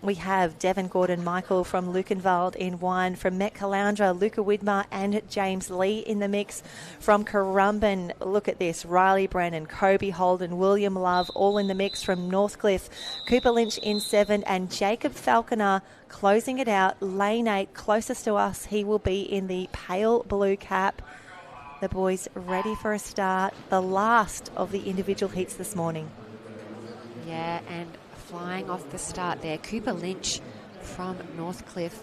We have Devon Gordon-Michael from Lukenwald in one, from Met Caloundra, Luca Widmer and James Lee in the mix. From Currumbin, look at this, Riley Brennan, Kobe Holden, William Love, all in the mix from Northcliffe. Cooper Lynch in 7 and Jacob Falconer closing it out. Lane 8, closest to us, he will be in the pale blue cap. The boys ready for a start, the last of the individual heats this morning. Yeah, and flying off the start there, Cooper Lynch from Northcliffe.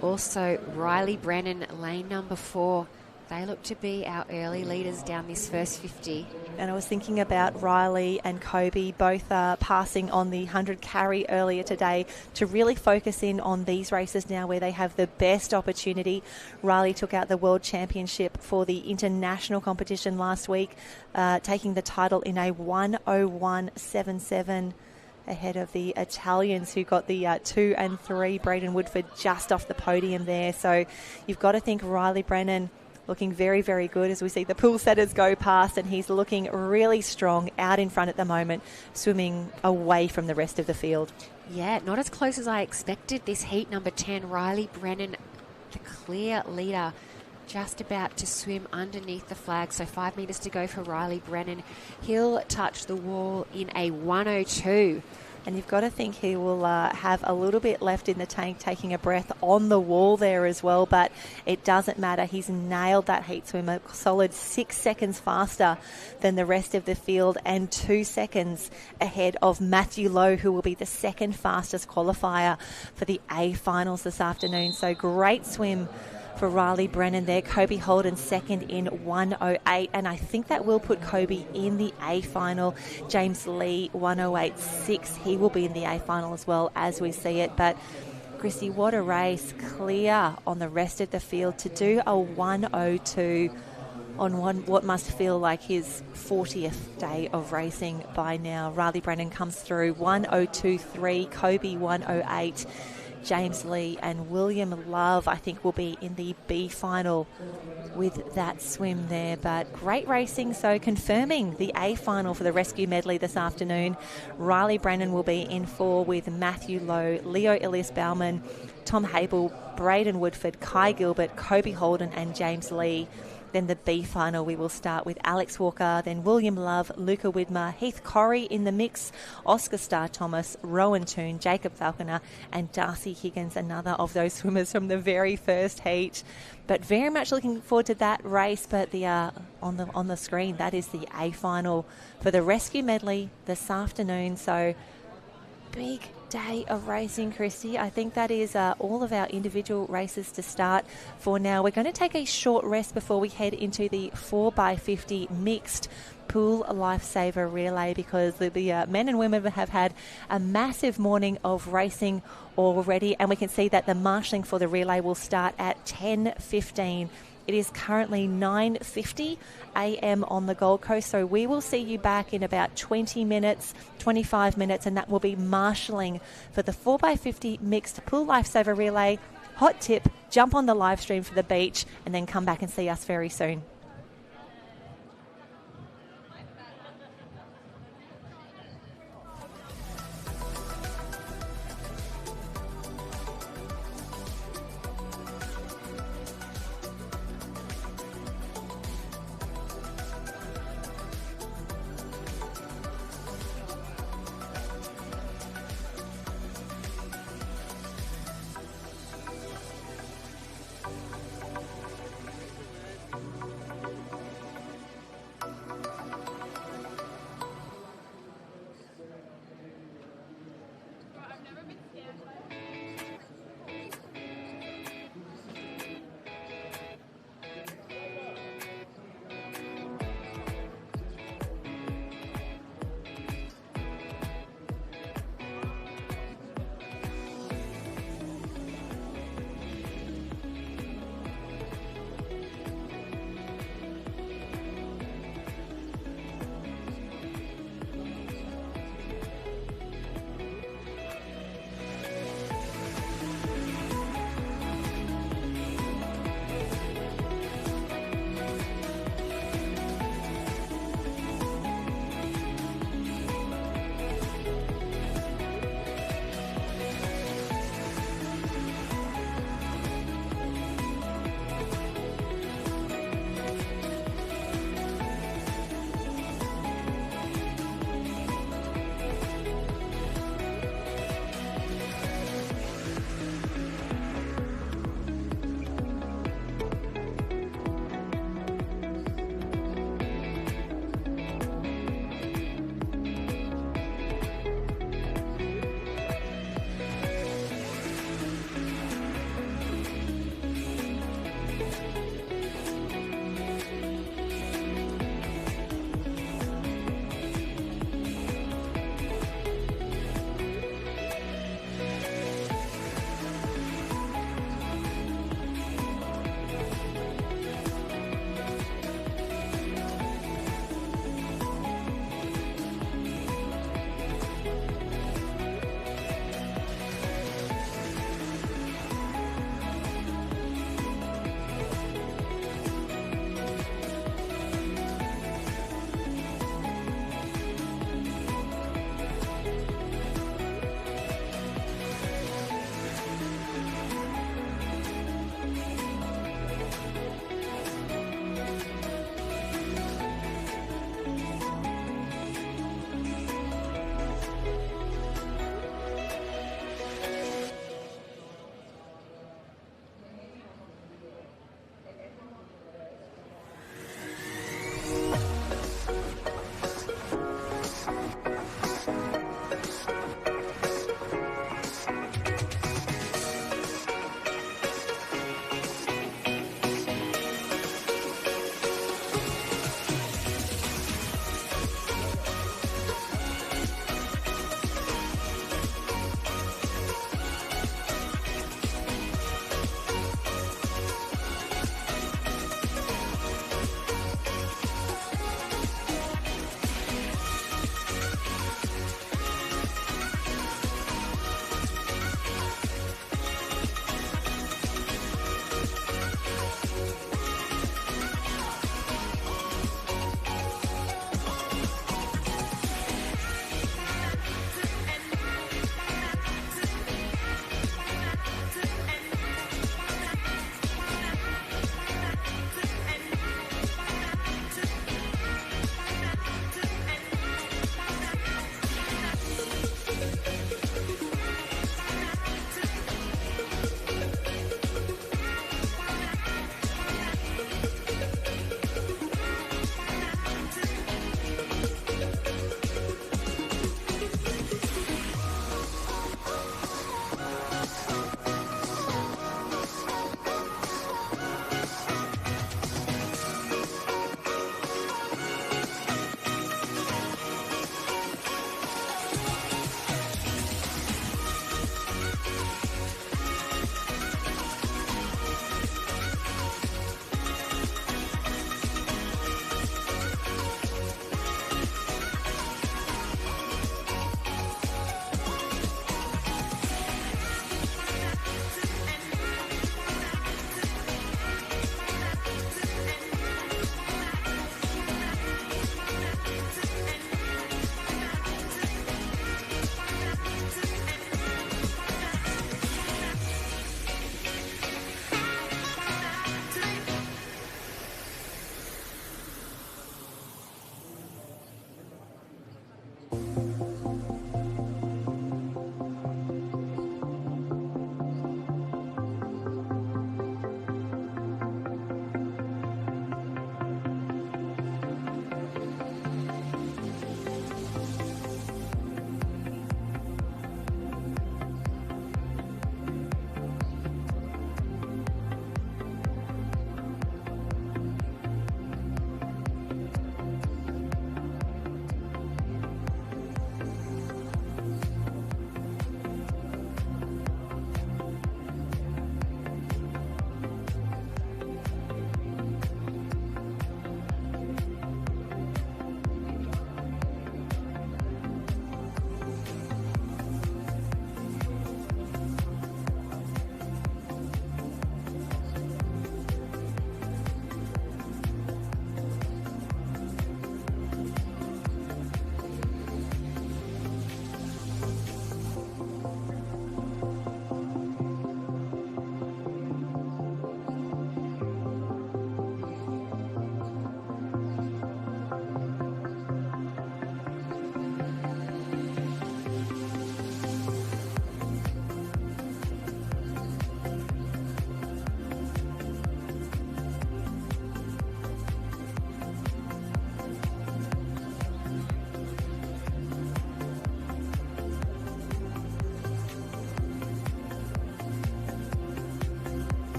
Also, Riley Brennan, lane number 4. They look to be our early leaders down this first 50. And I was thinking about Riley and Kobe, both passing on the 100 carry earlier today, to really focus in on these races now where they have the best opportunity. Riley took out the World Championship for the international competition last week, taking the title in a 101.77. Ahead of the Italians who got the 2 and 3, Braden Woodford just off the podium there. So you've got to think Riley Brennan looking very, very good as we see the pool setters go past, and he's looking really strong out in front at the moment, swimming away from the rest of the field. Yeah, not as close as I expected. This heat number 10, Riley Brennan, the clear leader, just about to swim underneath the flag. So 5 metres to go for Riley Brennan. He'll touch the wall in a 102. And you've got to think he will have a little bit left in the tank, taking a breath on the wall there as well. But it doesn't matter. He's nailed that heat swim, a solid 6 seconds faster than the rest of the field and 2 seconds ahead of Matthew Lowe, who will be the second fastest qualifier for the A finals this afternoon. So great swim for Riley Brennan there. Kobe Holden second in 108, and I think that will put Kobe in the A final. James Lee 108.6, he will be in the A final as well as we see it. But Chrissy, what a race, clear on the rest of the field to do a 102 on what must feel like his 40th day of racing by now. Riley Brennan comes through 102.3, Kobe 108. James Lee and William Love, I think, will be in the B final with that swim there. But great racing, so confirming the A final for the rescue medley this afternoon. Riley Brennan will be in 4 with Matthew Lowe, Leo Elias Bauman, Tom Habel, Braden Woodford, Kai Gilbert, Kobe Holden and James Lee. Then the B final, we will start with Alex Walker, then William Love, Luca Widmer, Heath Corrie in the mix, Oscar Starr-Thomas, Rowan Toon, Jacob Falconer and Darcy Higgins, another of those swimmers from the very first heat. But very much looking forward to that race. But the on the screen, that is the A final for the rescue medley this afternoon. So big day of racing, Christy. I think that is all of our individual races to start for now. We're going to take a short rest before we head into the 4x50 mixed pool lifesaver relay, because the men and women have had a massive morning of racing already, and we can see that the marshalling for the relay will start at 10:15. It is currently 9:50 a.m. on the Gold Coast, so we will see you back in about 20 minutes, 25 minutes, and that will be marshalling for the 4x50 mixed pool lifesaver relay. Hot tip, jump on the live stream for the beach and then come back and see us very soon.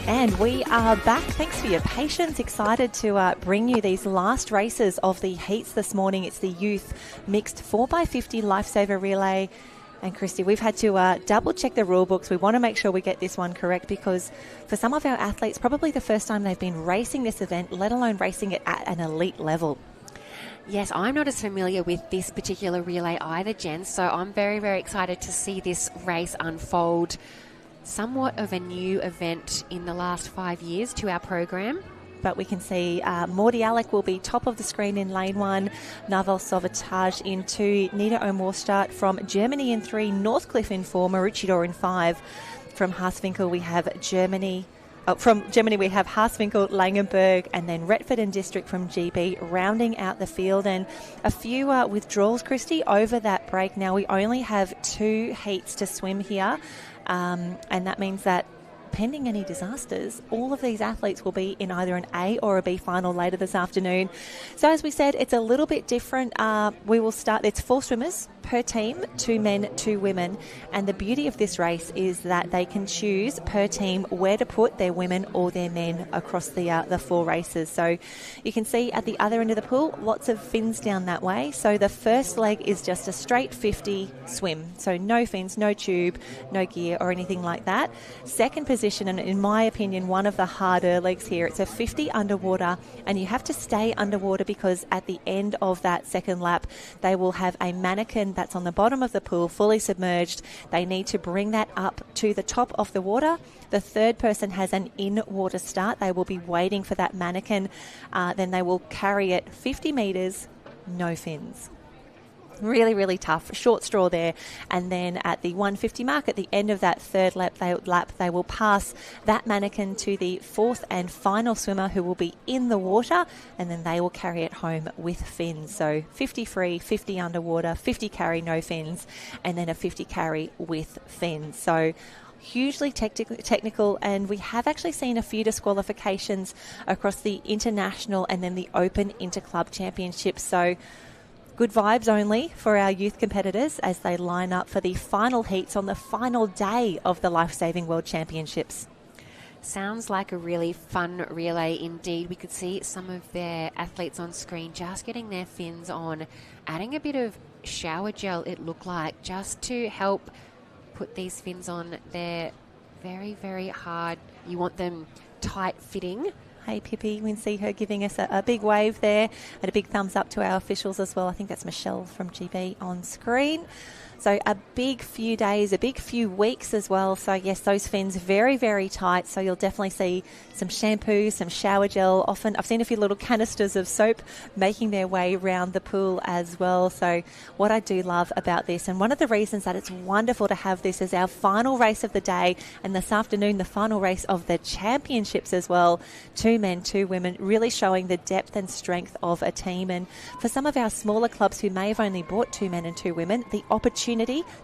And we are back. Thanks for your patience. Excited to bring you these last races of the heats this morning. It's the youth mixed 4x50 Lifesaver relay. And Christy, we've had to double check the rule books. We want to make sure we get this one correct because for some of our athletes, probably the first time they've been racing this event, let alone racing it at an elite level. Yes, I'm not as familiar with this particular relay either, Jen, so I'm very, very excited to see this race unfold. Somewhat of a new event in the last 5 years to our program. But we can see Morty Alec will be top of the screen in lane 1, Naval Sauvetage in 2, Nita O'Morstadt from Germany in 3, Northcliffe in 4, Maroochydore in 5. From Haaswinkel we have Germany. From Germany we have Haaswinkel, Langenberg and then Retford and District from GB rounding out the field. And a few withdrawals, Christy, over that break. Now we only have 2 heats to swim here. And that means that pending any disasters, all of these athletes will be in either an A or a B final later this afternoon. So as we said, it's a little bit different. We will start, it's 4 swimmers per team, 2 men, 2 women. And the beauty of this race is that they can choose per team where to put their women or their men across the 4 races. So you can see at the other end of the pool, lots of fins down that way. So the first leg is just a straight 50 swim. So no fins, no tube, no gear or anything like that. Second position, and in my opinion, one of the harder legs here, it's a 50 underwater, and you have to stay underwater because at the end of that second lap, they will have a mannequin that's on the bottom of the pool, fully submerged. They need to bring that up to the top of the water. The third person has an in-water start. They will be waiting for that mannequin. Then they will carry it 50 metres, no fins. Really, really tough. Short straw there. And then at the 150 mark, at the end of that third lap, they will pass that mannequin to the 4th and final swimmer who will be in the water, and then they will carry it home with fins. So 50 free, 50 underwater, 50 carry, no fins, and then a 50 carry with fins. So hugely technical, and we have actually seen a few disqualifications across the international and then the Open Interclub Championships. So good vibes only for our youth competitors as they line up for the final heats on the final day of the Lifesaving World Championships. Sounds like a really fun relay indeed. We could see some of their athletes on screen just getting their fins on, adding a bit of shower gel, it looked like, just to help put these fins on. They're very, very hard. You want them tight fitting. Hey, Pippi, we can see her giving us a big wave there and a big thumbs up to our officials as well. I think that's Michelle from GB on screen. So a big few days, a big few weeks as well. So yes, those fins very, very tight. So you'll definitely see some shampoo, some shower gel. Often I've seen a few little canisters of soap making their way around the pool as well. So what I do love about this, and one of the reasons that it's wonderful to have this as our final race of the day, and this afternoon the final race of the championships as well. 2 men, 2 women, really showing the depth and strength of a team. And for some of our smaller clubs who may have only brought 2 men and 2 women, the opportunity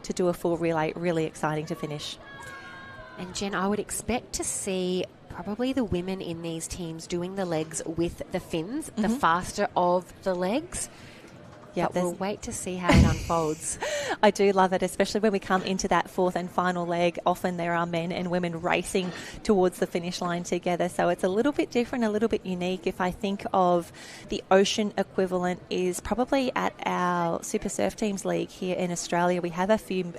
to do a full relay, really exciting to finish. And Jen, I would expect to see probably the women in these teams doing the legs with the fins, the faster of the legs. But we'll wait to see how it unfolds. I do love it, especially when we come into that 4th and final leg. Often there are men and women racing towards the finish line together. So it's a little bit different, a little bit unique. If I think of the ocean equivalent is probably at our Super Surf Teams League here in Australia. We have a few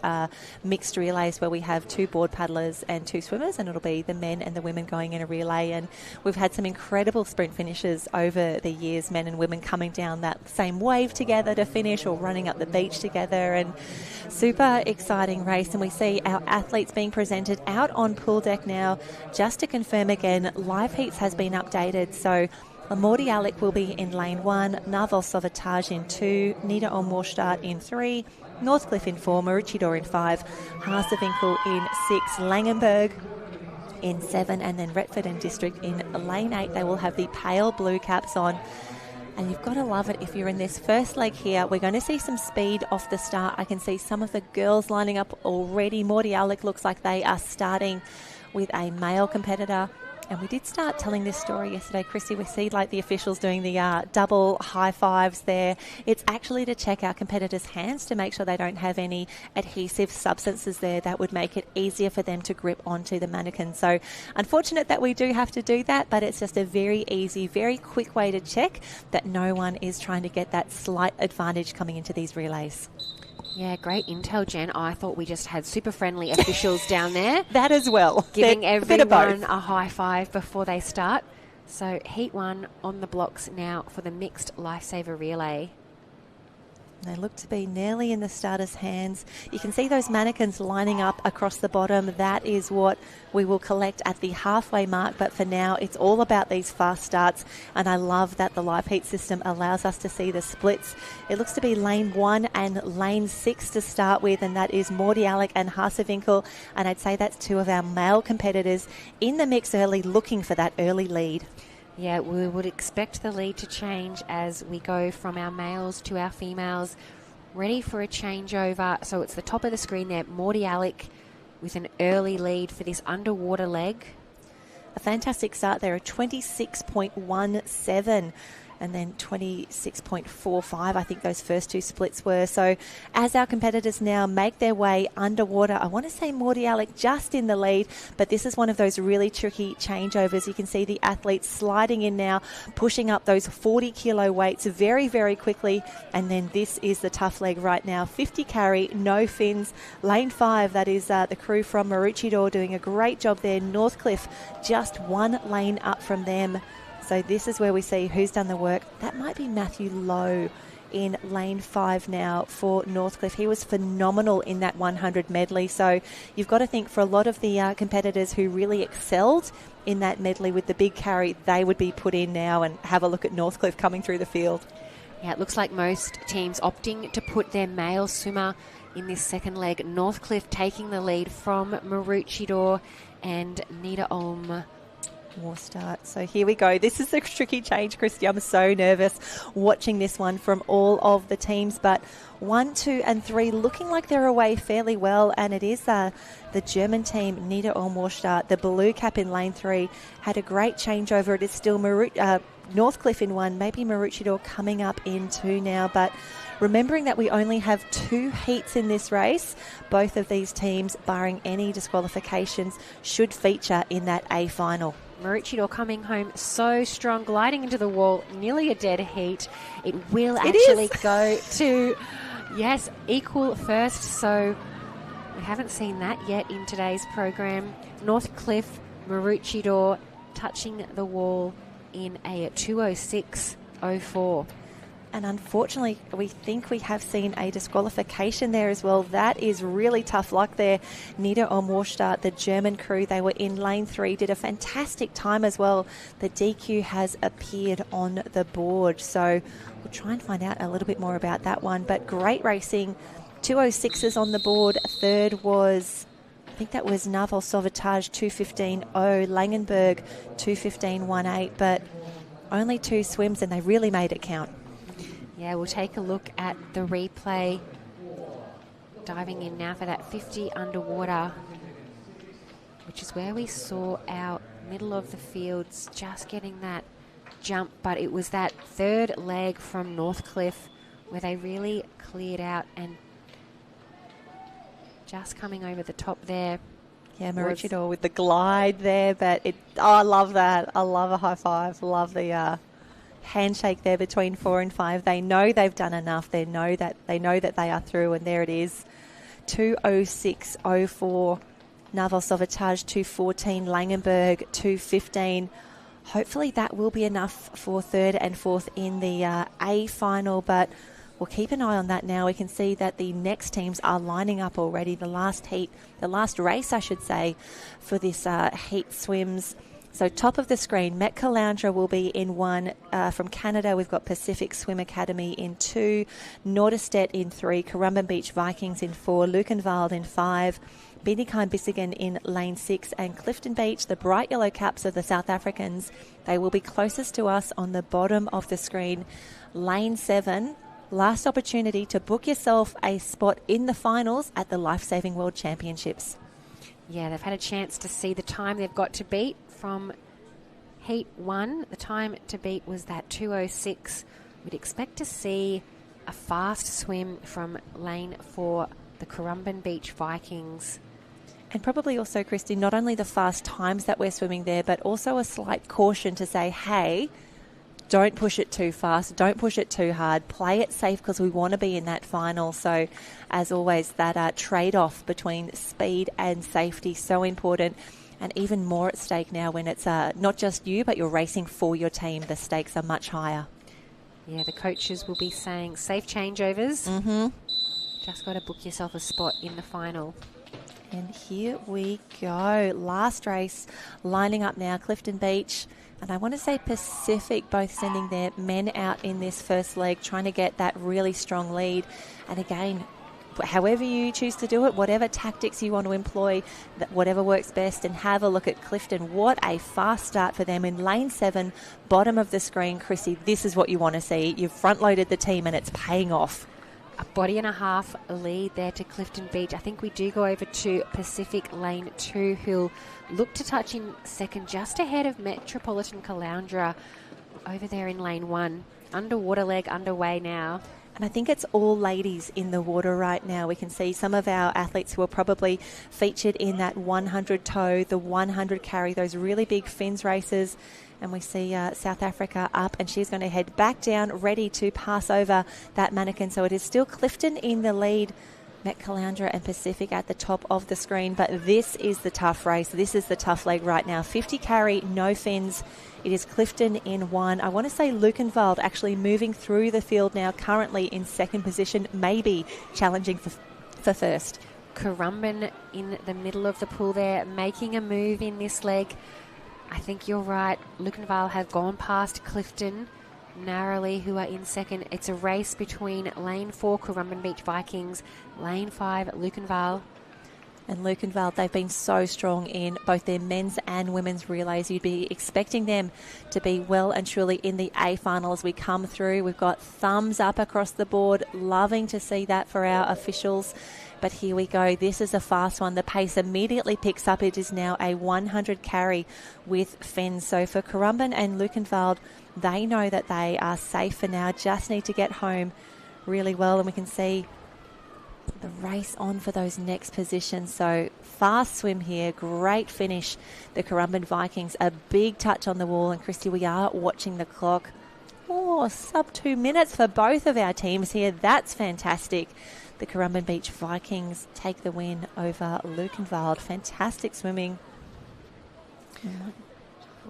mixed relays where we have 2 board paddlers and 2 swimmers, and it'll be the men and the women going in a relay. And we've had some incredible sprint finishes over the years, men and women coming down that same wave together to finish or running up the beach together, and super exciting race. And we see our athletes being presented out on pool deck now. Just to confirm again, live heats has been updated. So Morty Alec will be in lane 1, Naval Sauvetage in 2, Nita O'Morstadt in 3, Northcliffe in 4, Maroochydore in 5, Haaswinkel in 6, Langenberg in 7, and then Retford and District in lane 8. They will have the pale blue caps on. And you've got to love it if you're in this first leg here. We're going to see some speed off the start. I can see some of the girls lining up already. Morty Alec looks like they are starting with a male competitor. And we did start telling this story yesterday, Christy. We see like the officials doing the double high fives there. It's actually to check our competitors' hands to make sure they don't have any adhesive substances there that would make it easier for them to grip onto the mannequin. So unfortunate that we do have to do that, but it's just a very easy, very quick way to check that no one is trying to get that slight advantage coming into these relays. Yeah, great intel, Jen. I thought we just had super friendly officials down there. That as well. Giving They're a bit of both. everyone a high five before they start. So heat 1 on the blocks now for the mixed Lifesaver relay. They look to be nearly in the starters' hands. You can see those mannequins lining up across the bottom. That is what we will collect at the halfway mark. But for now, it's all about these fast starts. And I love that the live heat system allows us to see the splits. It looks to be lane 1 and lane 6 to start with. And that is Morty Alec and Hasevinkel. And I'd say that's 2 of our male competitors in the mix early, looking for that early lead. Yeah, we would expect the lead to change as we go from our males to our females. Ready for a changeover. So it's the top of the screen there. Morty Alec with an early lead for this underwater leg. A fantastic start there, a 26.17. And then 26.45, I think those first 2 splits were. So as our competitors now make their way underwater, I want to say Morty Alec just in the lead, but this is one of those really tricky changeovers. You can see the athletes sliding in now, pushing up those 40-kilo weights very, very quickly. And then this is the tough leg right now. 50 carry, no fins. Lane 5, that is the crew from Maroochydore doing a great job there. Northcliffe just 1 lane up from them. So this is where we see who's done the work. That might be Matthew Lowe in lane 5 now for Northcliffe. He was phenomenal in that 100 medley. So you've got to think for a lot of the competitors who really excelled in that medley with the big carry, they would be put in now, and have a look at Northcliffe coming through the field. Yeah, it looks like most teams opting to put their male swimmer in this second leg. Northcliffe taking the lead from Maroochydore and Nita Olm. War start. So here we go. This is a tricky change, Christy. I'm so nervous watching this one from all of the teams, but 1, 2 and 3 looking like they're away fairly well, and it is the German team, Nita Olmwarstad, the blue cap in lane 3, had a great changeover. It is still Northcliffe in 1, maybe Maroochydore coming up in 2 now, but remembering that we only have 2 heats in this race, both of these teams, barring any disqualifications, should feature in that A final. Maroochydore coming home so strong, gliding into the wall, nearly a dead heat. It will actually go to, yes, equal first. So we haven't seen that yet in today's program. Northcliffe, Maroochydore touching the wall in a 2:06.04. And unfortunately, we think we have seen a disqualification there as well. That is really tough luck there. Nita Olmwarstad, the German crew, they were in lane 3, did a fantastic time as well. The DQ has appeared on the board. So we'll try and find out a little bit more about that one. But great racing. 2:06s on the board. Third was, I think that was Naval Sauvetage 2:15.0, Langenberg 2:15.18. But only 2 swims, and they really made it count. Yeah, we'll take a look at the replay. Diving in now for that 50 underwater, which is where we saw our middle of the fields just getting that jump. But it was that third leg from Northcliffe where they really cleared out and just coming over the top there. Yeah, Maroochydore with the glide there. But I love that. I love a high five. Love the handshake there between 4 and 5. They know they've done enough. They know that they are through, and there it is. 2:06.04. Naval Sauvetage 2:14. Langenberg 2:15. Hopefully that will be enough for 3rd and 4th in the A final, but we'll keep an eye on that now. We can see that the next teams are lining up already. The last race, I should say, for this heat swims. So top of the screen, Met Caloundra will be in 1. From Canada, we've got Pacific Swim Academy in 2, Norderstedt in 3, Currumbin Beach Vikings in 4, Lukenwald in 5, Bietigheim-Bissingen in lane 6, and Clifton Beach, the bright yellow caps of the South Africans, they will be closest to us on the bottom of the screen. Lane 7, last opportunity to book yourself a spot in the finals at the Lifesaving World Championships. Yeah, they've had a chance to see the time they've got to beat from Heat 1, the time to beat was that 2:06. We'd expect to see a fast swim from lane 4, the Currumbin Beach Vikings. And probably also, Christy, not only the fast times that we're swimming there, but also a slight caution to say, hey, don't push it too fast, don't push it too hard, play it safe because we want to be in that final. So, as always, that trade-off between speed and safety, so important, and even more at stake now when it's not just you, but you're racing for your team. The stakes are much higher. Yeah, the coaches will be saying safe changeovers. Mm-hmm. Just got to book yourself a spot in the final. And here we go. Last race lining up now, Clifton Beach. And I want to say Pacific both sending their men out in this first leg, trying to get that really strong lead. And again, however you choose to do it, whatever tactics you want to employ, whatever works best, and have a look at Clifton. What a fast start for them in lane 7, bottom of the screen. Chrissy, this is what you want to see. You've front-loaded the team and it's paying off. A body and a half lead there to Clifton Beach. I think we do go over to Pacific lane 2, who'll look to touch in second, just ahead of Metropolitan Caloundra over there in lane 1. Underwater leg underway now. And I think it's all ladies in the water right now. We can see some of our athletes who are probably featured in that 100 tow, the 100 carry, those really big fins races. And we see South Africa up, and she's going to head back down, ready to pass over that mannequin. So it is still Clifton in the lead, Met Caloundra and Pacific at the top of the screen. But this is the tough race. This is the tough leg right now. 50 carry, no fins. It is Clifton in 1. I want to say Lukenwald actually moving through the field now, currently in second position, maybe challenging for first. Currumbin in the middle of the pool there, making a move in this leg. I think you're right. Lukenwald have gone past Clifton narrowly, who are in second. It's a race between lane 4, Currumbin Beach Vikings, lane 5, Lukenwald. And Lukenwald, they've been so strong in both their men's and women's relays. You'd be expecting them to be well and truly in the A final as we come through. We've got thumbs up across the board. Loving to see that for our officials. But here we go. This is a fast one. The pace immediately picks up. It is now a 100 carry with fins. So for Currumbin and Lukenwald, they know that they are safe for now. Just need to get home really well. And we can see the race on for those next positions. So fast swim here. Great finish. The Currumbin Vikings, a big touch on the wall. And Christy, we are watching the clock. Oh, sub 2 minutes for both of our teams here. That's fantastic. The Currumbin Beach Vikings take the win over Lukenwald. Fantastic swimming.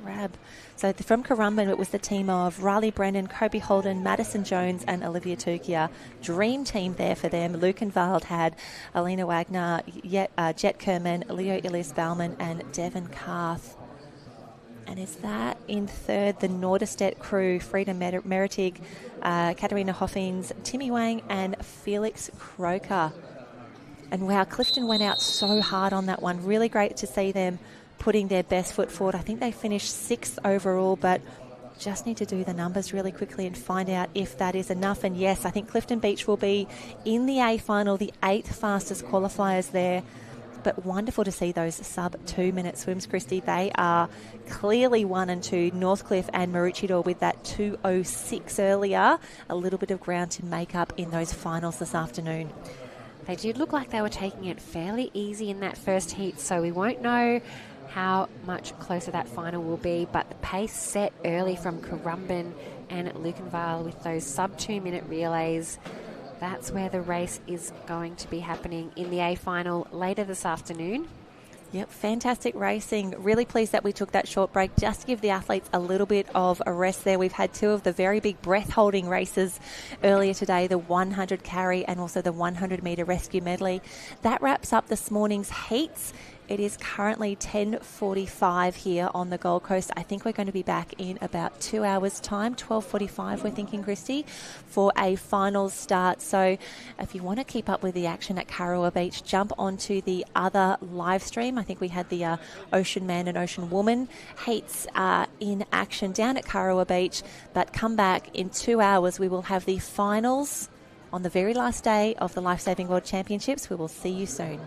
Grab. So from Currumbin, it was the team of Riley Brennan, Kobe Holden, Madison Jones and Olivia Tukia. Dream team there for them. Lukenwald had Alina Wagner, Jet Kerman, Leo Ilias-Baumann and Devon Karth. And is that in third, the Norderstedt crew, Frida Meritig, Katarina Hoffins, Timmy Wang and Felix Croker. And wow, Clifton went out so hard on that one. Really great to see them putting their best foot forward. I think they finished 6th overall, but just need to do the numbers really quickly and find out if that is enough. And yes, I think Clifton Beach will be in the A final, the 8th fastest qualifiers there. But wonderful to see those sub 2 minute swims, Christy. They are clearly 1 and 2. Northcliffe and Maroochydore with that 2:06 earlier. A little bit of ground to make up in those finals this afternoon. They did look like they were taking it fairly easy in that first heat, so we won't know how much closer that final will be. But the pace set early from Currumbin and Lukenwald with those sub 2 minute relays. That's where the race is going to be happening in the A final later this afternoon. Yep, fantastic racing. Really pleased that we took that short break just to give the athletes a little bit of a rest there. We've had 2 of the very big breath-holding races earlier today, the 100 carry and also the 100 metre rescue medley. That wraps up this morning's heats. It is currently 10:45 here on the Gold Coast. I think we're going to be back in about 2 hours' time, 12:45 we're thinking, Christy, for a finals start. So if you want to keep up with the action at Karua Beach, jump onto the other live stream. I think we had the Ocean Man and Ocean Woman heats in action down at Karua Beach. But come back in 2 hours. We will have the finals on the very last day of the Lifesaving World Championships. We will see you soon.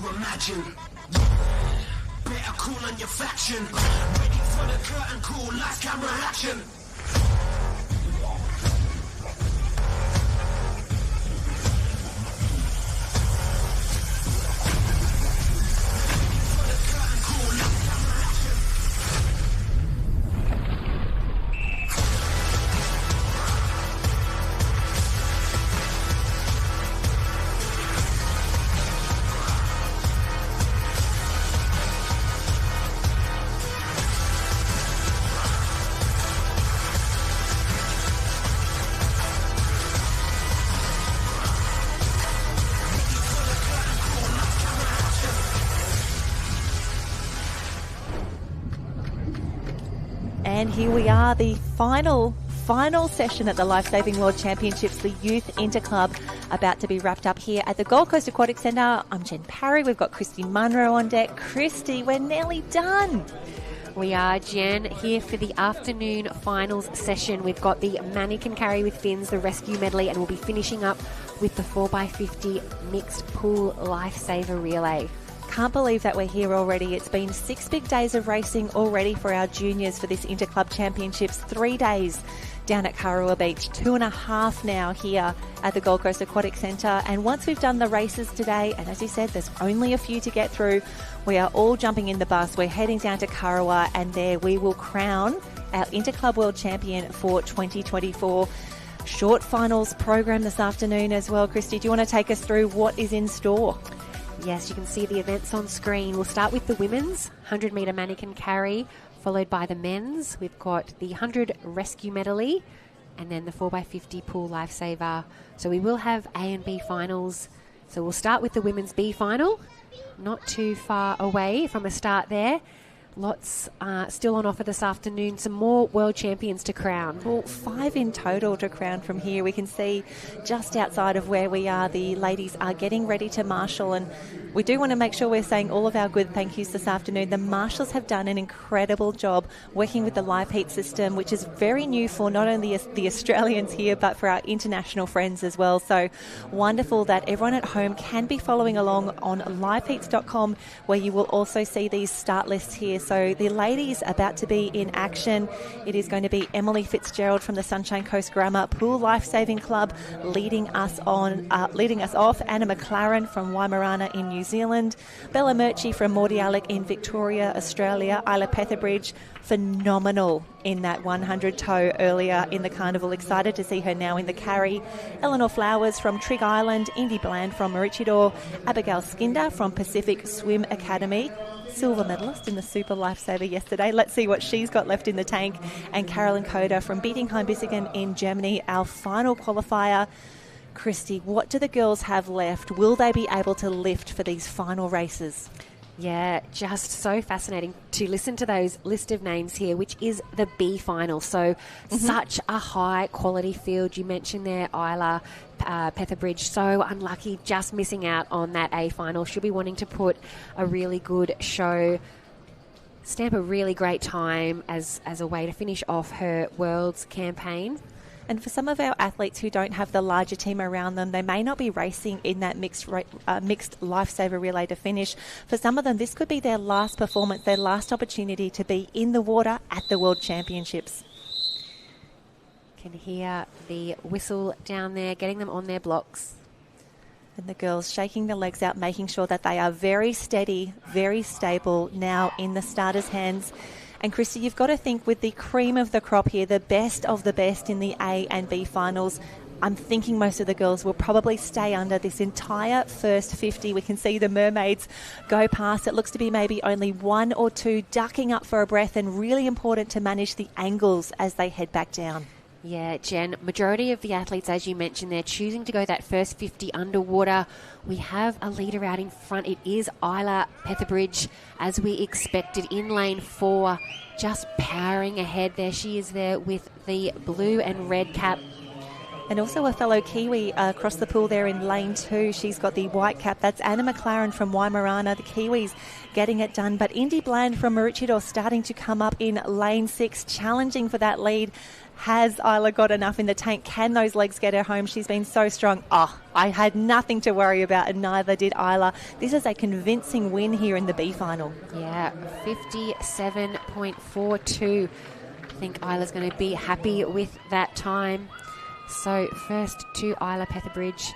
imagine. Better cool on your faction. Ready for the curtain call, lights, camera, action. And here we are, the final session at the Lifesaving World Championships, the Youth Interclub, about to be wrapped up here at the Gold Coast Aquatic Centre. I'm Jen Parry. We've got Christy Munro on deck. Christy, we're nearly done. We are, Jen, here for the afternoon finals session. We've got the mannequin carry with fins, the rescue medley, and we'll be finishing up with the 4x50 mixed pool lifesaver relay. Can't believe that we're here already. It's been 6 big days of racing already for our juniors for this Interclub Championships. 3 days down at Kurrawa Beach, 2.5 now here at the Gold Coast Aquatic Centre. And once we've done the races today, and as you said, there's only a few to get through, we are all jumping in the bus. We're heading down to Kurrawa, and there we will crown our Interclub World Champion for 2024. Short finals program this afternoon as well. Christy, do you want to take us through what is in store? Yes, you can see the events on screen. We'll start with the women's 100-metre mannequin carry, followed by the men's. We've got the 100 rescue medley and then the 4x50 pool lifesaver. So we will have A and B finals. So we'll start with the women's B final. Not too far away from a start there. Lots still on offer this afternoon. Some more world champions to crown. Well, 5 in total to crown from here. We can see just outside of where we are, the ladies are getting ready to marshal, and we do want to make sure we're saying all of our good thank yous this afternoon. The marshals have done an incredible job working with the live heat system, which is very new for not only the Australians here, but for our international friends as well. So wonderful that everyone at home can be following along on liveheats.com, where you will also see these start lists here. So the ladies about to be in action. It is going to be Emily Fitzgerald from the Sunshine Coast Grammar Pool Lifesaving Club leading us off. Anna McLaren from Waimarana in New Zealand. Bella Murchie from Mordialloc in Victoria, Australia. Isla Petherbridge, phenomenal in that 100 tow earlier in the carnival. Excited to see her now in the carry. Eleanor Flowers from Trig Island. Indy Bland from Maroochydore. Abigail Skinder from Pacific Swim Academy, silver medalist in the Super Lifesaver yesterday. Let's see what she's got left in the tank. And Carolyn Coder from Bietigheim-Bissingen in Germany, our final qualifier. Christy, what do the girls have left? Will they be able to lift for these final races? Yeah, just so fascinating to listen to those list of names here, which is the B final. So such a high quality field. You mentioned there Isla Petherbridge, so unlucky, just missing out on that A final. She'll be wanting to put a really good show, stamp a really great time as a way to finish off her Worlds campaign. And for some of our athletes who don't have the larger team around them, they may not be racing in that mixed lifesaver relay to finish. For some of them, this could be their last performance, their last opportunity to be in the water at the World Championships. Can hear the whistle down there, getting them on their blocks. And the girls shaking the legs out, making sure that they are very steady, very stable now in the starters' hands. And Christy, you've got to think with the cream of the crop here, the best of the best in the A and B finals, I'm thinking most of the girls will probably stay under this entire first 50. We can see the mermaids go past. It looks to be maybe only 1 or 2 ducking up for a breath, and really important to manage the angles as they head back down. Yeah, Jen, majority of the athletes, as you mentioned, they're choosing to go that first 50 underwater. We have a leader out in front. It is Isla Petherbridge, as we expected, in lane 4, just powering ahead. There she is there with the blue and red cap. And also a fellow Kiwi across the pool there in lane 2. She's got the white cap. That's Anna McLaren from Waimarana. The Kiwis getting it done. But Indy Bland from Maroochydore starting to come up in lane 6, challenging for that lead. Has Isla got enough in the tank? Can those legs get her home? She's been so strong. I had nothing to worry about, and neither did Isla. This is a convincing win here in the B final. Yeah, 57.42. I think Isla's going to be happy with that time. So first to Isla Petherbridge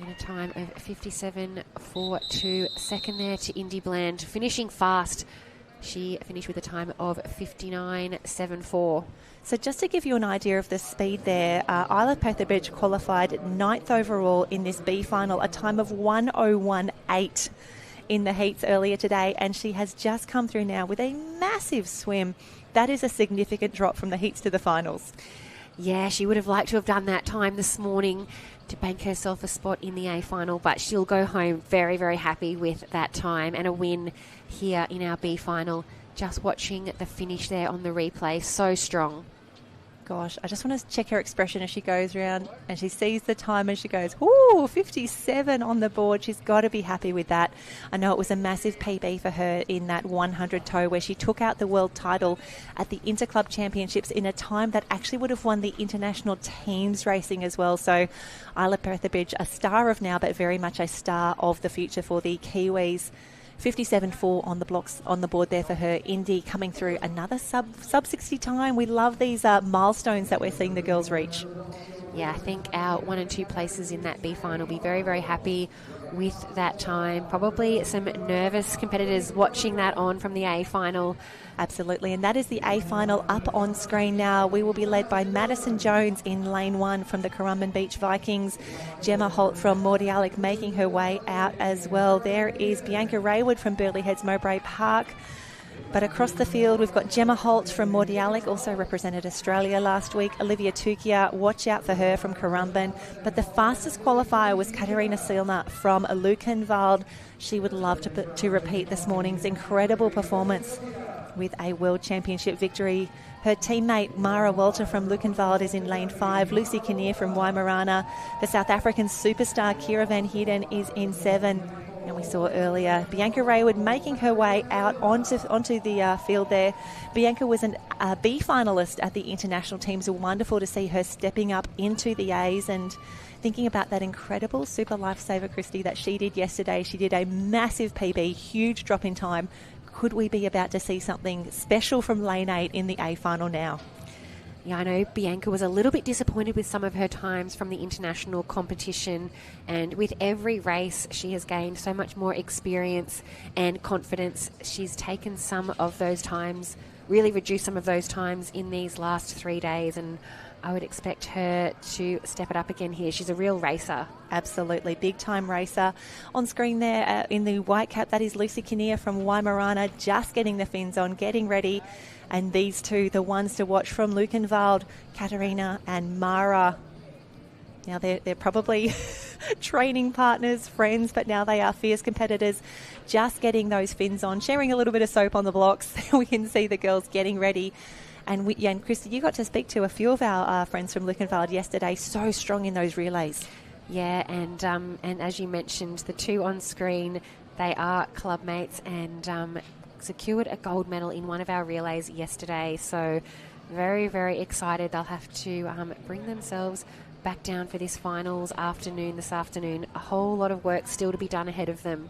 in a time of 57.42. Second there to Indy Bland, finishing fast. She finished with a time of 59.74. So just to give you an idea of the speed there, Isla Petherbridge qualified 9th overall in this B final, a time of 1:01.8 in the heats earlier today, and she has just come through now with a massive swim. That is a significant drop from the heats to the finals. Yeah, she would have liked to have done that time this morning to bank herself a spot in the A final, but she'll go home very, very happy with that time and a win here in our B final. Just watching the finish there on the replay, so strong. Gosh, I just want to check her expression as she goes around and she sees the time and she goes, ooh, 57 on the board. She's got to be happy with that. I know it was a massive PB for her in that 100 toe where she took out the world title at the Interclub Championships in a time that actually would have won the international teams racing as well. So Isla Petherbridge, a star of now, but very much a star of the future for the Kiwis. 57.4 on the blocks on the board there for her. Indy coming through another sub 60 time. We love these milestones that we're seeing the girls reach. Yeah, I think our 1 and 2 places in that B final will be very, very happy with that time. Probably some nervous competitors watching that on from the A final. Absolutely, and that is the A final up on screen now. We will be led by Madison Jones in lane 1 from the Currumbin Beach Vikings. Gemma Holt from Mordialloc making her way out as well. There is Bianca Raywood from Burleigh Heads Mowbray Park. But across the field, we've got Gemma Holt from Mordialloc, also represented Australia last week. Olivia Tukia, watch out for her from Currumbin. But the fastest qualifier was Katarina Seelner from Lukenwald. She would love to repeat this morning's incredible performance with a World Championship victory. Her teammate Mara Walter from Lukenwald is in lane 5. Lucy Kinnear from Waimorana. The South African superstar Kira Van Heerden is in 7. And we saw earlier Bianca Raywood making her way out onto the field there. Bianca was a B finalist at the international teams. Wonderful to see her stepping up into the A's and thinking about that incredible super lifesaver, Christy, that she did yesterday. She did a massive PB, huge drop in time. Could we be about to see something special from lane 8 in the A final now? Yeah, I know Bianca was a little bit disappointed with some of her times from the international competition, and with every race she has gained so much more experience and confidence. She's taken some of those times, really reduced some of those times in these last 3 days, and I would expect her to step it up again here. She's a real racer. Absolutely, big time racer. On screen there in the white cap, that is Lucy Kinnear from Waimorana, just getting the fins on, getting ready. And these two, the ones to watch from Lukenwald, Katarina and Mara. Now they're probably training partners, friends, but now they are fierce competitors, just getting those fins on, sharing a little bit of soap on the blocks. We can see the girls getting ready. And Christy, you got to speak to a few of our friends from Lukenwald yesterday, so strong in those relays. Yeah, and as you mentioned, the two on screen, they are club mates and secured a gold medal in one of our relays yesterday. So very, very excited. They'll have to bring themselves back down for this finals this afternoon. A whole lot of work still to be done ahead of them.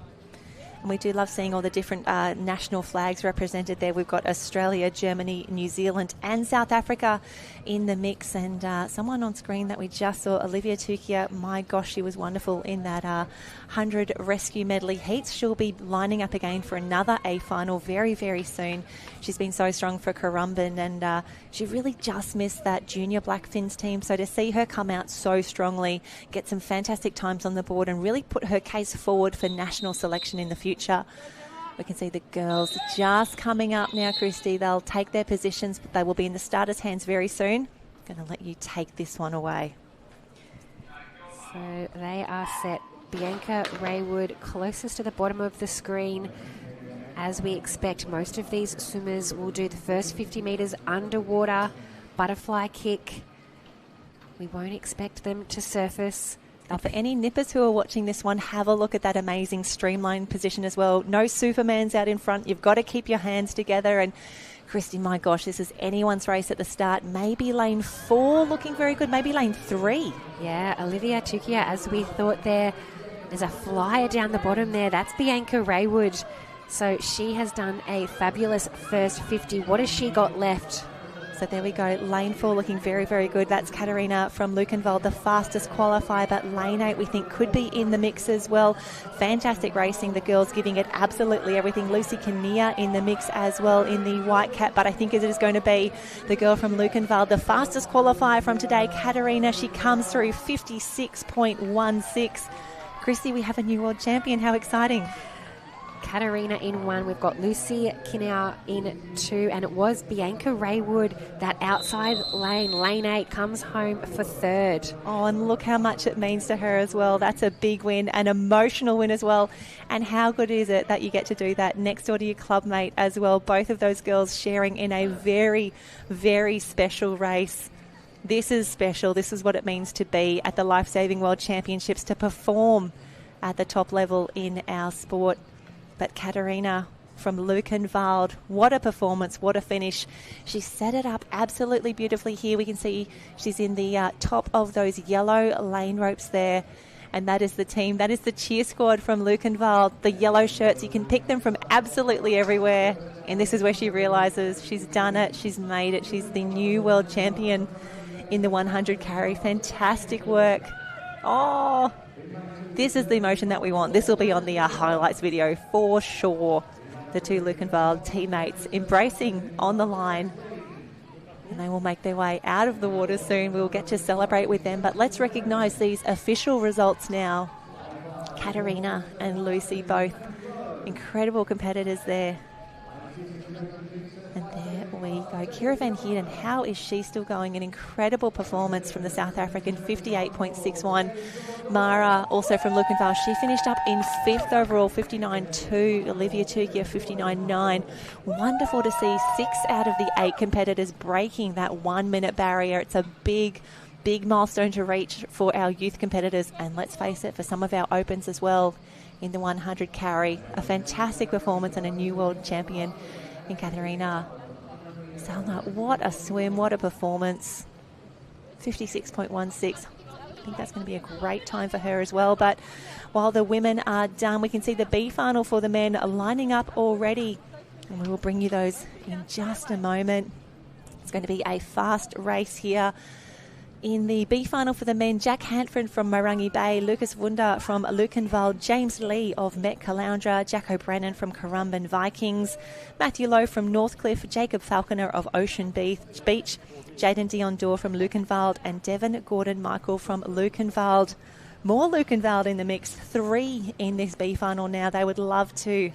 And we do love seeing all the different national flags represented there. We've got Australia, Germany, New Zealand and South Africa in the mix. And someone on screen that we just saw, Olivia Tukia, my gosh, she was wonderful in that 100 rescue medley heats. She'll be lining up again for another A final very, very soon. She's been so strong for Currumbin, and she really just missed that junior Blackfins team. So to see her come out so strongly, get some fantastic times on the board and really put her case forward for national selection in the future. We can see the girls just coming up now, Christy. They'll take their positions, but they will be in the starters' hands very soon. I'm going to let you take this one away. So they are set. Bianca Raywood closest to the bottom of the screen. As we expect, most of these swimmers will do the first 50 metres underwater, butterfly kick. We won't expect them to surface. Now, for any nippers who are watching this one, have a look at that amazing streamlined position as well. No Supermans out in front. You've got to keep your hands together. And Christy, my gosh, this is anyone's race at the start. Maybe lane 4 looking very good, maybe lane 3. Yeah, Olivia Tukia, as we thought there. There's a flyer down the bottom there. That's Bianca Raywood. So she has done a fabulous first 50. What has she got left? So there we go. Lane 4 looking very, very good. That's Katarina from Lukenwald, the fastest qualifier. But lane 8 we think could be in the mix as well. Fantastic racing. The girls giving it absolutely everything. Lucy Kinnear in the mix as well in the white cap. But I think it is going to be the girl from Lukenwald, the fastest qualifier from today, Katarina. She comes through 56.16. Christy, we have a new world champion. How exciting. Katarina in 1. We've got Lucy Kinnear in 2. And it was Bianca Raywood, that outside lane. Lane 8 comes home for 3rd. Oh, and look how much it means to her as well. That's a big win, an emotional win as well. And how good is it that you get to do that next door to your clubmate as well. Both of those girls sharing in a very, very special race. This is special. This is what it means to be at the Lifesaving World Championships, to perform at the top level in our sport. But Katarina from Lukenwald, what a performance, what a finish. She set it up absolutely beautifully here. We can see she's in the top of those yellow lane ropes there. And that is the team, that is the cheer squad from Lukenwald. The yellow shirts, you can pick them from absolutely everywhere. And this is where she realises she's done it, she's made it. She's the new world champion in the 100 carry. Fantastic work. Oh, this is the emotion that we want. This will be on the highlights video for sure. The two Lukenwald teammates embracing on the line. And they will make their way out of the water soon. We'll get to celebrate with them. But let's recognise these official results now. Katarina and Lucy, both incredible competitors there. And there we go. Kira Van Heerden, how is she still going? An incredible performance from the South African, 58.61. Mara, also from Lukenwald, she finished up in 5th overall, 59.2. Olivia Tukia, 59.9. Wonderful to see 6 out of the 8 competitors breaking that 1 minute barrier. It's a big milestone to reach for our youth competitors. And let's face it, for some of our opens as well in the 100 carry. A fantastic performance and a new world champion in Katarina Salna. What a swim, what a performance. 56.16. I think that's going to be a great time for her as well. But while the women are done, we can see the B final for the men lining up already. And we will bring you those in just a moment. It's going to be a fast race here. In the B final for the men, Jack Hanford from Marangi Bay, Lucas Wunder from Lukenwald, James Lee of Met Caloundra, Jack O'Brien from Currumbin Vikings, Matthew Lowe from Northcliffe, Jacob Falconer of Ocean Beach, Jaden Dion Dorr from Lukenwald, and Devon Gordon Michael from Lukenwald. More Lukenwald in the mix, 3 in this B final now. They would love to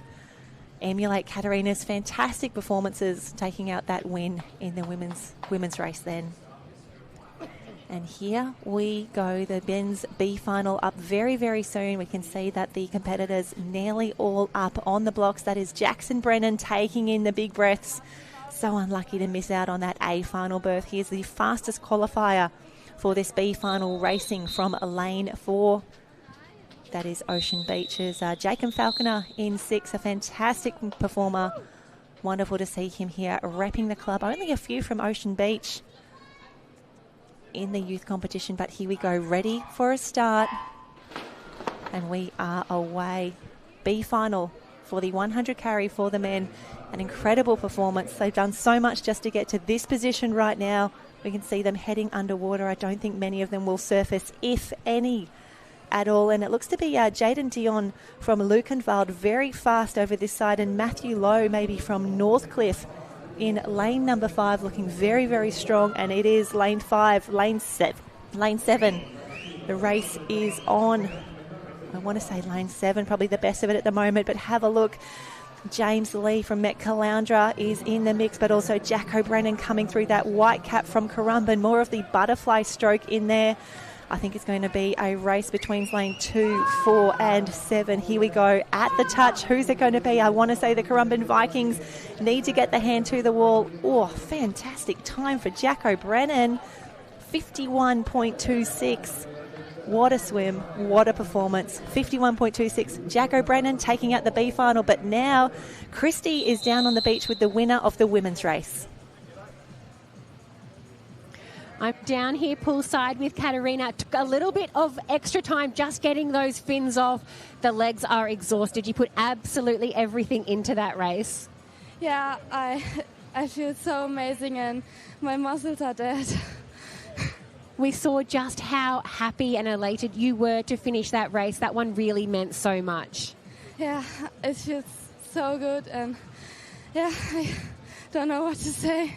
emulate Katarina's fantastic performances, taking out that win in the women's race then. And here we go, the men's B final up very, very soon. We can see that the competitors nearly all up on the blocks. That is Jackson Brennan taking in the big breaths. So unlucky to miss out on that A final berth. Here's the fastest qualifier for this B final, racing from lane 4. That is Ocean Beach's Jacob Falconer in 6, a fantastic performer. Wonderful to see him here repping the club. Only a few from Ocean Beach in the youth competition, but here we go, ready for a start. And we are away. B final for the 100 carry for the men. An incredible performance. They've done so much just to get to this position right now. We can see them heading underwater. I don't think many of them will surface, if any, at all. And it looks to be Jaden Dion from Lukenwald, very fast over this side, and Matthew Lowe maybe from Northcliffe in lane number 5, looking very, very strong. And it is lane 5, lane 7. The race is on. I want to say lane 7, probably the best of it at the moment, but have a look. James Lee from Met Caloundra is in the mix, but also Jack O'Brien coming through that white cap from Currumbin. More of the butterfly stroke in there. I think it's going to be a race between lane 2, 4 and 7. Here we go at the touch. Who's it going to be? I want to say the Currumbin Vikings need to get the hand to the wall. Oh, fantastic time for Jack O'Brien. 51.26. What a swim, what a performance. 51.26, Jack O'Brien taking out the B final, but now Christy is down on the beach with the winner of the women's race. I'm down here poolside with Katerina. Took a little bit of extra time just getting those fins off. The legs are exhausted. You put absolutely everything into that race. Yeah, I feel so amazing and my muscles are dead. We saw just how happy and elated you were to finish that race. That one really meant so much. Yeah, it feels so good and yeah, I don't know what to say.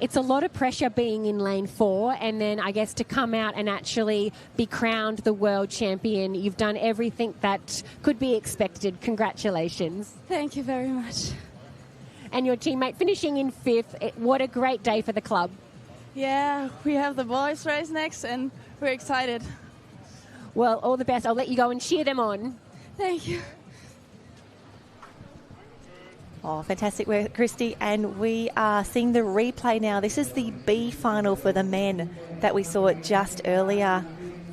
It's a lot of pressure being in lane 4 and then I guess to come out and actually be crowned the world champion. You've done everything that could be expected. Congratulations. Thank you very much. And your teammate finishing in 5th. What a great day for the club. Yeah, we have the boys race next and we're excited. Well, all the best. I'll let you go and cheer them on. Thank you. Oh, fantastic work, Christy. And we are seeing the replay now. This is the B final for the men that we saw just earlier.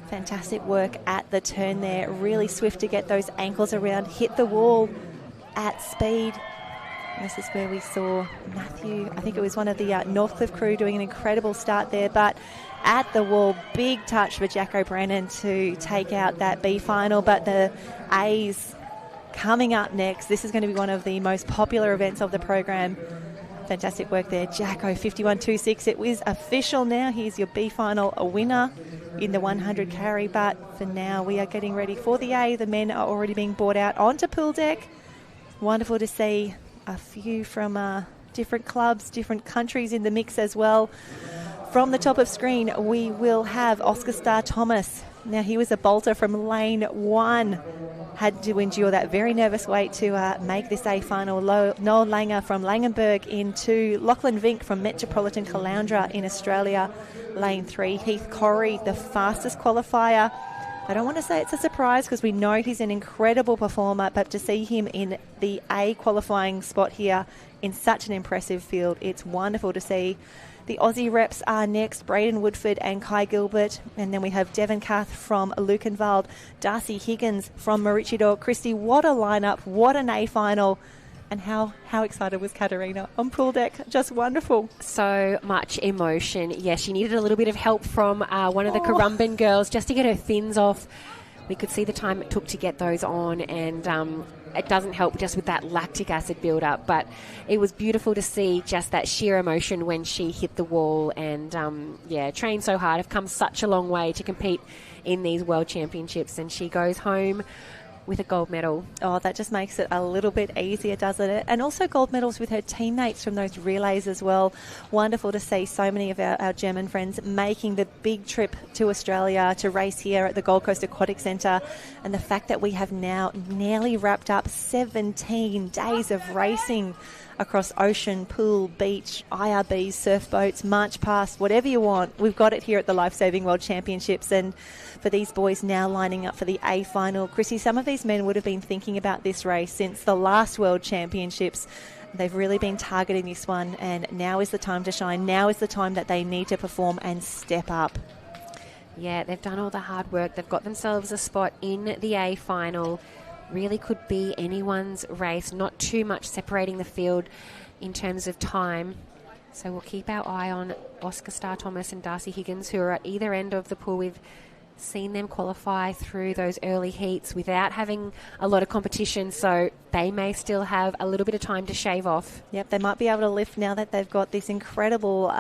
Fantastic work at the turn there. Really swift to get those ankles around, hit the wall at speed. And this is where we saw Matthew, I think it was one of the Northcliffe crew doing an incredible start there, but at the wall, big touch for Jack O'Brien to take out that B final. But the A's coming up next. This is going to be one of the most popular events of the program. Fantastic work there. Jacko, 51.26. It was official now. Here's your B final, a winner in the 100 carry. But for now, we are getting ready for the A. The men are already being brought out onto pool deck. Wonderful to see a few from different clubs, different countries in the mix as well. From the top of screen, we will have Oscar Star Thomas. Now, he was a bolter from lane 1. Had to endure that very nervous wait to make this A final. Noel Langer from Langenberg into Lachlan Vink from Metropolitan Caloundra in Australia. Lane 3, Heath Corrie, the fastest qualifier. I don't want to say it's a surprise because we know he's an incredible performer, but to see him in the A qualifying spot here in such an impressive field, it's wonderful to see. The Aussie reps are next, Braden Woodford and Kai Gilbert. And then we have Devon Cath from Lukenwald, Darcy Higgins from Maroochydore. Christy, what a lineup, what an A final. And how excited was Katerina on pool deck? Just wonderful. So much emotion. Yeah, she needed a little bit of help from one of the Currumbin girls just to get her fins off. We could see the time it took to get those on, and it doesn't help just with that lactic acid build-up. But it was beautiful to see just that sheer emotion when she hit the wall. And, trained so hard, have come such a long way to compete in these World Championships. And she goes home with a gold medal. Oh, that just makes it a little bit easier, doesn't it? And also gold medals with her teammates from those relays as well. Wonderful to see so many of our German friends making the big trip to Australia to race here at the Gold Coast Aquatic Centre. And the fact that we have now nearly wrapped up 17 days of racing across ocean, pool, beach, IRBs, surf boats, march past, whatever you want. We've got it here at the Lifesaving World Championships. And for these boys now lining up for the A final, Chrissy, some of these men would have been thinking about this race since the last World Championships. They've really been targeting this one, and now is the time to shine. Now is the time that they need to perform and step up. Yeah, they've done all the hard work. They've got themselves a spot in the A final. Really could be anyone's race, not too much separating the field in terms of time. So we'll keep our eye on Oscar Star Thomas and Darcy Higgins, who are at either end of the pool. We've seen them qualify through those early heats without having a lot of competition, so they may still have a little bit of time to shave off. Yep, they might be able to lift now that they've got this incredible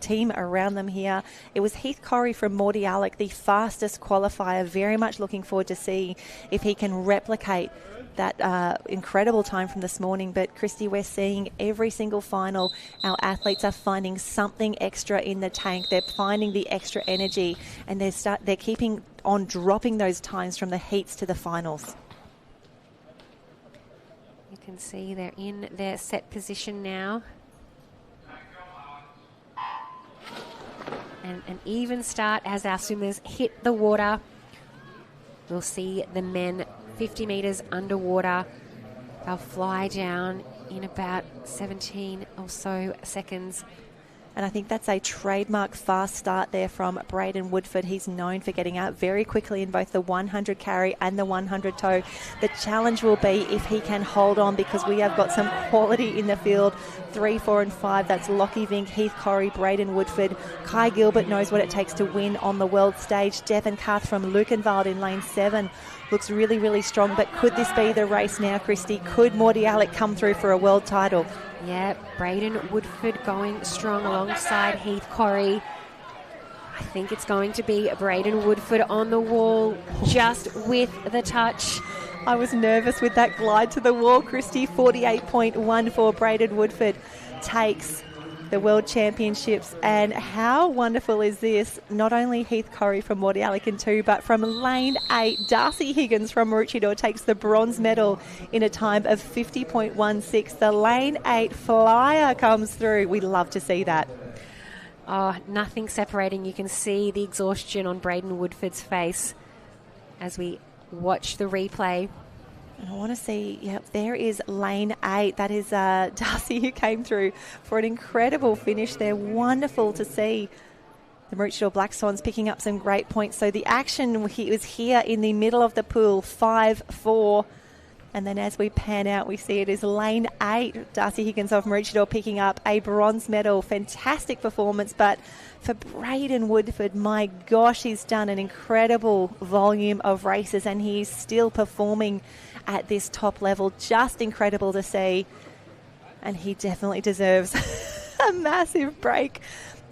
team around them here. It was Heath Corrie from Mordialloc, the fastest qualifier. Very much looking forward to see if he can replicate that incredible time from this morning. But Christy, we're seeing every single final our athletes are finding something extra in the tank. They're finding the extra energy, and they're keeping on dropping those times from the heats to the finals. You can see they're in their set position now. And an even start as our swimmers hit the water. We'll see the men 50 metres underwater. They'll fly down in about 17 or so seconds. And I think that's a trademark fast start there from Braden Woodford. He's known for getting out very quickly in both the 100 carry and the 100 tow. The challenge will be if he can hold on, because we have got some quality in the field. 3, 4 and 5, that's Lockie Vink, Heath Corrie, Braden Woodford. Kai Gilbert knows what it takes to win on the world stage. Devon Carth from Lukenwald in lane 7 looks really, really strong. But could this be the race now, Christy? Could Morty Alec come through for a world title? Yeah, Braden Woodford going strong alongside Heath Corrie. I think it's going to be Braden Woodford on the wall, just with the touch. I was nervous with that glide to the wall, Christy. 48.1 for Braden Woodford takes the World Championships. And how wonderful is this? Not only Heath Corrie from Morty Alec in 2, but from lane 8, Darcy Higgins from Maroochydore takes the bronze medal in a time of 50.16. The lane 8 flyer comes through. We love to see that. Oh, nothing separating. You can see the exhaustion on Braden Woodford's face as we watch the replay. And I want to see, there is lane 8. That is Darcy, who came through for an incredible finish there. Wonderful to see the Maroochydore Black Swans picking up some great points. So the action was here in the middle of the pool, 5-4. And then as we pan out, we see it is lane 8. Darcy Higgins of Maroochydore picking up a bronze medal. Fantastic performance. But for Braden Woodford, my gosh, he's done an incredible volume of races and he's still performing at this top level. Just incredible to see. And he definitely deserves a massive break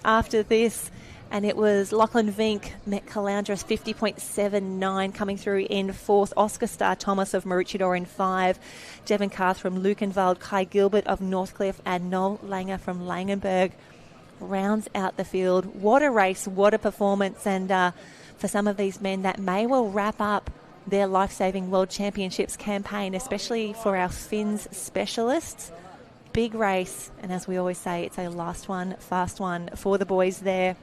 after this. And it was Lachlan Vink, met Caloundris 50.79 coming through in 4th. Oscar Star Thomas of Maroochydore in 5. Devon Carth from Lukenwald, Kai Gilbert of Northcliffe and Noel Langer from Langenberg rounds out the field. What a race, what a performance. And for some of these men, that may well wrap up their Lifesaving World Championships campaign, especially for our Finns specialists. Big race. And as we always say, it's a last one, fast one for the boys there.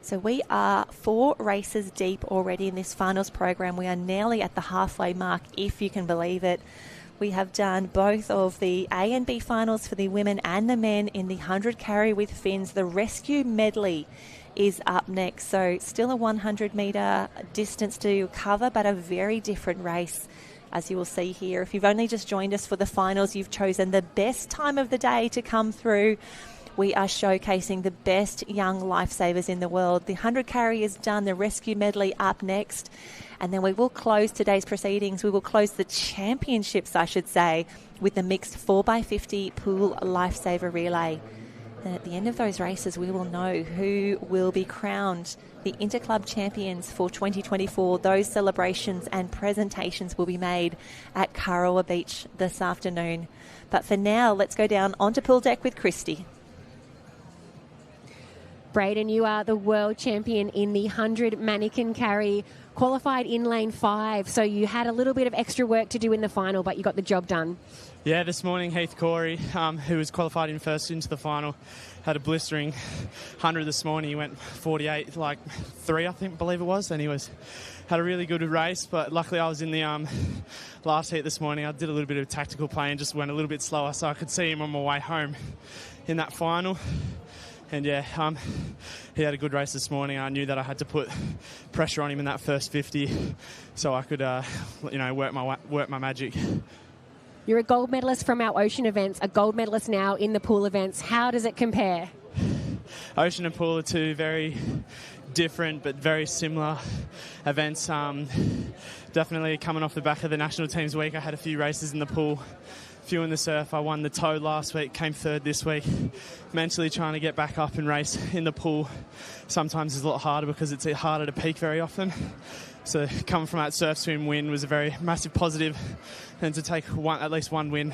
So we are 4 races deep already in this finals program. We are nearly at the halfway mark, if you can believe it. We have done both of the A and B finals for the women and the men in the 100 carry with Finns. The rescue medley is up next. So still a 100 metre distance to cover, but a very different race, as you will see here. If you've only just joined us for the finals, you've chosen the best time of the day to come through. We are showcasing the best young lifesavers in the world. The 100 carry is done, the rescue medley up next. And then we will close today's proceedings. We will close the championships, I should say, with the mixed 4x50 pool lifesaver relay. And at the end of those races, we will know who will be crowned the Interclub champions for 2024. Those celebrations and presentations will be made at Karawa Beach this afternoon. But for now, let's go down onto pool deck with Christy. Braden, you are the world champion in the 100 mannequin carry, qualified in lane 5. So you had a little bit of extra work to do in the final, but you got the job done. Yeah, this morning Heath Corrie, who was qualified in first into the final, had a blistering 100 this morning. He went 48, like 3, I believe it was, and had a really good race. But luckily, I was in the last heat this morning. I did a little bit of tactical play and just went a little bit slower, so I could see him on my way home in that final. And yeah, he had a good race this morning. I knew that I had to put pressure on him in that first 50, so I could, work my magic. You're a gold medalist from our ocean events, a gold medalist now in the pool events. How does it compare? Ocean and pool are 2 very different but very similar events. Definitely coming off the back of the national teams week, I had a few races in the pool, few in the surf. I won the tow last week, came 3rd this week. Mentally trying to get back up and race in the pool sometimes is a lot harder because it's harder to peak very often. So coming from that surf swim win was a very massive positive, and to take at least one win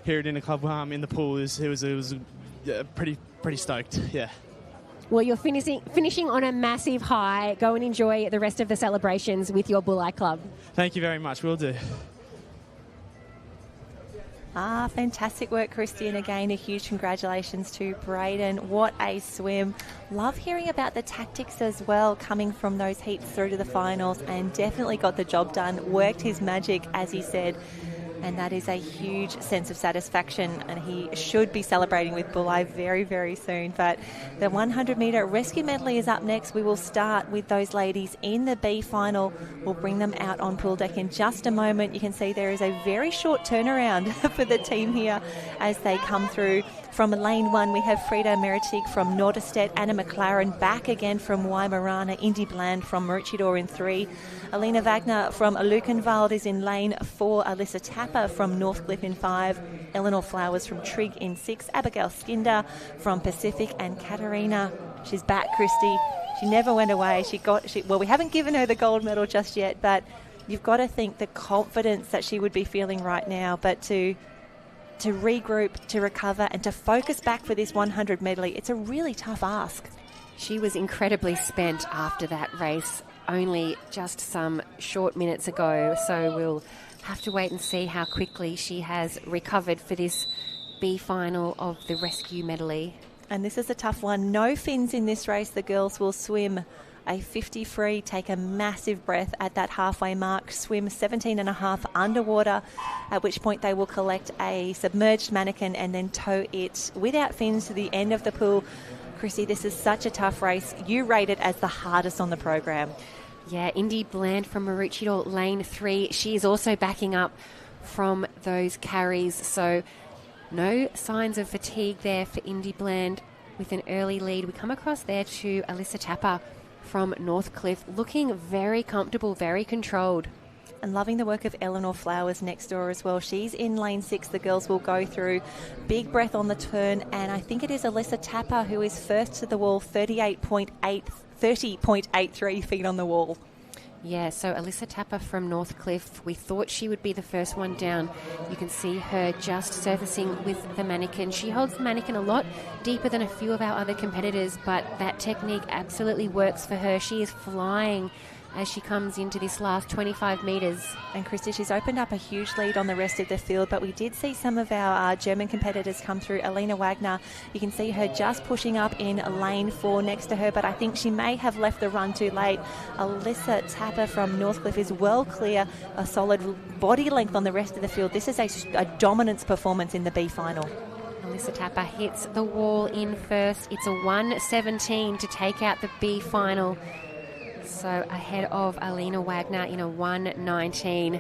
here at Interclub in the pool it was pretty stoked. Yeah. Well, you're finishing on a massive high. Go and enjoy the rest of the celebrations with your Bulleye Club. Thank you very much. Will do. Fantastic work, Christy. And again, a huge congratulations to Braden. What a swim. Love hearing about the tactics as well, coming from those heats through to the finals, and definitely got the job done. Worked his magic, as he said. And that is a huge sense of satisfaction, and he should be celebrating with Bulli very, very soon. But the 100-metre rescue medley is up next. We will start with those ladies in the B final. We'll bring them out on pool deck in just a moment. You can see there is a very short turnaround for the team here as they come through. From lane 1, we have Frida Meritig from Norderstedt, Anna McLaren back again from Weimaraner, Indy Bland from Maroochydore in 3. Alina Wagner from Lukenwald is in lane 4, Alyssa Tapper from Northcliffe in 5, Eleanor Flowers from Trigg in 6, Abigail Skinder from Pacific, and Katarina, she's back, Christy. She never went away. Well, we haven't given her the gold medal just yet, but you've got to think the confidence that she would be feeling right now, but to regroup, to recover, and to focus back for this 100 medley, it's a really tough ask. She was incredibly spent after that race only just some short minutes ago, so we'll have to wait and see how quickly she has recovered for this B final of the rescue medley. And this is a tough one. No fins in this race. The girls will swim a 50 free, take a massive breath at that halfway mark, swim 17.5 underwater, at which point they will collect a submerged mannequin and then tow it without fins to the end of the pool. Chrissy, this is such a tough race. You rate it as the hardest on the program. Yeah, Indy Bland from Maroochydore, lane 3. She is also backing up from those carries, so no signs of fatigue there for Indy Bland with an early lead. We come across there to Alyssa Tapper from Northcliffe, looking very comfortable, very controlled. And loving the work of Eleanor Flowers next door as well. She's in lane 6. The girls will go through. Big breath on the turn, and I think it is Alyssa Tapper who is first to the wall, 30.83 feet on the wall. Yeah, so Alyssa Tapper from Northcliffe, we thought she would be the first one down. You can see her just surfacing with the mannequin. She holds the mannequin a lot deeper than a few of our other competitors, but that technique absolutely works for her. She is flying as she comes into this last 25 metres. And Christy, she's opened up a huge lead on the rest of the field, but we did see some of our German competitors come through. Alina Wagner, you can see her just pushing up in lane 4 next to her, but I think she may have left the run too late. Alyssa Tapper from Northcliffe is well clear, a solid body length on the rest of the field. This is a dominance performance in the B final. Alyssa Tapper hits the wall in first. It's a 1:17 to take out the B final. So ahead of Alina Wagner in a 1:19.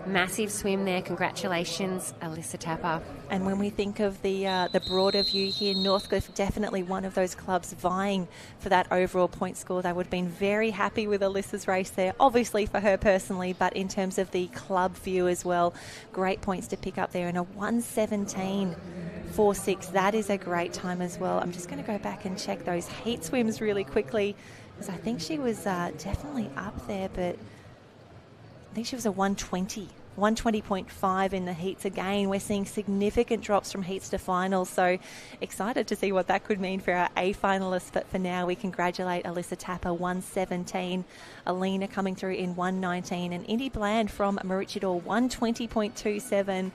Massive swim there. Congratulations, Alyssa Tapper. And when we think of the broader view here, Northcliffe definitely one of those clubs vying for that overall point score. They would have been very happy with Alyssa's race there, obviously for her personally, but in terms of the club view as well, great points to pick up there in a 1:17.46. That is a great time as well. I'm just going to go back and check those heat swims really quickly, because I think she was definitely up there, but I think she was a 120.5 in the heats again. We're seeing significant drops from heats to finals, so excited to see what that could mean for our A finalists. But for now, we congratulate Alyssa Tapper, 1:17. Alina coming through in 1:19, and Indy Bland from Maroochydore, 1:20.27.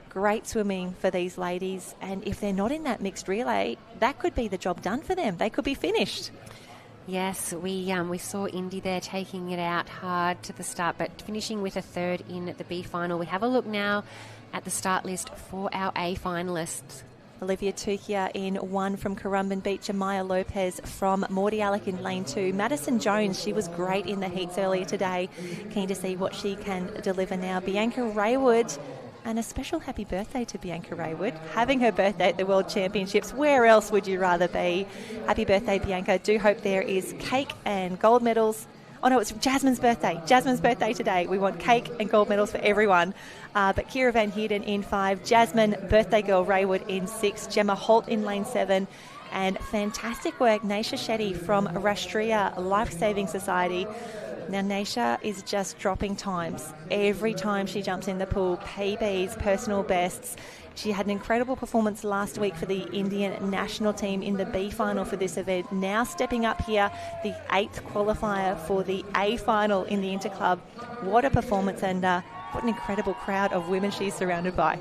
Great swimming for these ladies, and if they're not in that mixed relay, that could be the job done for them. They could be finished. Yes, we saw Indy there taking it out hard to the start, but finishing with a third in the B final. We have a look now at the start list for our A finalists. Olivia Tukia in 1 from Currumbin Beach, Amaya Lopez from Mordialloc in lane 2. Madison Jones, she was great in the heats earlier today. Keen to see what she can deliver now. Bianca Raywood, and a special happy birthday to Bianca Raywood, having her birthday at the World Championships. Where else would you rather be? Happy birthday, Bianca. Do hope there is cake and gold medals. Oh no, it's Jasmine's birthday. Jasmine's birthday today. We want cake and gold medals for everyone. But Kira Van Heerden in 5, Jasmine, birthday girl Raywood in 6, Gemma Holt in lane 7, and fantastic work, Naisha Shetty from Rashtriya Lifesaving Society. Now, Naisha is just dropping times every time she jumps in the pool. PBs, personal bests. She had an incredible performance last week for the Indian national team in the B final for this event. Now stepping up here, the 8th qualifier for the A final in the Interclub. What a performance, and what an incredible crowd of women she's surrounded by.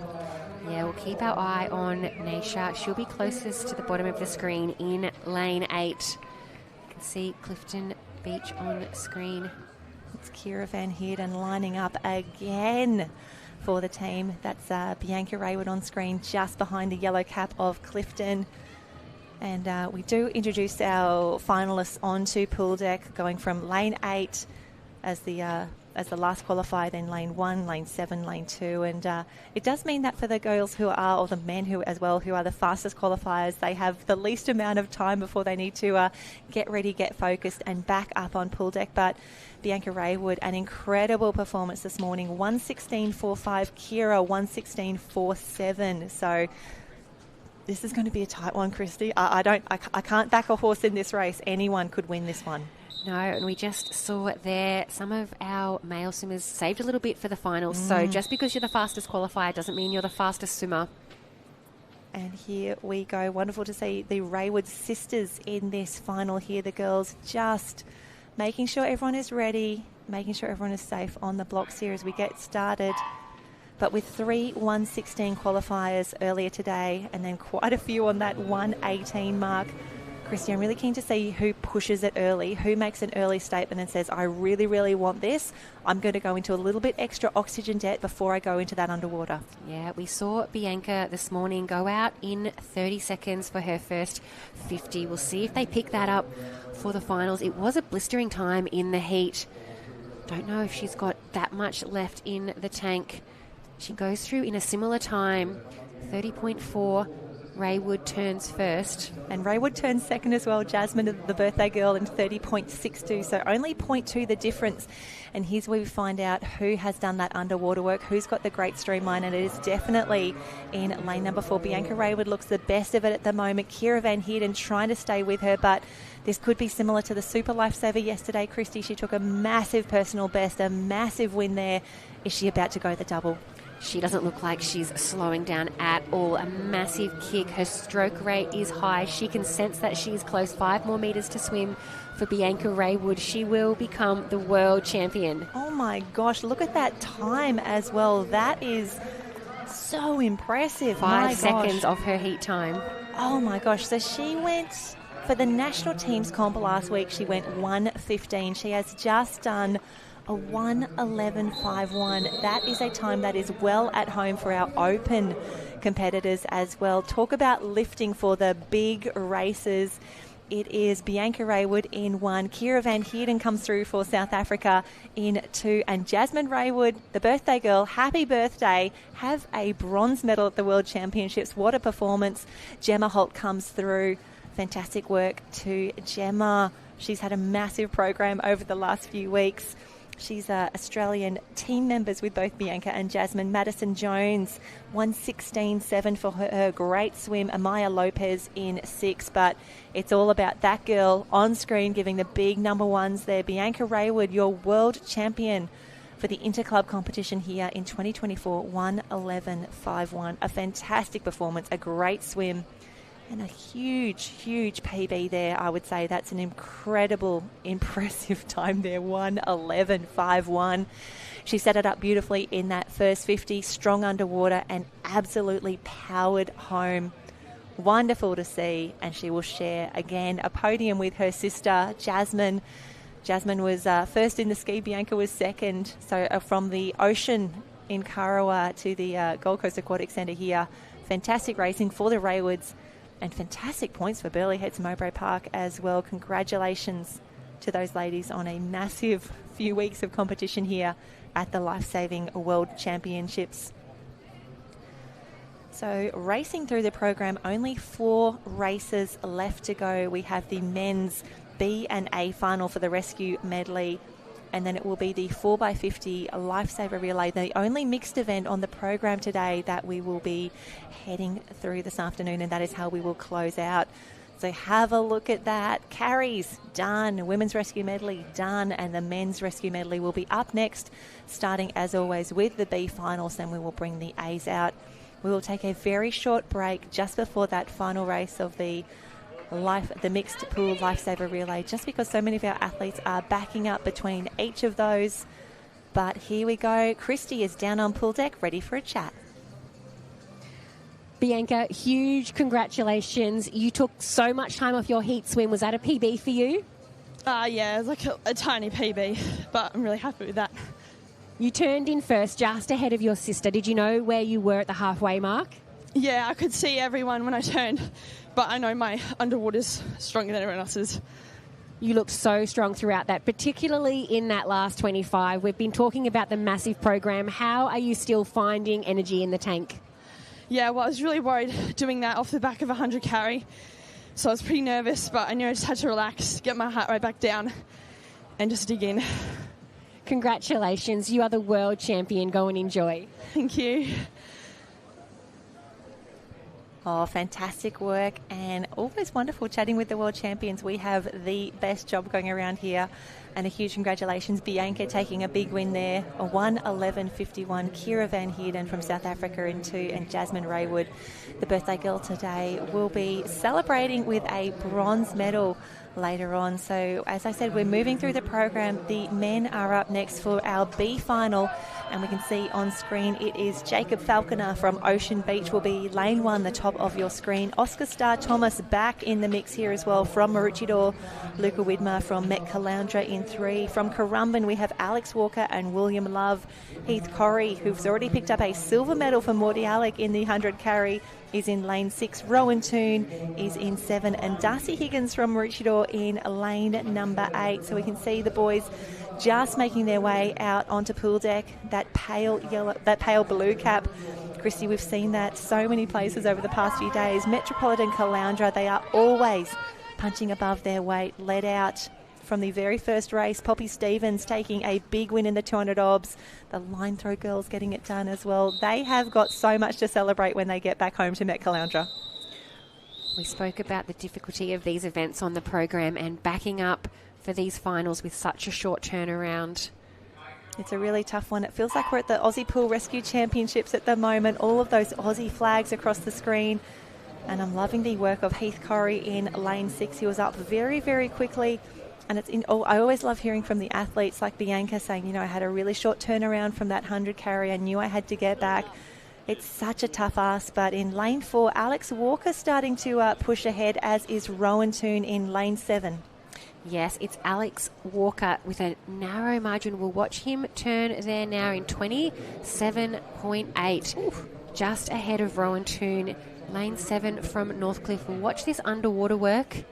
Yeah, we'll keep our eye on Naisha. She'll be closest to the bottom of the screen in lane 8. You can see Clifton Beach on screen. It's Kira Van Heerden lining up again for the team. That's Bianca Raywood on screen just behind the yellow cap of Clifton. And we do introduce our finalists onto pool deck, going from lane 8 as the last qualifier, then lane 1, lane 7, lane 2. And it does mean that for the girls who are, or the men who as well, who are the fastest qualifiers, they have the least amount of time before they need to get ready, get focused and back up on pool deck. But Bianca Raywood, an incredible performance this morning, 1:16.45, Kira 1:16.47. So this is going to be a tight one, Christy. I can't back a horse in this race. Anyone could win this one. No, and we just saw there some of our male swimmers saved a little bit for the finals. So just because you're the fastest qualifier doesn't mean you're the fastest swimmer. And here we go. Wonderful to see the Raywood sisters in this final here. The girls just making sure everyone is ready, making sure everyone is safe on the blocks here as we get started. But with 3 1:16 qualifiers earlier today and then quite a few on that 1:18 mark, Christy, I'm really keen to see who pushes it early, who makes an early statement and says, I really, really want this. I'm going to go into a little bit extra oxygen debt before I go into that underwater. Yeah, we saw Bianca this morning go out in 30 seconds for her first 50. We'll see if they pick that up for the finals. It was a blistering time in the heat. Don't know if she's got that much left in the tank. She goes through in a similar time, 30.4. Raywood turns first. And Raywood turns second as well. Jasmine, the birthday girl, in 30.62. So only 0.2 the difference. And here's where we find out who has done that underwater work, who's got the great streamline. And it is definitely in lane number 4. Bianca Raywood looks the best of it at the moment. Kira Van Heerden trying to stay with her, but this could be similar to the Super Lifesaver yesterday, Christy. She took a massive personal best, a massive win there. Is she about to go the double? She doesn't look like she's slowing down at all. A massive kick. Her stroke rate is high. She can sense that she's close. 5 more metres to swim for Bianca Raywood. She will become the world champion. Oh my gosh, look at that time as well. That is so impressive. 5 seconds off her heat time. Oh my gosh. So she went, for the national teams comp last week, she went 1:15. She has just done a 1:11.51. That is a time that is well at home for our open competitors as well. Talk about lifting for the big races. It is Bianca Raywood in 1. Kira Van Heerden comes through for South Africa in 2. And Jasmine Raywood, the birthday girl, happy birthday, have a bronze medal at the World Championships. What a performance. Gemma Holt comes through. Fantastic work to Gemma. She's had a massive program over the last few weeks. She's Australian team members with both Bianca and Jasmine. Madison Jones, 1:16.7 for her great swim. Amaya Lopez in 6. But it's all about that girl on screen giving the big number ones there. Bianca Raywood, your world champion for the interclub competition here in 2024, 1:11.51. A fantastic performance, a great swim. And a huge, huge PB there, I would say. That's an incredible, impressive time there, 1:11.51. She set it up beautifully in that first 50, strong underwater and absolutely powered home. Wonderful to see, and she will share, again, a podium with her sister, Jasmine. Jasmine was first in the ski, Bianca was second. So from the ocean in Karawa to the Gold Coast Aquatic Centre here, fantastic racing for the Raywoods. And fantastic points for Burleigh Heads Mowbray Park as well. Congratulations to those ladies on a massive few weeks of competition here at the Lifesaving World Championships. So racing through the program, only 4 races left to go. We have the men's B and A final for the rescue medley. And then it will be the 4x50 Lifesaver Relay, the only mixed event on the program today that we will be heading through this afternoon, and that is how we will close out. So have a look at that. Carries done, women's rescue medley done, and the men's rescue medley will be up next, starting as always with the B finals. Then we will bring the A's out. We will take a very short break just before that final race of the mixed pool Lifesaver Relay, just because so many of our athletes are backing up between each of those. But here we go. Christy is down on pool deck, ready for a chat. Bianca, huge congratulations. You took so much time off your heat swim. Was that a PB for you? Yeah, it was like a tiny PB, but I'm really happy with that. You turned in first, just ahead of your sister. Did you know where you were at the halfway mark? Yeah, I could see everyone when I turned, but I know my underwater's stronger than everyone else's. You looked so strong throughout that, particularly in that last 25. We've been talking about the massive program. How are you still finding energy in the tank? Yeah, well, I was really worried doing that off the back of a 100 carry, so I was pretty nervous, but I knew I just had to relax, get my heart rate back down, and just dig in. Congratulations, you are the world champion. Go and enjoy. Thank you. Oh, fantastic work, and always wonderful chatting with the world champions. We have the best job going around here, and a huge congratulations. Bianca taking a big win there, a 1:11.51. Kira Van Heerden from South Africa in 2, and Jasmine Raywood, the birthday girl today, will be celebrating with a bronze medal later on. So as I said, we're moving through the program. The men are up next for our B final, and we can see on screen it is Jacob Falconer from Ocean Beach will be lane 1, the top of your screen. Oscar Star Thomas back in the mix here as well from Maroochydore. Luca Widmer from Met Caloundra in 3. From Currumbin we have Alex Walker and William Love. Heath Corrie, who's already picked up a silver medal for Morty Alec in the 100 carry, is in lane 6. Rowan Toon is in 7, and Darcy Higgins from Maroochydore in lane number 8. So we can see the boys just making their way out onto pool deck. That pale blue cap, Christy, we've seen that so many places over the past few days. Metropolitan Caloundra, they are always punching above their weight. Led out from the very first race, Poppy Stevens taking a big win in the 200 obs. The line throw girls getting it done as well. They have got so much to celebrate when they get back home to Met Caloundra. We spoke about the difficulty of these events on the program and backing up for these finals with such a short turnaround. It's a really tough one. It feels like we're at the Aussie Pool Rescue Championships at the moment. All of those Aussie flags across the screen. And I'm loving the work of Heath Corrie in lane 6. He was up very, very quickly. And I always love hearing from the athletes like Bianca saying, I had a really short turnaround from that 100 carry. I knew I had to get back. It's such a tough ask. But in lane 4, Alex Walker starting to push ahead, as is Rowan Toon in lane 7. Yes, it's Alex Walker with a narrow margin. We'll watch him turn there now in 27.8. Just ahead of Rowan Toon, lane 7 from Northcliffe. We'll watch this underwater work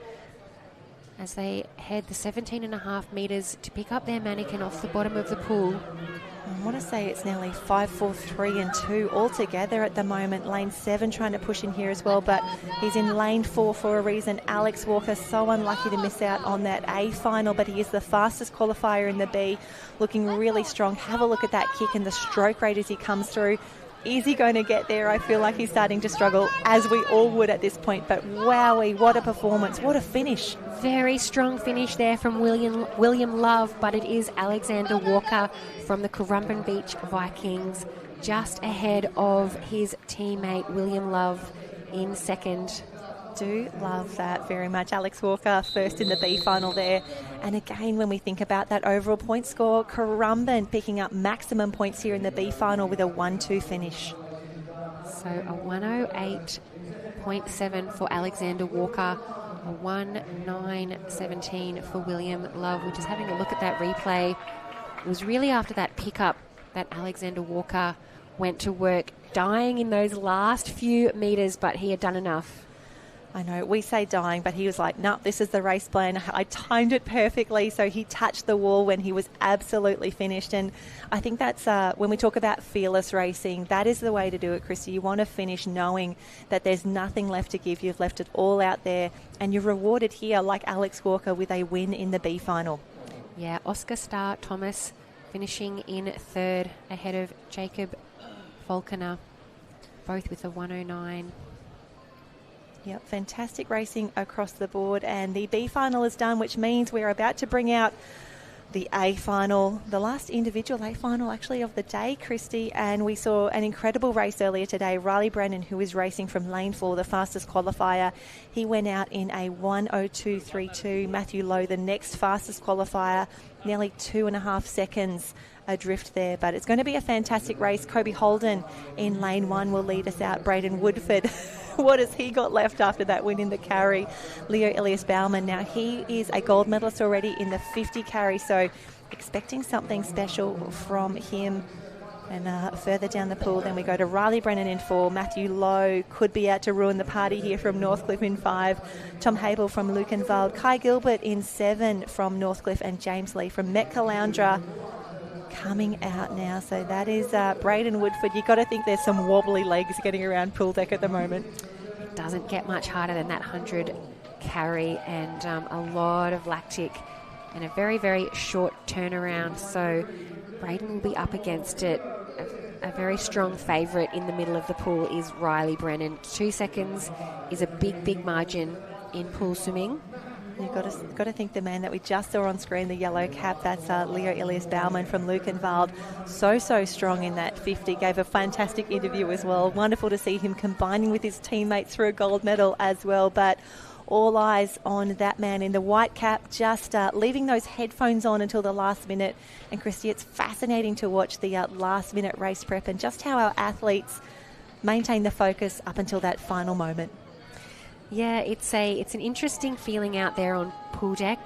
as they head the 17.5 metres to pick up their mannequin off the bottom of the pool. I want to say it's nearly 5, 4, 3 and 2 altogether at the moment. Lane 7 trying to push in here as well, but he's in lane 4 for a reason. Alex Walker, so unlucky to miss out on that A final, but he is the fastest qualifier in the B, looking really strong. Have a look at that kick and the stroke rate as he comes through. Is he going to get there? I feel like he's starting to struggle, as we all would at this point, but wowee, what a performance, what a finish. Very strong finish there from William Love, but it is Alexander Walker from the Currumbin Beach Vikings, just ahead of his teammate William Love in second. Do love that very much. Alex Walker first in the B final there. And again, when we think about that overall point score, Currumbin picking up maximum points here in the B final with a 1-2 finish. So a 108.7 for Alexander Walker, a 1:09.17 for William Love. We're just having a look at that replay. It was really after that pickup that Alexander Walker went to work, dying in those last few metres, but he had done enough. I know, we say dying, but he was like, no, this is the race plan. I timed it perfectly. So he touched the wall when he was absolutely finished. And I think that's when we talk about fearless racing, that is the way to do it, Christy. You want to finish knowing that there's nothing left to give. You've left it all out there, and you're rewarded here, like Alex Walker, with a win in the B final. Yeah, Oscar Star Thomas finishing in third ahead of Jacob Falconer, both with a 1:09. Yep, fantastic racing across the board, and the B final is done, which means we're about to bring out the A final, the last individual A final actually of the day, Christy, and we saw an incredible race earlier today. Riley Brennan, who is racing from lane 4, the fastest qualifier, he went out in a 1:02.32. Matthew Lowe, the next fastest qualifier, nearly 2.5 seconds adrift there, but it's going to be a fantastic race. Kobe Holden in lane 1 will lead us out. Braden Woodford, what has he got left after that win in the carry? Leo Elias Bauman, now he is a gold medalist already in the 50 carry, so expecting something special from him. And further down the pool, then we go to Riley Brennan in 4. Matthew Lowe could be out to ruin the party here from Northcliffe in 5. Tom Habel from Lukenwald. Kai Gilbert in 7 from Northcliffe. And James Lee from Met Caloundra coming out now. So that is Braden Woodford. You've got to think there's some wobbly legs getting around pool deck at the moment. It doesn't get much harder than that 100 carry, and a lot of lactic and a very, very short turnaround. So Braden will be up against it. A very strong favourite in the middle of the pool is Riley Brennan. 2 seconds is a big, big margin in pool swimming. You've got to think the man that we just saw on screen, the yellow cap, that's Leo Elias Baumann from Lukenwald. So strong in that 50. Gave a fantastic interview as well. Wonderful to see him combining with his teammates for a gold medal as well. But all eyes on that man in the white cap, just leaving those headphones on until the last minute. And Christy, it's fascinating to watch the last minute race prep and just how our athletes maintain the focus up until that final moment. Yeah, it's an interesting feeling out there on pool deck.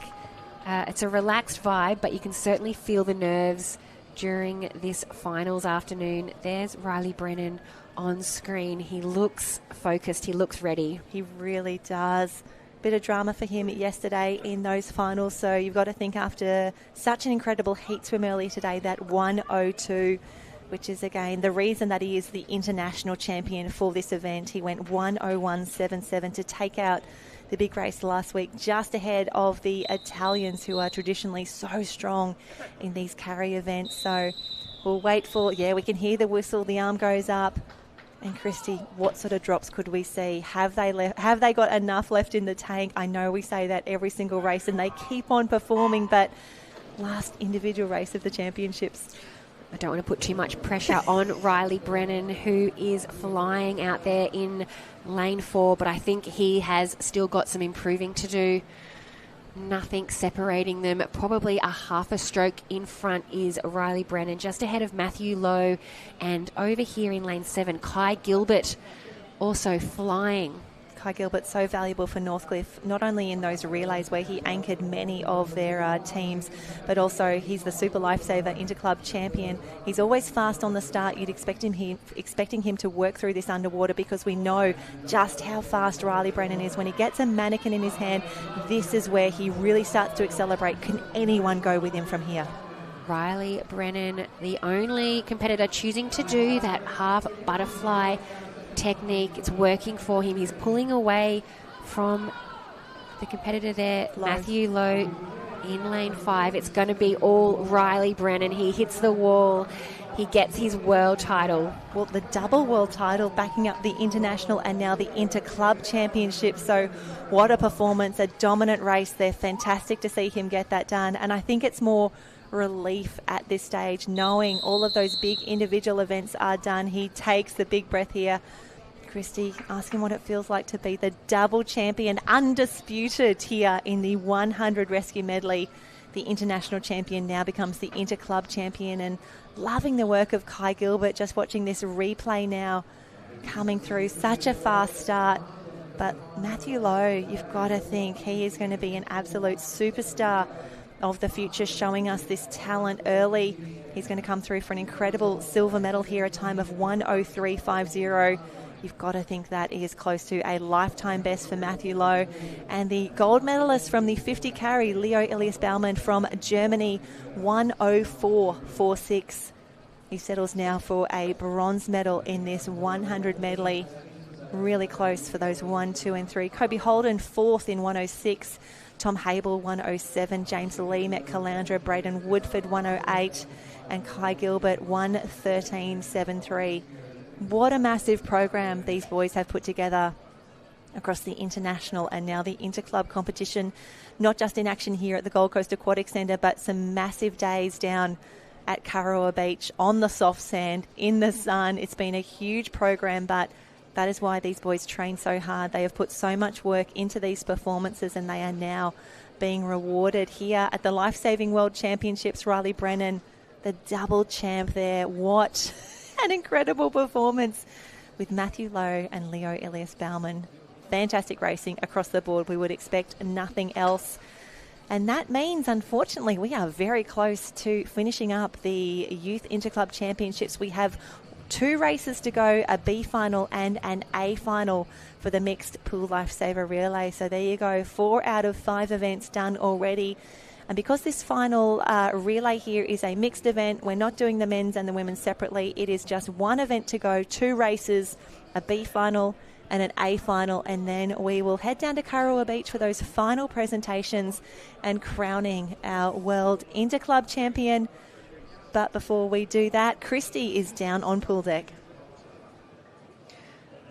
It's a relaxed vibe, but you can certainly feel the nerves during this finals afternoon. There's Riley Brennan on screen. He looks focused. He looks ready. He really does. Bit of drama for him yesterday in those finals. So you've got to think after such an incredible heat swim earlier today, that 1:02, which is, again, the reason that he is the international champion for this event. He went 1:01.77 to take out the big race last week, just ahead of the Italians, who are traditionally so strong in these carry events. So we'll wait for, we can hear the whistle, the arm goes up. And Christy, what sort of drops could we see? Have they got enough left in the tank? I know we say that every single race and they keep on performing, but last individual race of the championships. I don't want to put too much pressure on Riley Brennan, who is flying out there in lane 4, but I think he has still got some improving to do. Nothing separating them. Probably a half a stroke in front is Riley Brennan, just ahead of Matthew Lowe. And over here in lane 7, Kai Gilbert also flying. Kai Gilbert, so valuable for Northcliffe, not only in those relays where he anchored many of their teams, but also he's the Super Lifesaver Interclub champion. He's always fast on the start. You'd expecting him to work through this underwater, because we know just how fast Riley Brennan is. When he gets a mannequin in his hand, this is where he really starts to accelerate. Can anyone go with him from here? Riley Brennan, the only competitor choosing to do that half butterfly technique. It's working for him. He's pulling away from the competitor there, Matthew Lowe, in lane 5. It's going to be all Riley Brennan. He hits the wall. He gets his world title. Well, the double world title, backing up the international and now the interclub championship. So what a performance, a dominant race there. Fantastic to see him get that done. And I think it's more relief at this stage, knowing all of those big individual events are done. He takes the big breath here. Christy, ask him what it feels like to be the double champion, undisputed here in the 100 rescue medley. The international champion now becomes the interclub champion, and loving the work of Kai Gilbert, just watching this replay now coming through. Such a fast start. But Matthew Lowe, you've got to think he is going to be an absolute superstar of the future, showing us this talent early. He's going to come through for an incredible silver medal here, a time of 1:03.50. You've got to think that is close to a lifetime best for Matthew Lowe. And the gold medalist from the 50 carry, Leo Elias Baumann from Germany, 1:04.46. He settles now for a bronze medal in this 100 medley. Really close for those 1, 2 and 3. Kobe Holden, 4th in 1:06. Tom Habel, 1:07. James Lee, Met Caloundra, Braden Woodford, 1:08. And Kai Gilbert, 1:13.73. What a massive program these boys have put together across the international and now the interclub competition. Not just in action here at the Gold Coast Aquatic Centre, but some massive days down at Kurrawa Beach on the soft sand, in the sun. It's been a huge program, but that is why these boys train so hard. They have put so much work into these performances, and they are now being rewarded here at the Lifesaving World Championships. Riley Brennan, the double champ there. What an incredible performance with Matthew Lowe and Leo Elias Baumann. Fantastic racing across the board. We would expect nothing else. And that means, unfortunately, we are very close to finishing up the Youth Interclub Championships. We have 2 races to go, a B final and an A final for the mixed pool lifesaver relay. So there you go, 4 out of 5 events done already. And because this final relay here is a mixed event, we're not doing the men's and the women's separately. It is just 1 event to go, 2 races, a B final and an A final, and then we will head down to Kurrawa Beach for those final presentations and crowning our World Interclub champion. But before we do that, Christy is down on pool deck.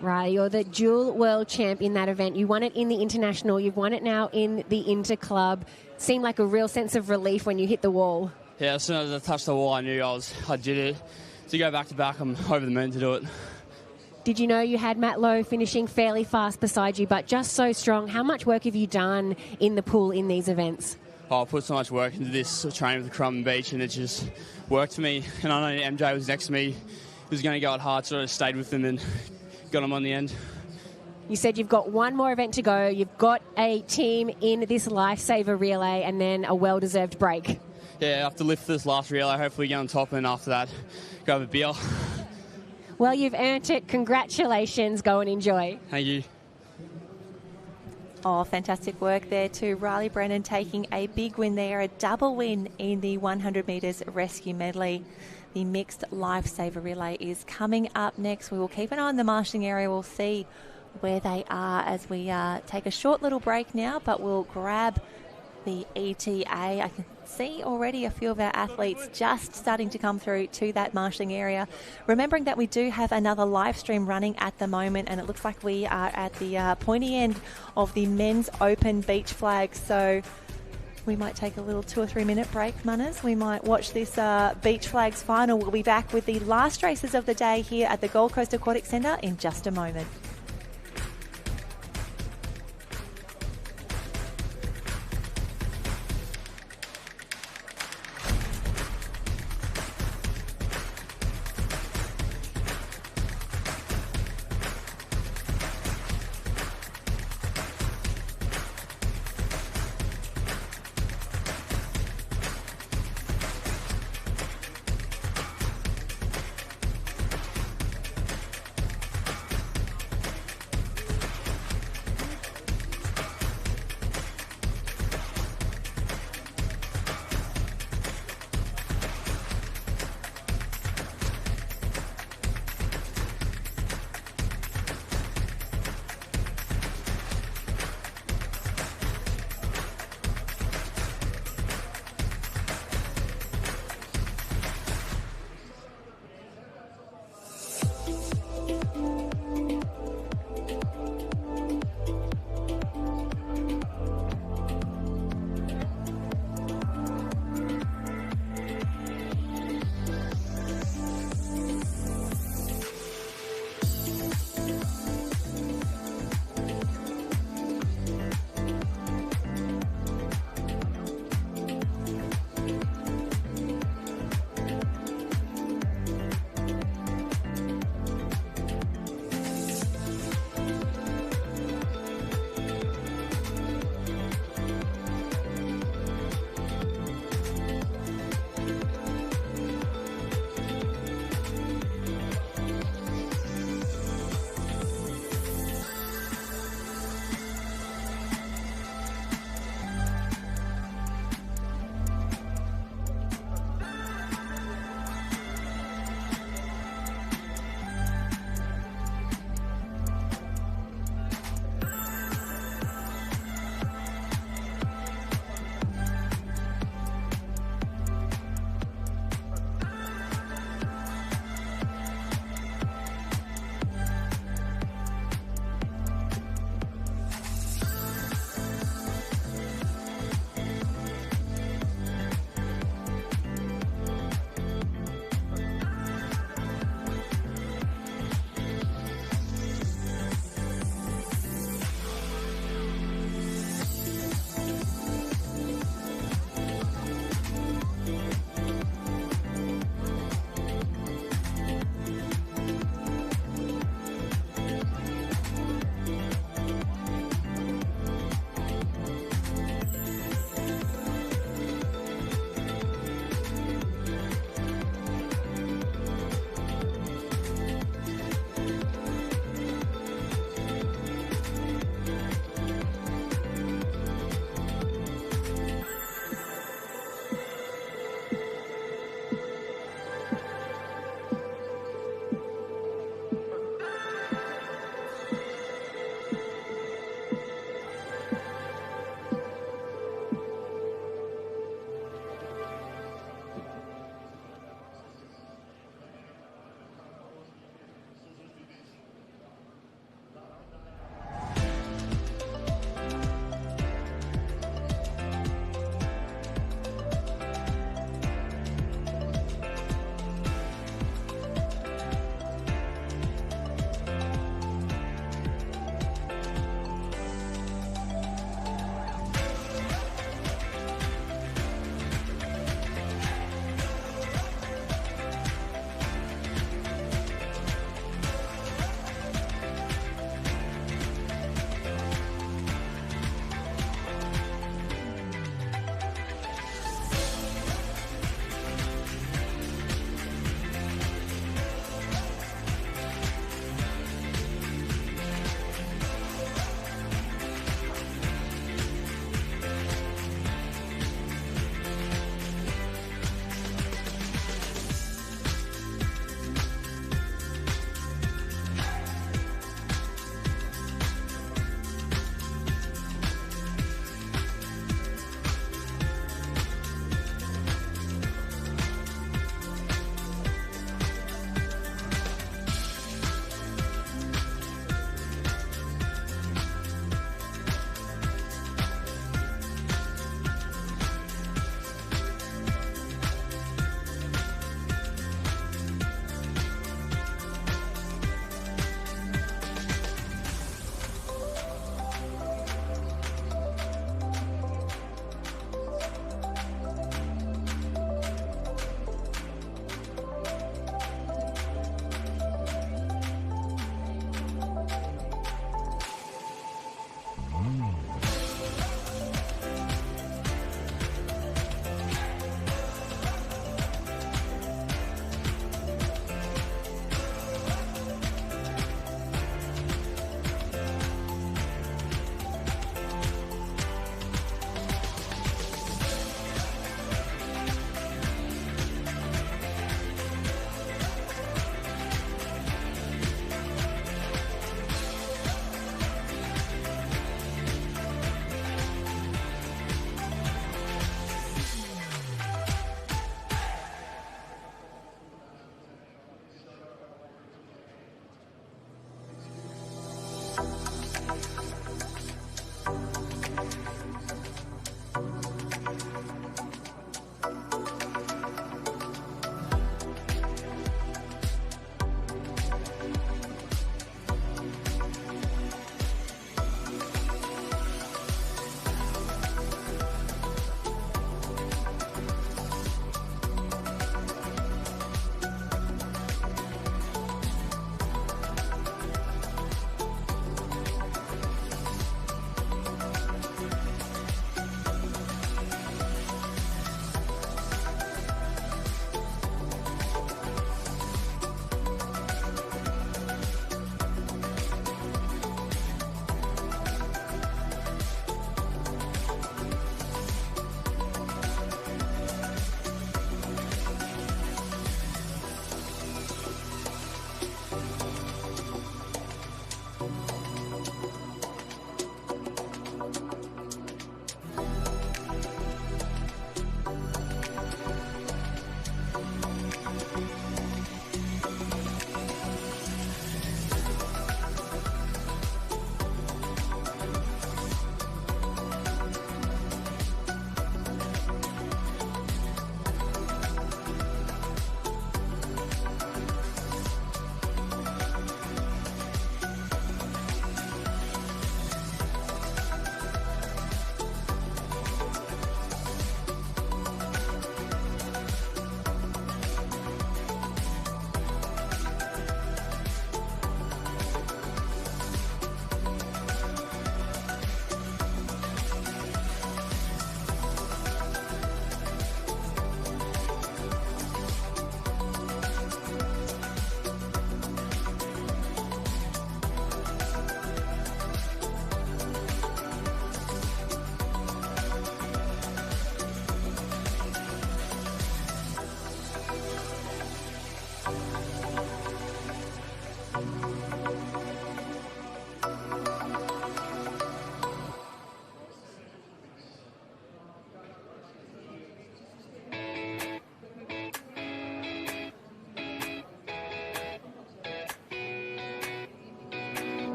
Right, you're the dual world champ in that event. You won it in the international, you've won it now in the interclub. Seemed like a real sense of relief when you hit the wall. Yeah, as soon as I touched the wall, I knew I did it. To go back to back, I'm over the moon to do it. Did you know you had Matt Lowe finishing fairly fast beside you, but just so strong? How much work have you done in the pool in these events? I put so much work into this training with the Currumbin Beach, and it just worked for me. And I know MJ was next to me. He was going to go at hard, so I just stayed with him and got him on the end. You said you've got 1 more event to go. You've got a team in this Lifesaver relay and then a well-deserved break. Yeah, I have to lift this last relay, hopefully get on top, and after that, go have a beer. Well, you've earned it. Congratulations. Go and enjoy. Thank you. Oh, fantastic work there to Riley Brennan, taking a big win there, a double win in the 100 metres rescue medley. The mixed lifesaver relay is coming up next. We will keep an eye on the marshalling area. We'll see where they are as we take a short little break now, but we'll grab the ETA. I can see already a few of our athletes just starting to come through to that marshalling area. Remembering that we do have another live stream running at the moment, and it looks like we are at the pointy end of the men's open beach flag. So we might take a little 2 or 3 minute break, Munners. We might watch this beach flags final. We'll be back with the last races of the day here at the Gold Coast Aquatic Centre in just a moment.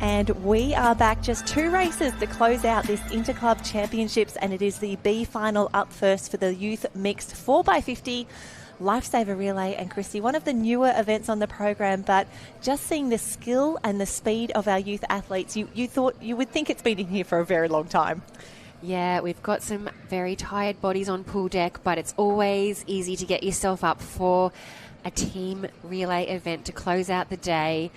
And we are back, just 2 races to close out this Interclub Championships, and it is the B final up first for the youth mixed 4x50 Lifesaver Relay. And Christy, one of the newer events on the program, but just seeing the skill and the speed of our youth athletes, you thought you would think it's been in here for a very long time. Yeah, we've got some very tired bodies on pool deck, but it's always easy to get yourself up for a team relay event to close out the day.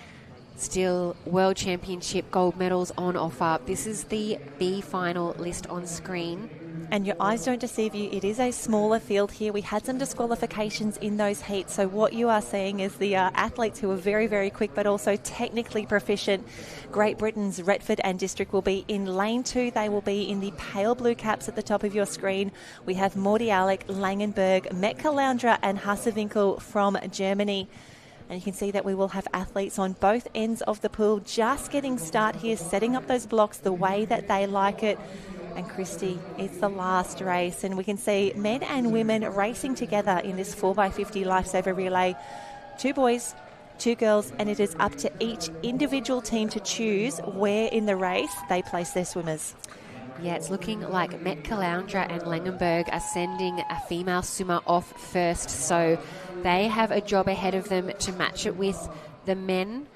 Still World Championship gold medals on offer. This is the B final list on screen. And your eyes don't deceive you. It is a smaller field here. We had some disqualifications in those heats. So what you are seeing is the athletes who are very, very quick, but also technically proficient. Great Britain's Retford and District will be in lane 2. They will be in the pale blue caps at the top of your screen. We have Morty Alec, Langenberg, Metcalaundra and Hassewinkel from Germany. And you can see that we will have athletes on both ends of the pool just getting start here, setting up those blocks the way that they like it. And Christy, it's the last race, and we can see men and women racing together in this 4x50 Lifesaver Relay. 2 boys, 2 girls, and it is up to each individual team to choose where in the race they place their swimmers. Yeah, it's looking like Metcalaundra and Langenberg are sending a female swimmer off first, so they have a job ahead of them to match it with the men.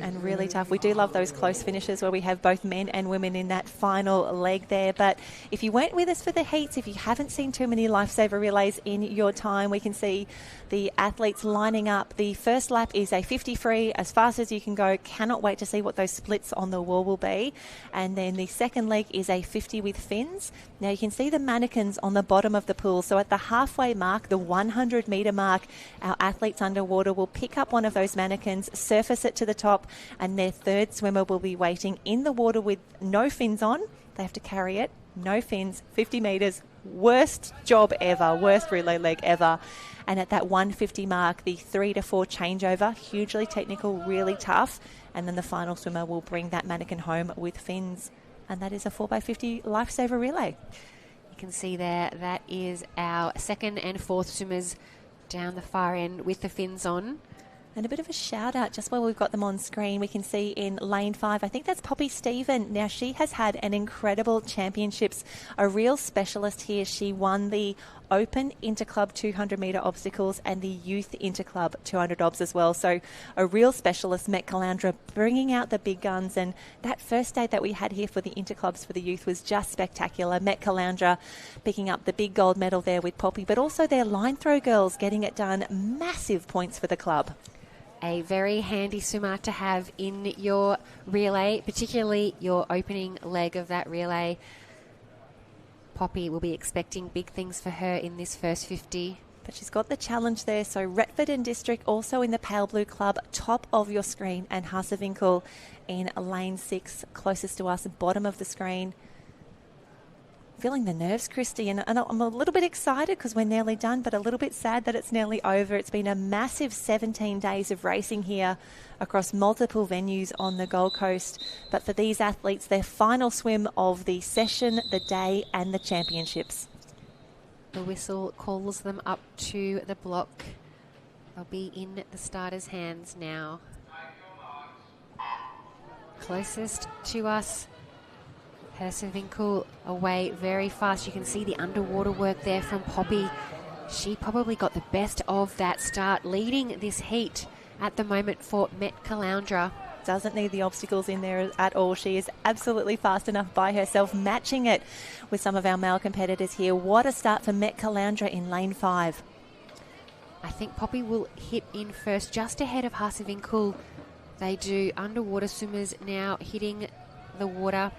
And really tough. We do love those close finishes where we have both men and women in that final leg there. But if you weren't with us for the heats, if you haven't seen too many Lifesaver Relays in your time, we can see the athletes lining up. The first lap is a 50 free, as fast as you can go. Cannot wait to see what those splits on the wall will be. And then the second leg is a 50 with fins. Now you can see the mannequins on the bottom of the pool. So at the halfway mark, the 100 metre mark, our athletes underwater will pick up one of those mannequins, surface it to the top, and their third swimmer will be waiting in the water with no fins on. They have to carry it, no fins, 50 metres, worst job ever, worst relay leg ever. And at that 150 mark, the 3 to 4 changeover, hugely technical, really tough. And then the final swimmer will bring that mannequin home with fins. And that is a 4x50 Lifesaver Relay. You can see there, that is our second and fourth swimmers down the far end with the fins on. And a bit of a shout out just while we've got them on screen. We can see in lane 5, I think that's Poppy Stephen. Now she has had an incredible championships, a real specialist here. She won the Open Interclub 200 metre obstacles and the Youth Interclub 200 obs as well. So a real specialist, Metcalaundra, bringing out the big guns. And that first day that we had here for the Interclubs for the youth was just spectacular. Metcalaundra picking up the big gold medal there with Poppy, but also their line throw girls getting it done. Massive points for the club. A very handy swimmer to have in your relay, particularly your opening leg of that relay. Poppy will be expecting big things for her in this first 50. But she's got the challenge there. So Retford and District also in the Pale Blue Club, top of your screen, and Hassewinkel in lane 6, closest to us, bottom of the screen. Feeling the nerves, Christy, and I'm a little bit excited because we're nearly done, but a little bit sad that it's nearly over. It's been a massive 17 days of racing here across multiple venues on the Gold Coast. But for these athletes, their final swim of the session, the day and the championships. The whistle calls them up to the block. They'll be in the starters' hands now. Closest to us, Hassewinkel away very fast. You can see the underwater work there from Poppy. She probably got the best of that start, leading this heat at the moment for Metcalaundra. Doesn't need the obstacles in there at all. She is absolutely fast enough by herself, matching it with some of our male competitors here. What a start for Metcalaundra in lane 5. I think Poppy will hit in first, just ahead of Hassewinkel. They do underwater swimmers now hitting the water.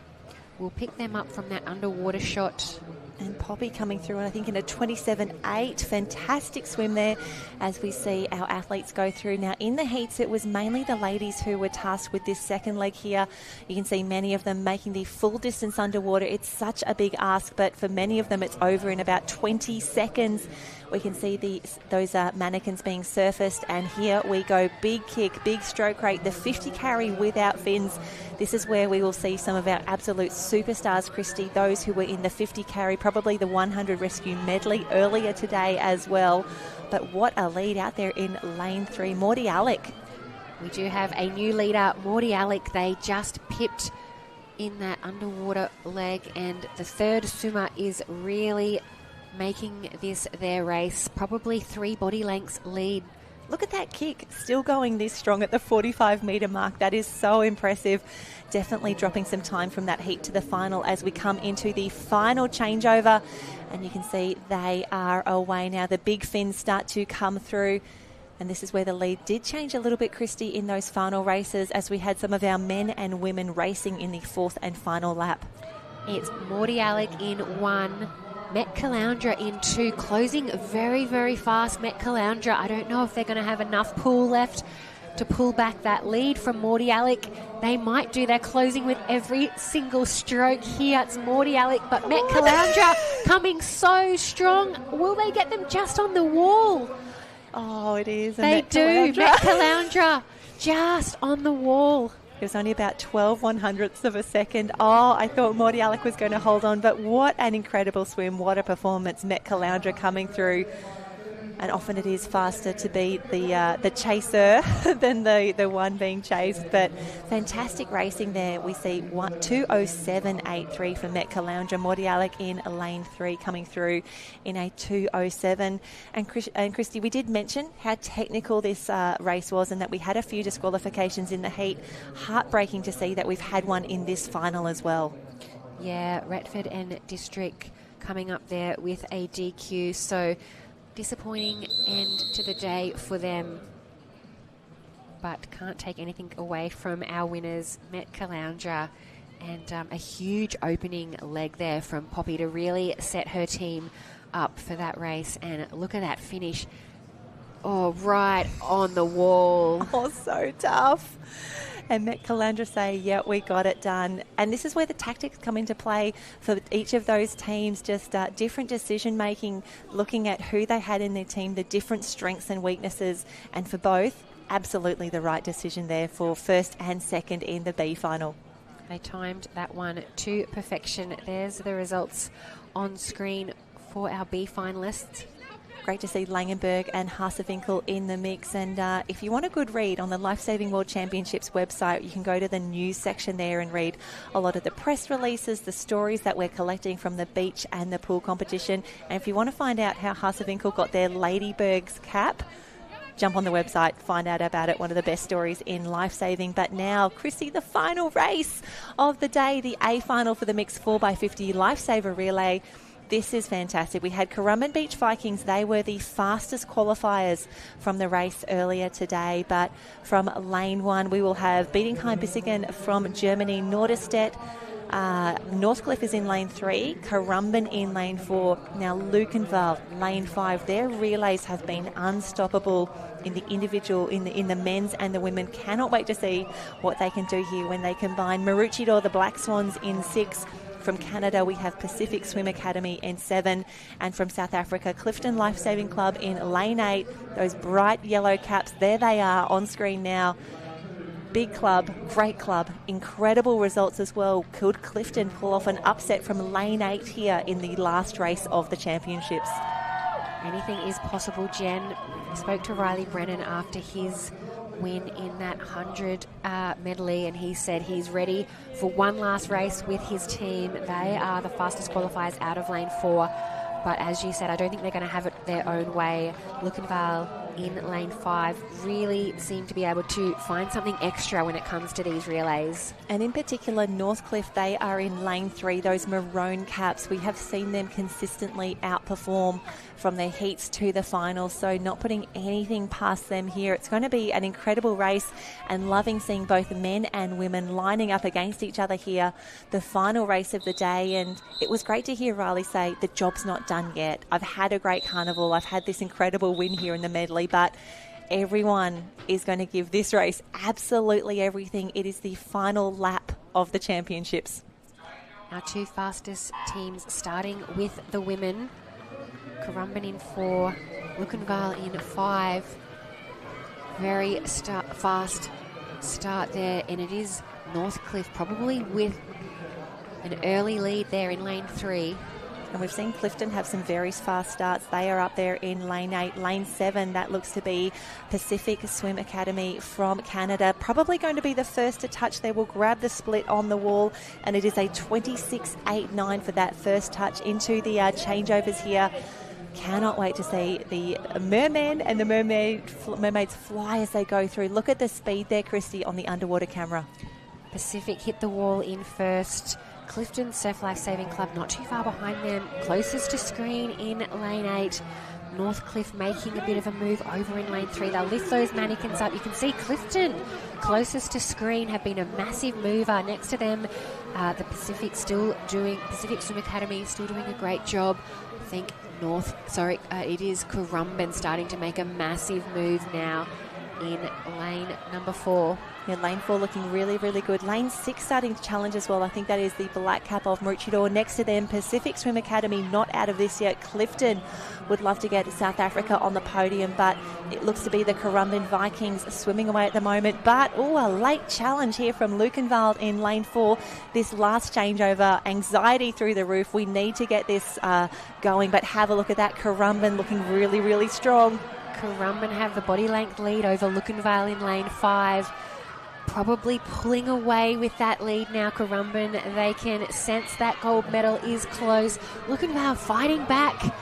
We'll pick them up from that underwater shot. And Poppy coming through, and I think in a 27.8. Fantastic swim there as we see our athletes go through. Now, in the heats, it was mainly the ladies who were tasked with this second leg here. You can see many of them making the full distance underwater. It's such a big ask, but for many of them, it's over in about 20 seconds. We can see those mannequins being surfaced, and here we go. Big kick, big stroke rate, the 50 carry without fins. This is where we will see some of our absolute superstars, Christy, those who were in the 50 carry, probably the 100 rescue medley earlier today as well. But what a lead out there in lane 3. Morty Alec. We do have a new leader, Morty Alec. They just pipped in that underwater leg, and the third swimmer is really making this their race. Probably 3 body lengths lead. Look at that kick, still going this strong at the 45-metre mark. That is so impressive. Definitely dropping some time from that heat to the final as we come into the final changeover. And you can see they are away now. The big fins start to come through. And this is where the lead did change a little bit, Christy, in those final races as we had some of our men and women racing in the 4th and final lap. It's Morty Alec in 1, Met Caloundra in 2, closing very, very fast. Met Caloundra, I don't know if they're going to have enough pool left to pull back that lead from Morty Alec. They might do. They're closing with every single stroke here. It's Morty Alec, but Met Caloundra coming so strong. Will they get them just on the wall? Oh, it is. They do. Met Caloundra just on the wall. It was only about 12 100ths of a second. Oh, I thought Morty Alec was going to hold on, but what an incredible swim. What a performance. Met Caloundra coming through. And often it is faster to be the chaser than the one being chased. But fantastic racing there. We see 2:07.83 for Met Caloundra. Morty Alec in lane 3 coming through in a 2:07. And Christy, we did mention how technical this race was and that we had a few disqualifications in the heat. Heartbreaking to see that we've had one in this final as well. Yeah, Retford and District coming up there with a DQ. So disappointing end to the day for them, but can't take anything away from our winners, Met Caloundra, and a huge opening leg there from Poppy to really set her team up for that race. And look at that finish. Oh, right on the wall. Oh, so tough. And Met Caloundra say, yeah, we got it done. And this is where the tactics come into play for each of those teams, just different decision-making, looking at who they had in their team, the different strengths and weaknesses. And for both, absolutely the right decision there for first and second in the B final. They timed that one to perfection. There's the results on screen for our B finalists. Great to see Langenberg and Hasevinkel in the mix. And if you want a good read on the Lifesaving World Championships website, you can go to the news section there and read a lot of the press releases, the stories that we're collecting from the beach and the pool competition. And if you want to find out how Hasevinkel got their Ladyberg's cap, jump on the website, find out about it. One of the best stories in lifesaving. But now, Chrissy, the final race of the day, the A final for the mixed 4x50 Lifesaver Relay. This is fantastic. We had Currumbin Beach Vikings. They were the fastest qualifiers from the race earlier today. But from lane 1, we will have Bietigheim-Bissingen from Germany, Norderstedt. Northcliffe is in lane 3, Currumbin in lane 4. Now Lukenwald, lane 5. Their relays have been unstoppable in the individual, in the men's and the women. Cannot wait to see what they can do here when they combine. Maroochydore, the Black Swans, in 6. From Canada, we have Pacific Swim Academy in 7. And from South Africa, Clifton Lifesaving Club in lane 8. Those bright yellow caps, there they are on screen now. Big club, great club, incredible results as well. Could Clifton pull off an upset from lane 8 here in the last race of the championships? Anything is possible, Jen. I spoke to Riley Brennan after his win in that 100 medley, and he said he's ready for one last race with his team. They are the fastest qualifiers out of lane 4, but as you said, I don't think they're going to have it their own way. Lukenwald in lane 5 really seem to be able to find something extra when it comes to these relays. And in particular, Northcliffe, they are in lane 3, those maroon caps. We have seen them consistently outperform from their heats to the finals, so not putting anything past them here. It's going to be an incredible race, and loving seeing both men and women lining up against each other here, the final race of the day. And it was great to hear Riley say, the job's not done yet. I've had a great carnival. I've had this incredible win here in the medley, but everyone is going to give this race absolutely everything. It is the final lap of the championships. Our 2 fastest teams, starting with the women. Currumbin in 4, Lukenwald in 5. Very fast start there, and it is Northcliffe probably with an early lead there in lane 3. And we've seen Clifton have some very fast starts. They are up there in lane 8. Lane 7, that looks to be Pacific Swim Academy from Canada. Probably going to be the first to touch there. We'll grab the split on the wall, and it is a 26.89 for that first touch into the changeovers here. Cannot wait to see the merman and the mermaids fly as they go through. Look at the speed there, Christy, on the underwater camera. Pacific hit the wall in first. Clifton Surf Lifesaving Club not too far behind them, closest to screen in lane 8. Northcliffe making a bit of a move over in lane 3. They'll lift those mannequins up. You can see Clifton closest to screen have been a massive mover. Next to them, the Pacific Swim Academy still doing a great job. I think it is Currumbin starting to make a massive move now in lane number 4. Yeah, lane 4 looking really, really good. Lane 6 starting to challenge as well. I think that is the black cap of Maroochydore. Next to them, Pacific Swim Academy not out of this yet. Clifton would love to get South Africa on the podium, but it looks to be the Currumbin Vikings swimming away at the moment. But, a late challenge here from Lukenwald in lane 4. This last changeover, anxiety through the roof. We need to get this going, but have a look at that. Currumbin looking really, really strong. Currumbin have the body length lead over Lukenwald in lane 5. Probably pulling away with that lead now, Currumbin. They can sense that gold medal is close. Lukenwald fighting back,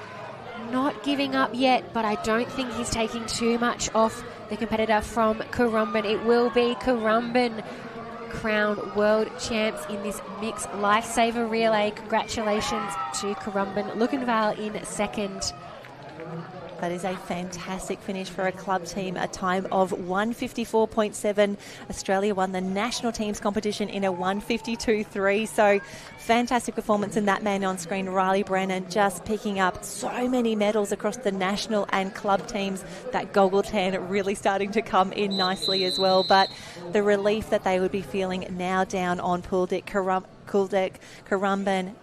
not giving up yet, but I don't think he's taking too much off the competitor from Currumbin. It will be Currumbin crowned world champs in this mixed lifesaver relay. Congratulations to Currumbin. Lukenwald in second. That is a fantastic finish for a club team, a time of 154.7. Australia won the national teams competition in a 152.3. So fantastic performance in that man on screen, Riley Brennan, just picking up so many medals across the national and club teams. That goggle tan really starting to come in nicely as well. But the relief that they would be feeling now down on pool deck. Currumbin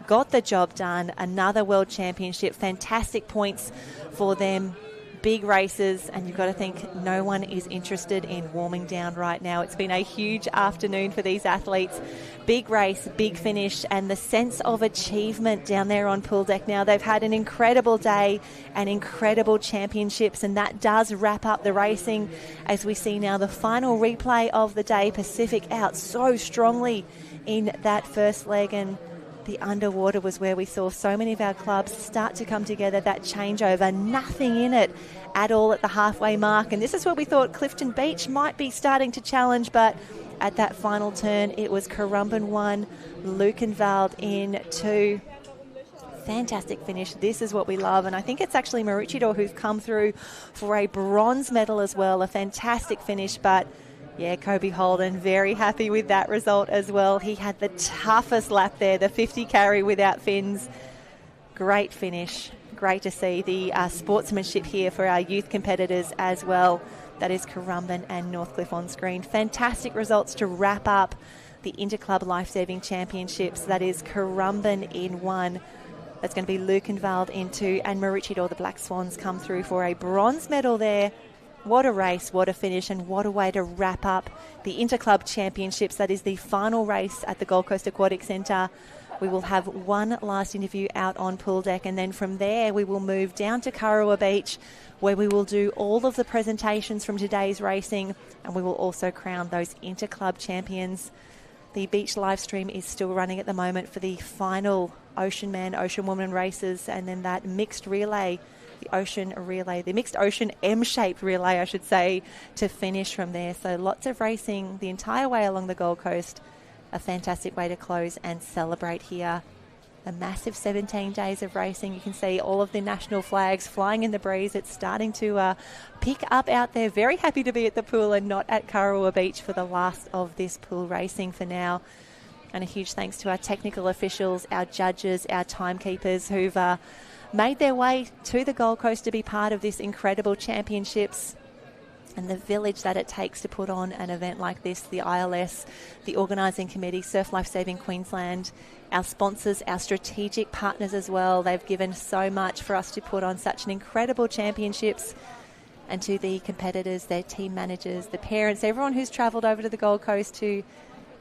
got the job done. Another world championship. Fantastic points for them. Big races, and you've got to think no one is interested in warming down right now. It's been a huge afternoon for these athletes. Big race, big finish, and the sense of achievement down there on pool deck now. They've had an incredible day and incredible championships, and that does wrap up the racing as we see now the final replay of the day. Pacific out so strongly in that first leg, and the underwater was where we saw so many of our clubs start to come together. That changeover, nothing in it at all at the halfway mark. And this is where we thought Clifton Beach might be starting to challenge, but at that final turn, it was Currumbin 1, Lukenwald in 2. Fantastic finish. This is what we love. And I think it's actually Maroochydore who've come through for a bronze medal as well. A fantastic finish, but yeah, Kobe Holden, very happy with that result as well. He had the toughest lap there, the 50 carry without fins. Great finish. Great to see the sportsmanship here for our youth competitors as well. That is Currumbin and Northcliffe on screen. Fantastic results to wrap up the Interclub Lifesaving Championships. That is Currumbin in 1. That's going to be Lukenwald in 2. And Maroochydore, the Black Swans, come through for a bronze medal there. What a race, what a finish, and what a way to wrap up the Interclub Championships. That is the final race at the Gold Coast Aquatic Centre. We will have one last interview out on pool deck, and then from there we will move down to Kurrawa Beach, where we will do all of the presentations from today's racing, and we will also crown those Interclub champions. The beach live stream is still running at the moment for the final Ocean Man, Ocean Woman races, and then that mixed relay, the mixed ocean M-shaped relay, I should say, to finish from there. So lots of racing the entire way along the Gold Coast. A fantastic way to close and celebrate here. A massive 17 days of racing. You can see all of the national flags flying in the breeze. It's starting to pick up out there. Very happy to be at the pool and not at Kurrawa Beach for the last of this pool racing for now. And a huge thanks to our technical officials, our judges, our timekeepers who've made their way to the Gold Coast to be part of this incredible championships and the village that it takes to put on an event like this. The ILS, the organising committee, Surf Lifesaving Queensland, our sponsors, our strategic partners as well. They've given so much for us to put on such an incredible championships. And to the competitors, their team managers, the parents, everyone who's travelled over to the Gold Coast to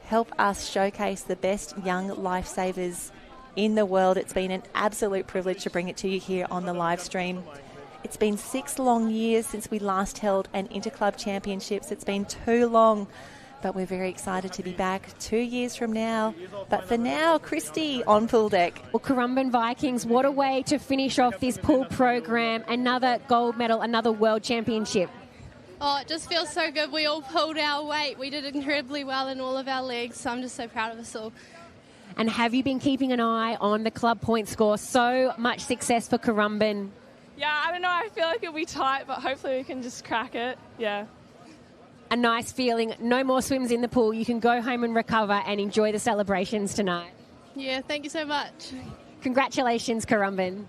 help us showcase the best young lifesavers in the world. It's been an absolute privilege to bring it to you here on the live stream. It's been 6 long years since we last held an Interclub Championships. It's been too long, but we're very excited to be back 2 years from now. But for now, Christy on pool deck. Well, Currumbin Vikings, what a way to finish off this pool program. Another gold medal, another world championship. Oh, it just feels so good. We all pulled our weight. We did incredibly well in all of our legs, so I'm just so proud of us all. And have you been keeping an eye on the club point score? So much success for Currumbin. Yeah, I don't know. I feel like it'll be tight, but hopefully we can just crack it. Yeah. A nice feeling. No more swims in the pool. You can go home and recover and enjoy the celebrations tonight. Yeah, thank you so much. Congratulations, Currumbin.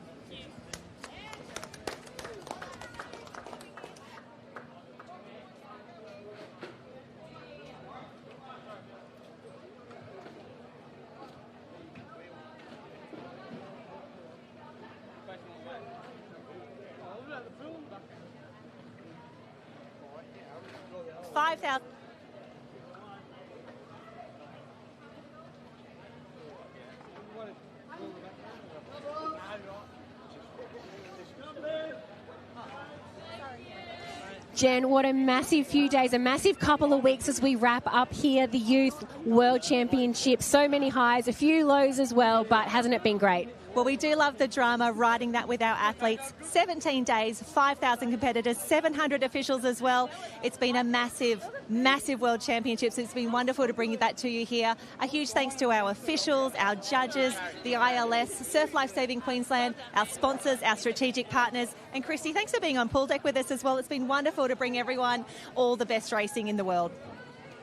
Jen, what a massive few days, a massive couple of weeks as we wrap up here, the Youth World Championship. So many highs, a few lows as well, but hasn't it been great? Well, we do love the drama, riding that with our athletes. 17 days, 5,000 competitors, 700 officials as well. It's been a massive, massive World Championships. It's been wonderful to bring that to you here. A huge thanks to our officials, our judges, the ILS, Surf Lifesaving Queensland, our sponsors, our strategic partners. And Christy, thanks for being on pool deck with us as well. It's been wonderful to bring everyone all the best racing in the world.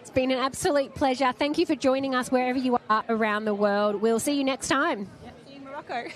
It's been an absolute pleasure. Thank you for joining us wherever you are around the world. We'll see you next time. See you in Morocco.